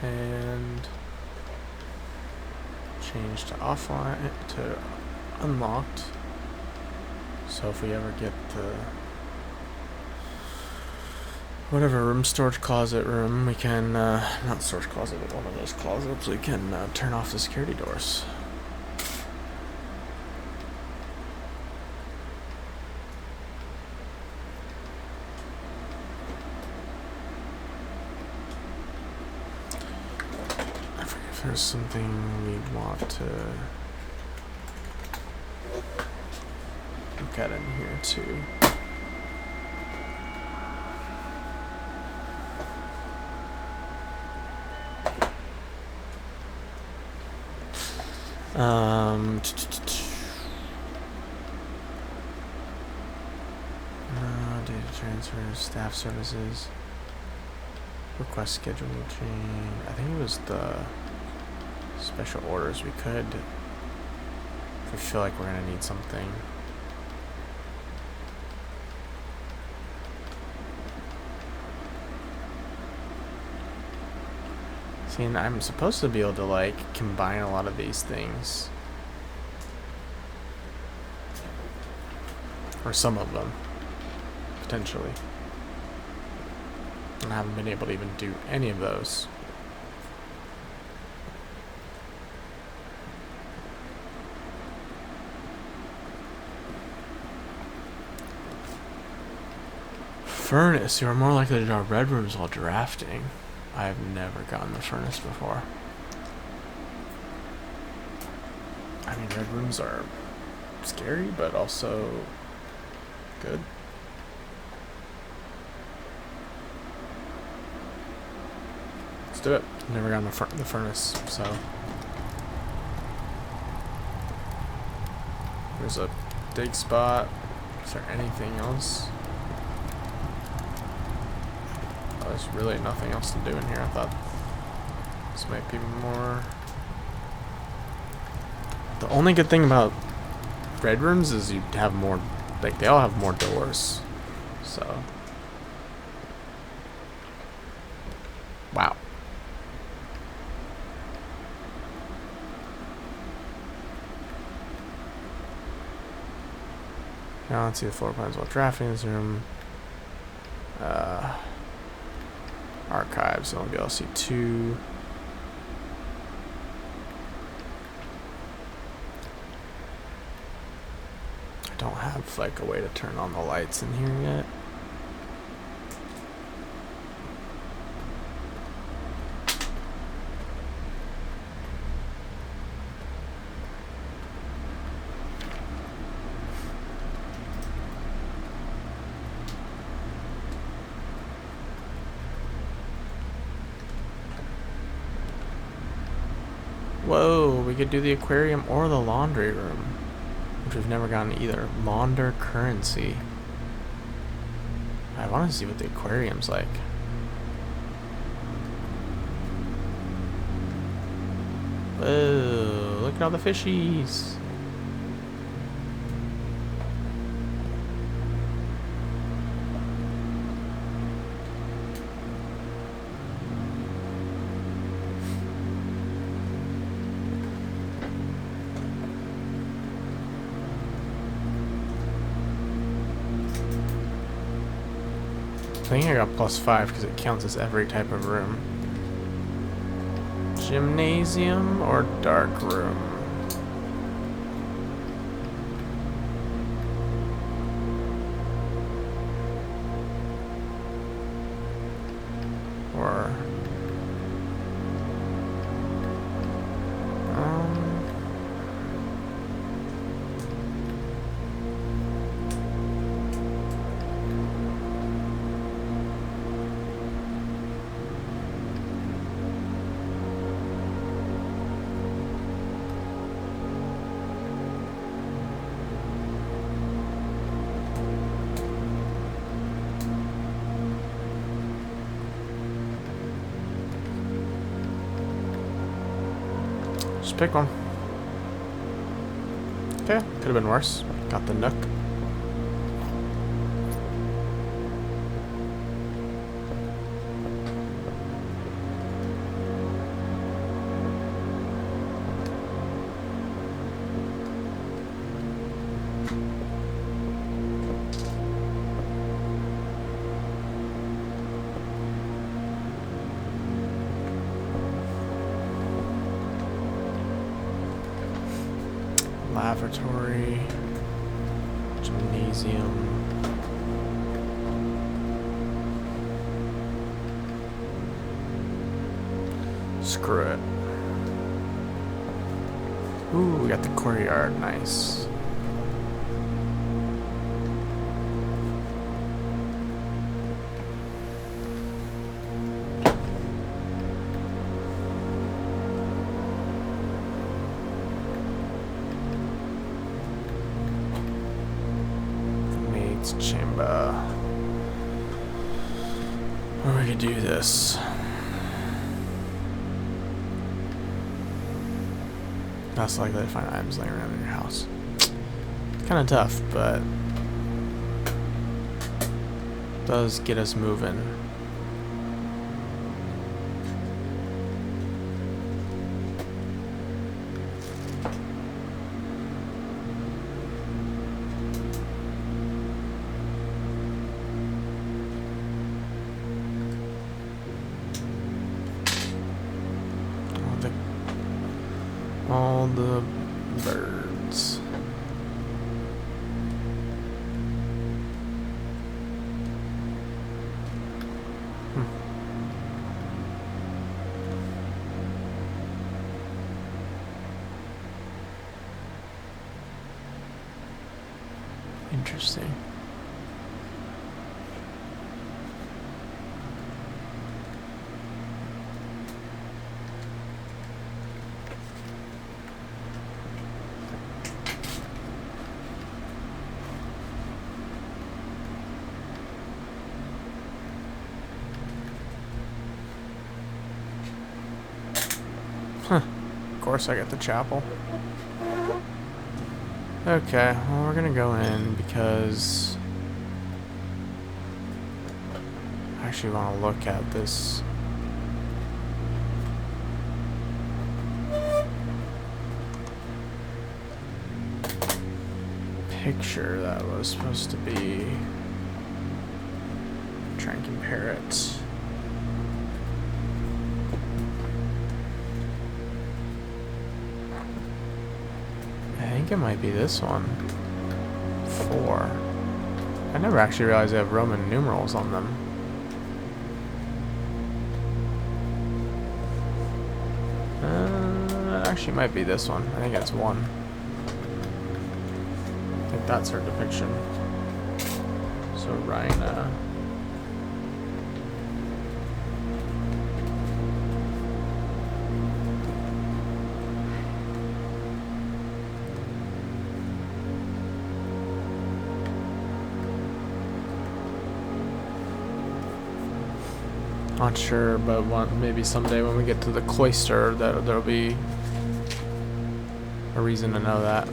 And change to offline to unlocked. So if we ever get the whatever room, storage closet room, we can not storage closet, but one of those closets, we can turn off the security doors. I forget if there's something we'd want to look at in here too. Data transfers, staff services, request schedule change. I think it was the special orders. We could, if we feel like we're gonna need something. See, and I'm supposed to be able to like combine a lot of these things. Or some of them, potentially. And I haven't been able to even do any of those. Furnace. You are more likely to draw red rooms while drafting. I've never gotten the furnace before. I mean, red rooms are scary, but also good. Let's do it. Never gotten the furnace, so. There's a dig spot. Is there anything else? Oh, there's really nothing else to do in here. I thought this might be more. The only good thing about red rooms is you have more, like they all have more doors. So. Wow. Now let's see the floor plans while drafting this room. Archives, so I'll be able to see 2. I don't have like a way to turn on the lights in here yet. Whoa, we could do the aquarium or the laundry room. which we've never gotten either. Launder currency. I want to see what the aquarium's like. Whoa, look at all the fishies. I think I got +5 because it counts as every type of room. Gymnasium or dark room? Or just pick one. Okay, could have been worse. Got the Nook. Lavatory, gymnasium. Screw it. Ooh, we got the courtyard, nice. Chamber. Or we could do this. That's likely to find items laying around in your house. Kind of tough, but does get us moving. All the birds. Interesting. Of course I got the chapel. Okay, well we're gonna go in because I actually want to look at this. Picture that was supposed to be. Try and compare it. I think it might be this one. 4. I never actually realized they have Roman numerals on them. It actually might be this one. I think it's 1. I think that's her depiction. So Rhina. Not sure, but maybe someday when we get to the cloister, there'll be a reason to know that.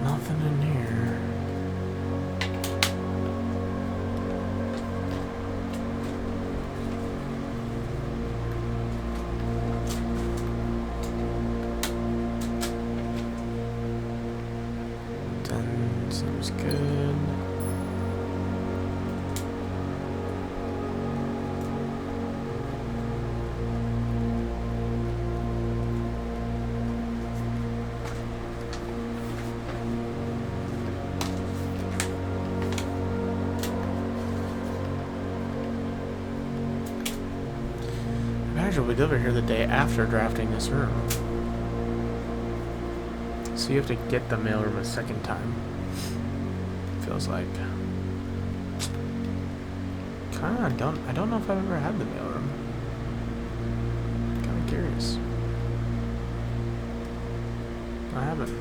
Nothing in here. Done. Seems good. Imagine we'd over here the day after drafting this room. So you have to get the mailroom a second time. Feels like. Kinda I don't know if I've ever had the mailroom. Kinda curious. I haven't.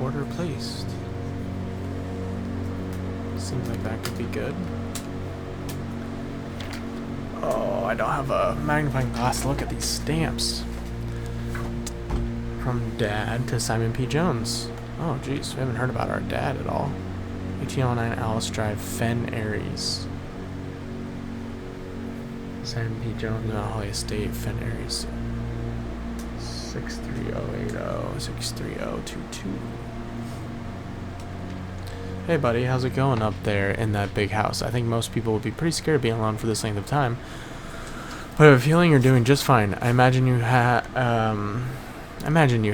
Order placed. Seems like that could be good. Oh, I don't have a magnifying glass to look at these stamps. From Dad to Simon P. Jones. Oh, geez, we haven't heard about our dad at all. 1809 Alice Drive, Fen Aries. Simon P. Jones, Holly Estate, Fen Aries. 63080, 63022. Hey buddy, how's it going up there in that big house? I think most people would be pretty scared of being alone for this length of time. But I have a feeling you're doing just fine. I imagine you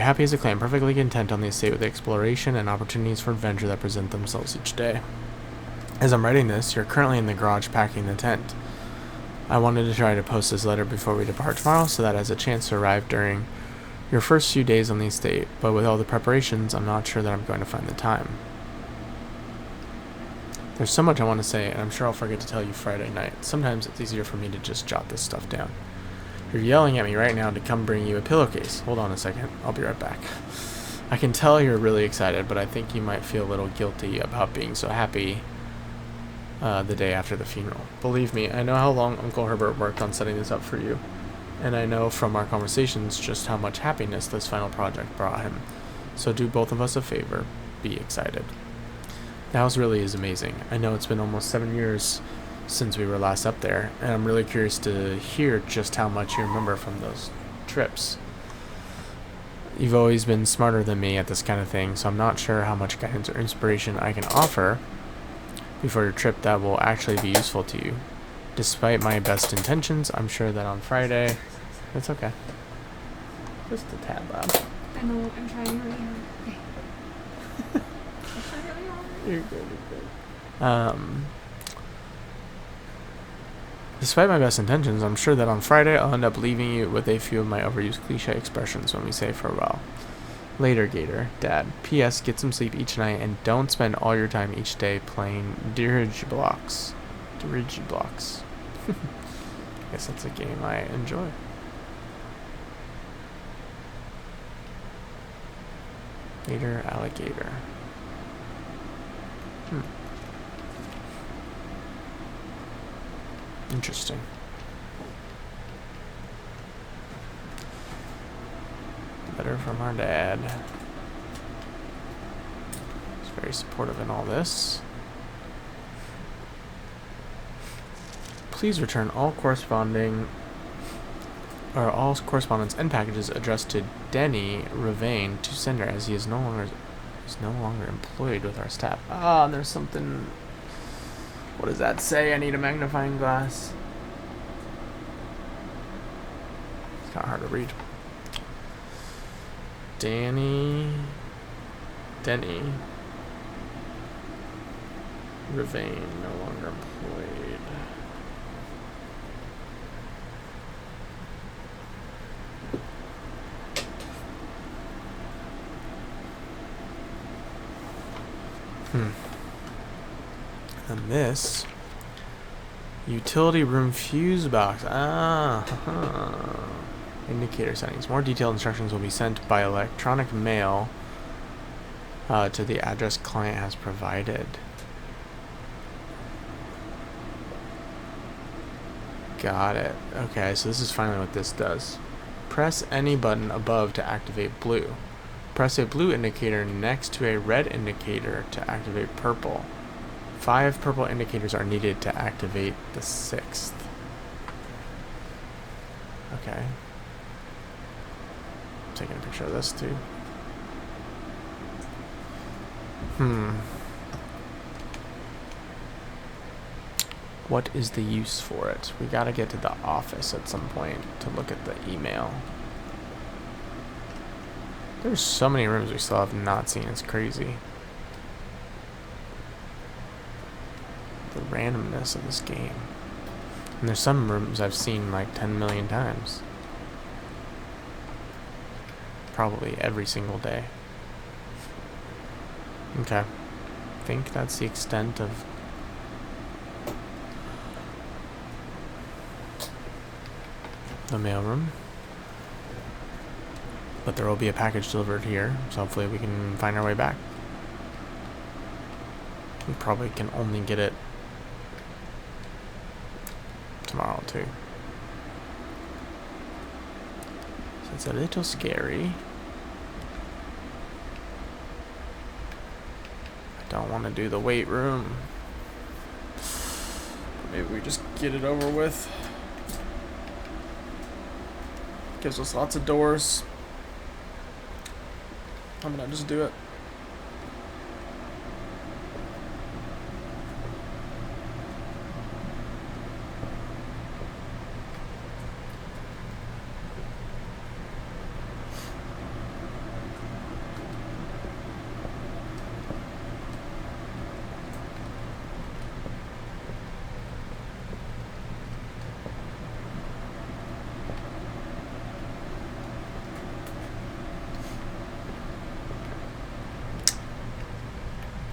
happy as a clam, perfectly content on the estate with the exploration and opportunities for adventure that present themselves each day. As I'm writing this, you're currently in the garage packing the tent. I wanted to try to post this letter before we depart tomorrow so that it has a chance to arrive during your first few days on the estate, but with all the preparations, I'm not sure that I'm going to find the time. There's so much I want to say, and I'm sure I'll forget to tell you Friday night. Sometimes it's easier for me to just jot this stuff down. You're yelling at me right now to come bring you a pillowcase. Hold on a second. I'll be right back. I can tell you're really excited, but I think you might feel a little guilty about being so happy the day after the funeral. Believe me, I know how long Uncle Herbert worked on setting this up for you, and I know from our conversations just how much happiness this final project brought him. So do both of us a favor. Be excited. The house really is amazing. I know it's been almost 7 years since we were last up there, and I'm really curious to hear just how much you remember from those trips. You've always been smarter than me at this kind of thing, so I'm not sure how much guidance or inspiration I can offer before your trip that will actually be useful to you. Despite my best intentions, I'm sure that on Friday... It's okay. Just a tad loud. I know, I'm trying really hard. Okay. I'm trying really hard. You're good, you're good. Despite my best intentions, I'm sure that on Friday I'll end up leaving you with a few of my overused cliche expressions when we say farewell. Later, Gator. Dad. P.S. Get some sleep each night and don't spend all your time each day playing Dirigiblocks. Dirigiblocks. Guess that's a game I enjoy. Gator, alligator. Interesting. Letter from our dad. He's very supportive in all this. Please return all correspondence and packages addressed to Denny Ravane to sender, as he is no longer employed with our staff. Ah, there's something. What does that say? I need a magnifying glass. It's kind of hard to read. Denny Ravane, no longer employed. And this utility room fuse box. Indicator settings. More detailed instructions will be sent by electronic mail to the address client has provided. Got it. Okay, so this is finally what this does. Press any button above to activate blue. Press a blue indicator next to a red indicator to activate purple. 5 purple indicators are needed to activate the 6th. Okay. I'm taking a picture of this too. What is the use for it? We gotta get to the office at some point to look at the email. There's so many rooms we still have not seen. It's crazy. The randomness of this game. And there's some rooms I've seen like 10 million times. Probably every single day. Okay. I think that's the extent of the mailroom. But there will be a package delivered here, so hopefully we can find our way back. We probably can only get it tomorrow too. So it's a little scary. I don't want to do the weight room. Maybe we just get it over with. Gives us lots of doors. I'm gonna just do it.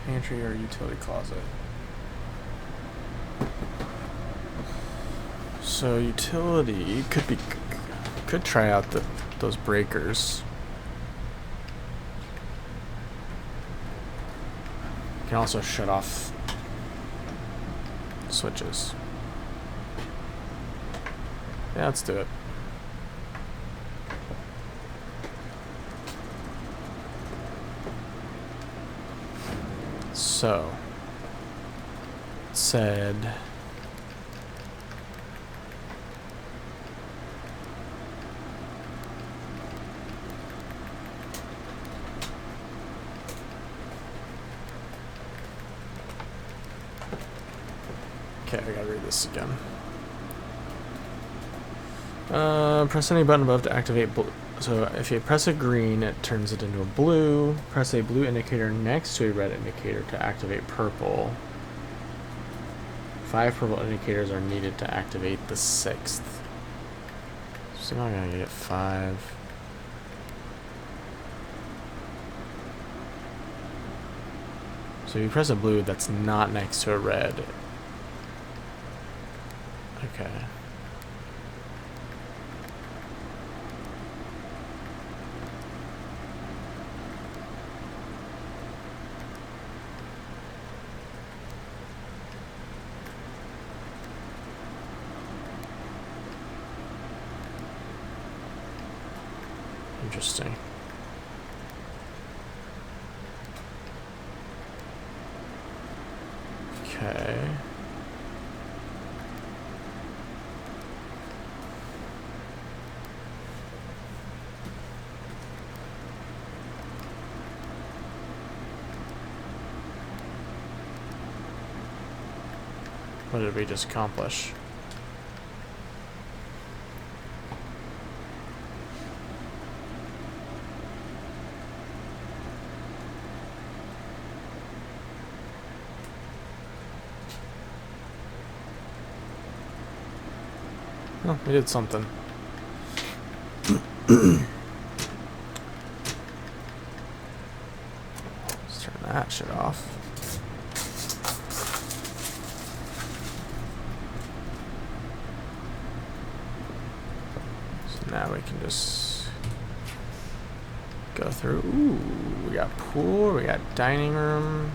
Pantry or utility closet. So utility could try out those breakers. You can also shut off switches. Yeah, let's do it. So, it said okay, I gotta read this again. Press any button above to activate blue. So if you press a green, it turns it into a blue. Press a blue indicator next to a red indicator to activate purple. 5 purple indicators are needed to activate the 6th. So I'm gonna get 5. So if you press a blue that's not next to a red. Okay. Interesting. Okay. What did we just accomplish? Oh, we did something. Let's turn that shit off. Now we can just go through. Ooh, we got pool, we got dining room.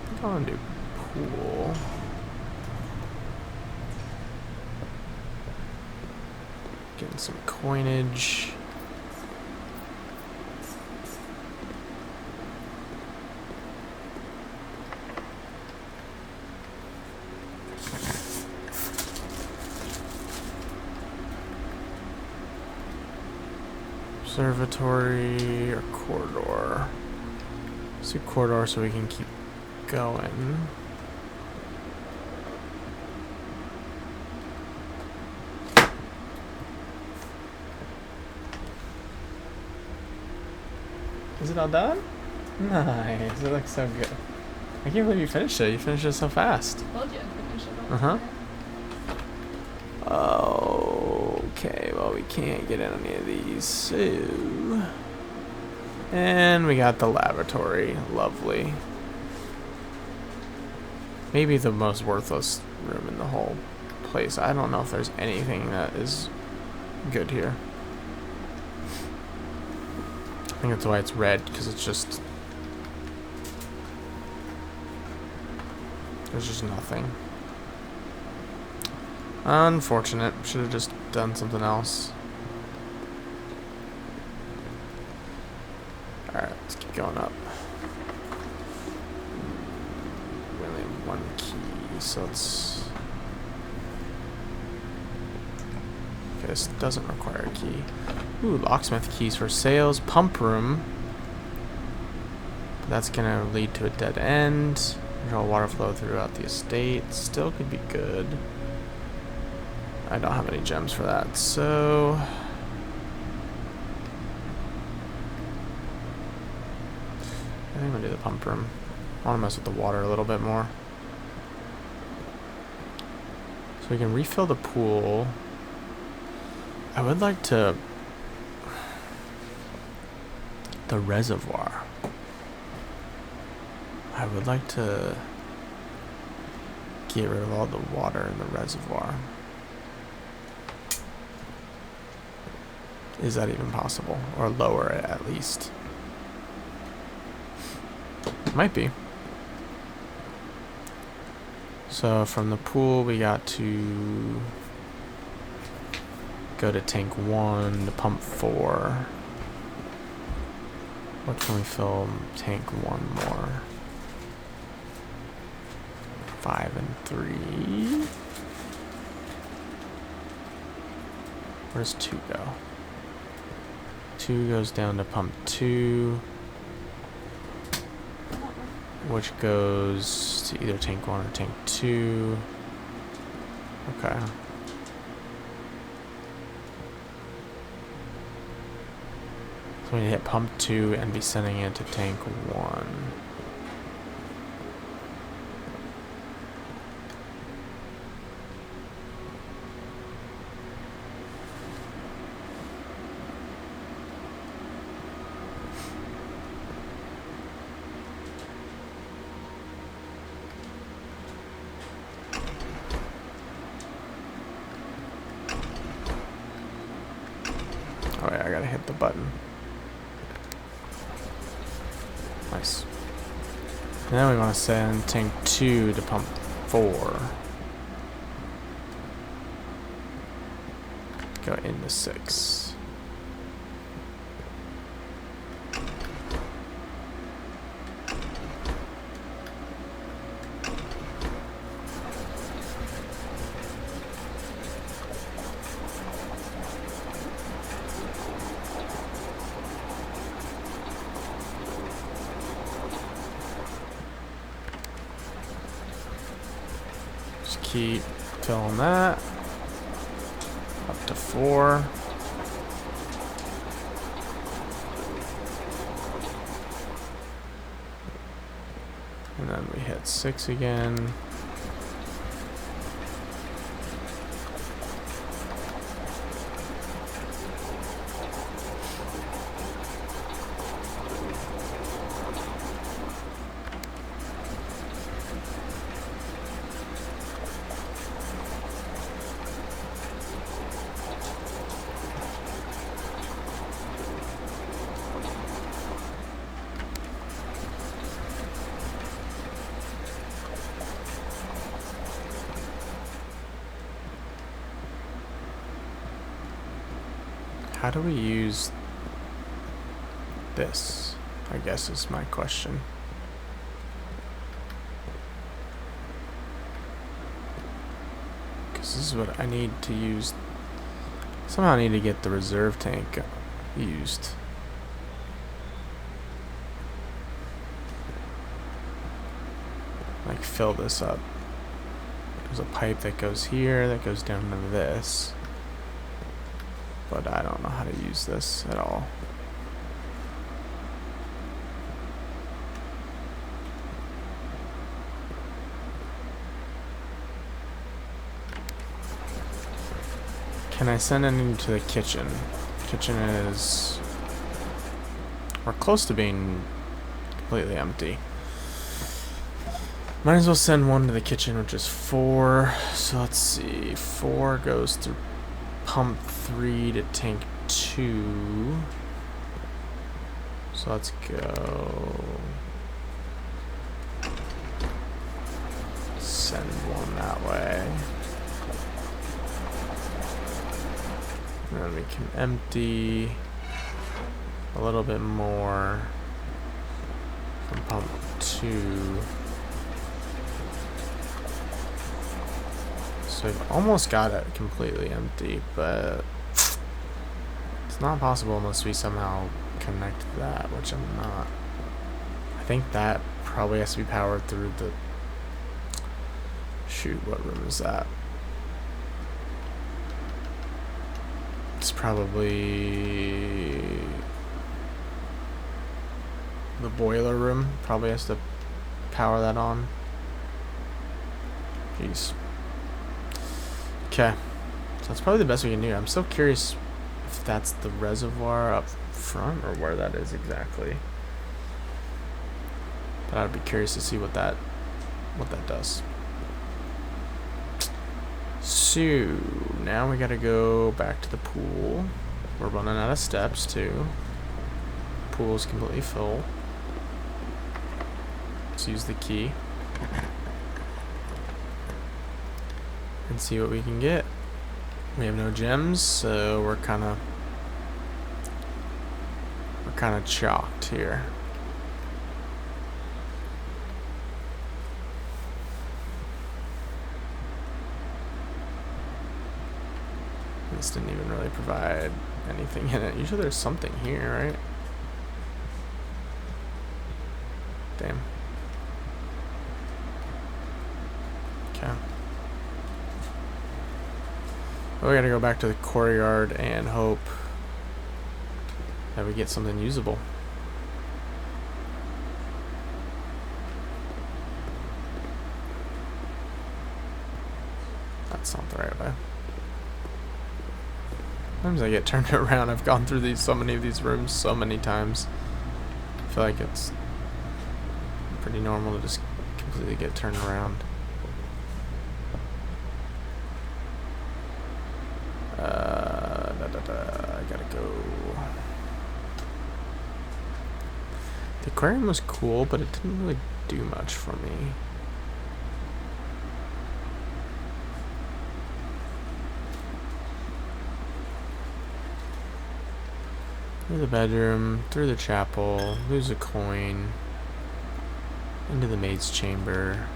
I think I want to do pool. Getting some coinage. Observatory or corridor? Let's do corridor so we can keep going. Is it all done? Nice. It looks so good. I can't believe you finished it. You finished it so fast. Told you I'd finish it. Uh-huh. Okay, well, we can't get any of these, so... And we got the lavatory. Lovely. Maybe the most worthless room in the whole place. I don't know if there's anything that is good here. I think that's why it's red, because it's just... There's just nothing. Unfortunate. Should have just done something else. Alright, let's keep going up. We only have one key, so let's... Okay, this doesn't require a key. Ooh, locksmith keys for sales. Pump room. That's gonna lead to a dead end. Control water flow throughout the estate. Still could be good. I don't have any gems for that, so... I think I'm gonna do the pump room. I wanna mess with the water a little bit more. So we can refill the pool. I would like to... The reservoir. I would like to get rid of all the water in the reservoir. Is that even possible? Or lower it at least? Might be. So from the pool we got to go to tank 1 to pump 4. What can we fill tank 1 more? 5 and 3. Where's 2 go? 2 goes down to pump 2, which goes to either tank 1 or tank 2. Okay. So we hit pump 2 and be sending it to tank 1. Oh yeah, I gotta hit the button. Nice. Now we want to send tank 2 to pump 4. Go into 6. Keep filling that up to 4. And then we hit 6 again. How do we use this? I guess is my question. Because this is what I need to use. Somehow I need to get the reserve tank used. Like fill this up. There's a pipe that goes here that goes down to this. But I don't know how to use this at all. Can I send it into the kitchen? Kitchen is... we're close to being completely empty. Might as well send one to the kitchen, which is 4. So let's see. 4 goes through pump 3 to tank 2. So let's go. Send one that way. And then we can empty a little bit more from pump 2. So we've almost got it completely empty, but it's not possible unless we somehow connect that, which I'm not. I think that probably has to be powered through the... shoot, what room is that? It's probably the boiler room. Probably has to power that on. Jeez. Okay, so that's probably the best we can do. I'm so curious if that's the reservoir up front or where that is exactly. But I'd be curious to see what that does. So now we gotta go back to the pool. We're running out of steps too. Pool is completely full. Let's use the key and see what we can get. We have no gems, so we're kind of chalked here. This didn't even really provide anything in it. Usually there's something here, right? Damn. Okay. Well, we gotta go back to the courtyard and hope that we get something usable. That's not the right way. Sometimes I get turned around. I've gone through so many of these rooms so many times. I feel like it's pretty normal to just completely get turned around. I gotta go. The aquarium was cool, but it didn't really do much for me. Through the bedroom, through the chapel, lose a coin, into the maid's chamber,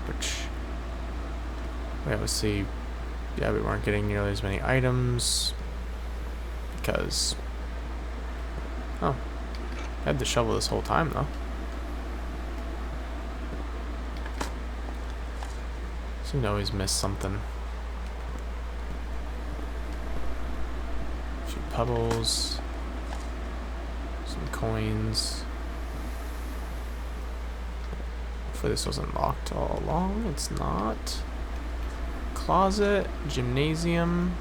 which we obviously, yeah, we weren't getting nearly as many items because, oh, I had the shovel this whole time though. Seem to always miss something. A few puddles. Some coins. Hopefully this wasn't locked all along. It's not. Closet, gymnasium.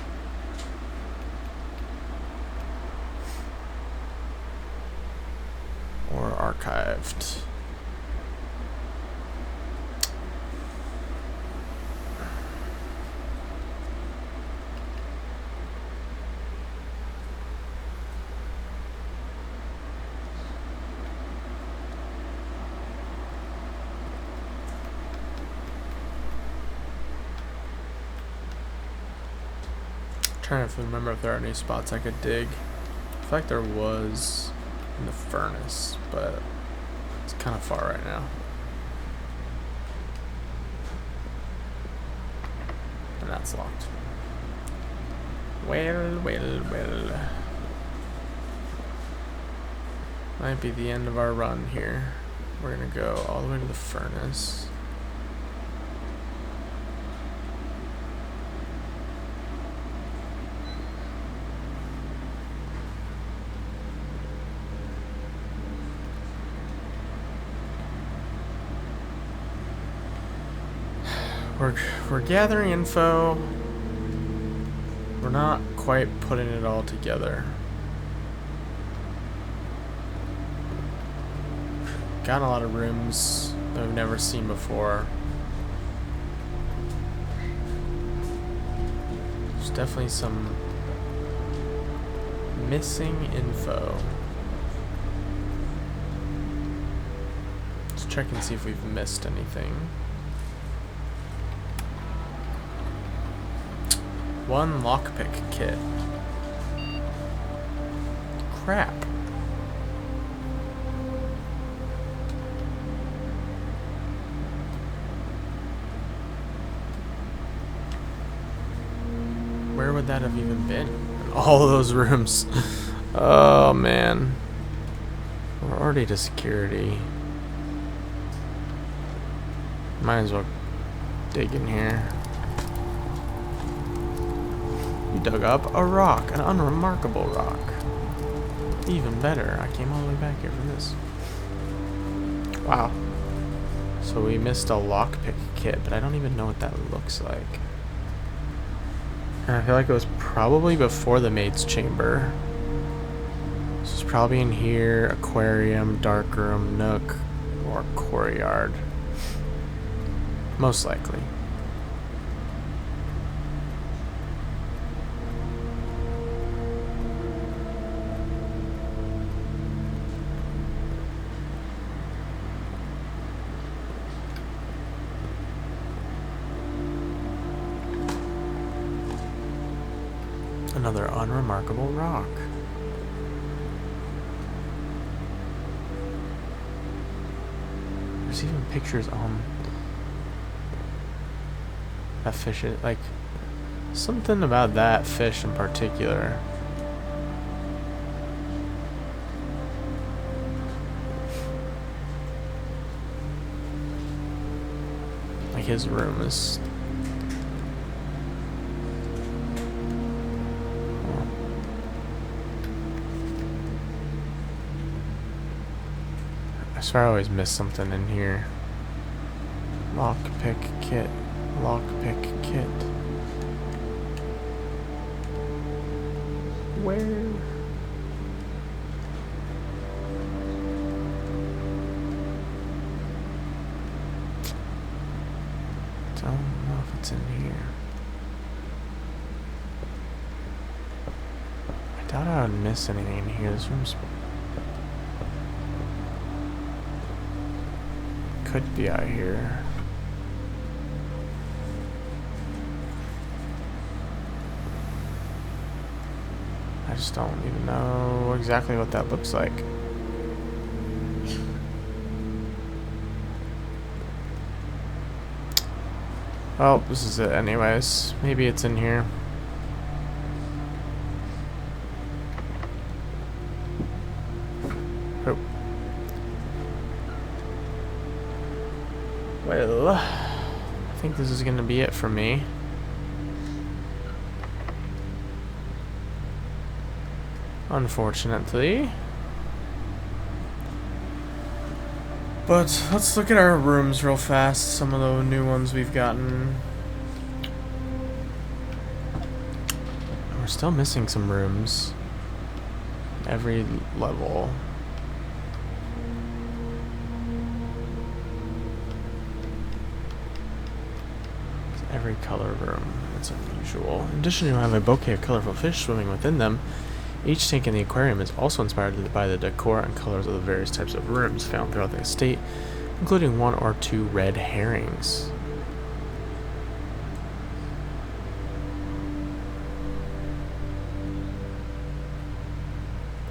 Or archived. Trying to remember if there are any spots I could dig. I feel like there was in the furnace, but it's kind of far right now. And that's locked. Well. Might be the end of our run here. We're gonna go all the way to the furnace. We're gathering info. We're not quite putting it all together. Got a lot of rooms that we've never seen before. There's definitely some missing info. Let's check and see if we've missed anything. One lockpick kit. Crap. Where would that have even been? In all of those rooms. Oh man. We're already to security. Might as well dig in here. You dug up a rock, an unremarkable rock. Even better, I came all the way back here for this. Wow. So we missed a lockpick kit, but I don't even know what that looks like. And I feel like it was probably before the maid's chamber. This is probably in here, aquarium, darkroom, nook, or courtyard. Most likely. Another unremarkable rock. There's even pictures on that fish. Like, something about that fish in particular. Like, his room is... I swear I always miss something in here. Lockpick kit. Lockpick kit. Where? Don't know if it's in here. I doubt I would miss anything in here. This room's... could be out here. I just don't even know exactly what that looks like. Oh, this is it anyways. Maybe it's in here. Oh. Well, I think this is gonna be it for me. Unfortunately. But let's look at our rooms real fast. Some of the new ones we've gotten. We're still missing some rooms. Every level. Every color room. That's unusual. In addition to having a bouquet of colorful fish swimming within them, each tank in the aquarium is also inspired by the decor and colors of the various types of rooms found throughout the estate, including 1 or 2 red herrings.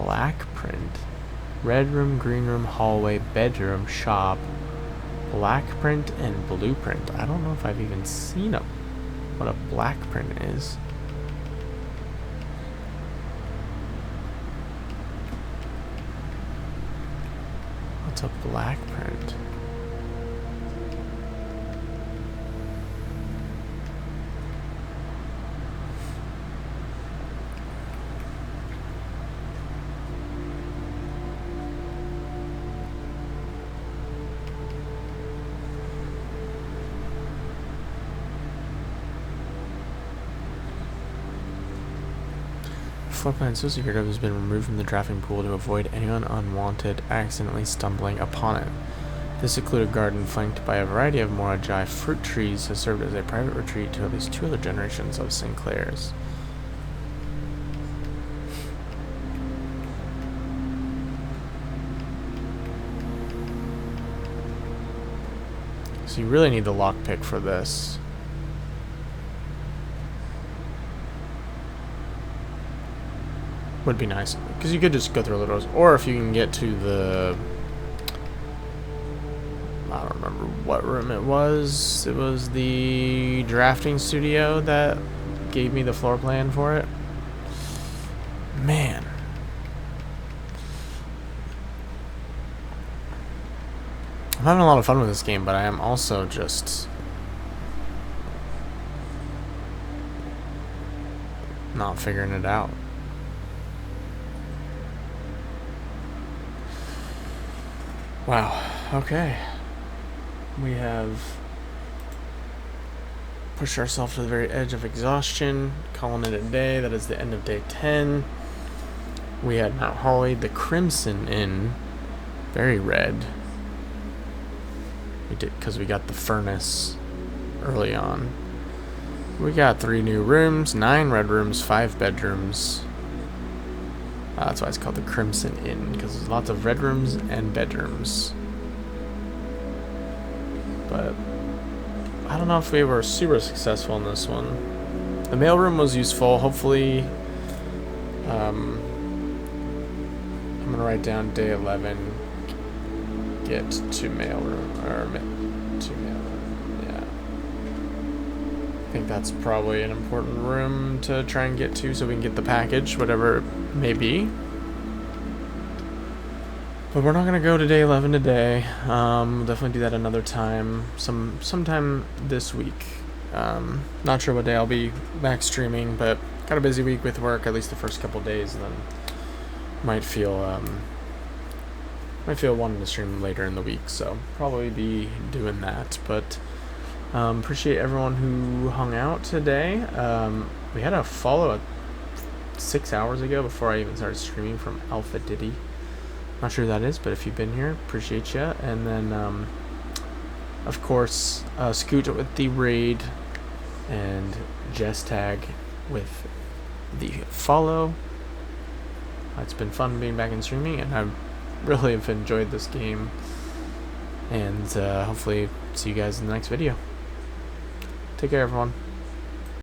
black print. Red room, green room, hallway, bedroom, shop, black print, and blueprint. I don't know if I've even seen what a black print is. What's a black print? Floor plan so secretive has been removed from the drafting pool to avoid anyone unwanted accidentally stumbling upon it. This secluded garden, flanked by a variety of Morajai fruit trees, has served as a private retreat to at least 2 other generations of Sinclairs. So you really need the lockpick for this. Would be nice, because you could just go through the doors, or if you can get to the, I don't remember what room it was the drafting studio that gave me the floor plan for it. Man, I'm having a lot of fun with this game, but I am also just not figuring it out. Wow, okay. We have pushed ourselves to the very edge of exhaustion, calling it a day. That is the end of day 10. We had Mount Holly, the Crimson Inn, very red. We did, because we got the furnace early on. We got 3 new rooms, 9 red rooms, 5 bedrooms. That's why it's called the Crimson Inn, because there's lots of red rooms and bedrooms. But I don't know if we were super successful in this one. The mailroom was useful. Hopefully, I'm gonna write down day 11. Get to mailroom, or to mailroom. Yeah, I think that's probably an important room to try and get to, so we can get the package, whatever it may be. But we're not gonna go to day 11 today. We'll definitely do that another time, sometime this week. Not sure what day I'll be back streaming, but got a busy week with work, at least the first couple days, and then might feel wanting to stream later in the week, so probably be doing that. But appreciate everyone who hung out today. We had a follow-up 6 hours ago before I even started streaming from Alpha Diddy. Not sure who that is, but if you've been here, appreciate you. And then, of course, Scoot with the raid, and Jess Tag with the follow. It's been fun being back in streaming, and I really have enjoyed this game. And hopefully see you guys in the next video. Take care, everyone.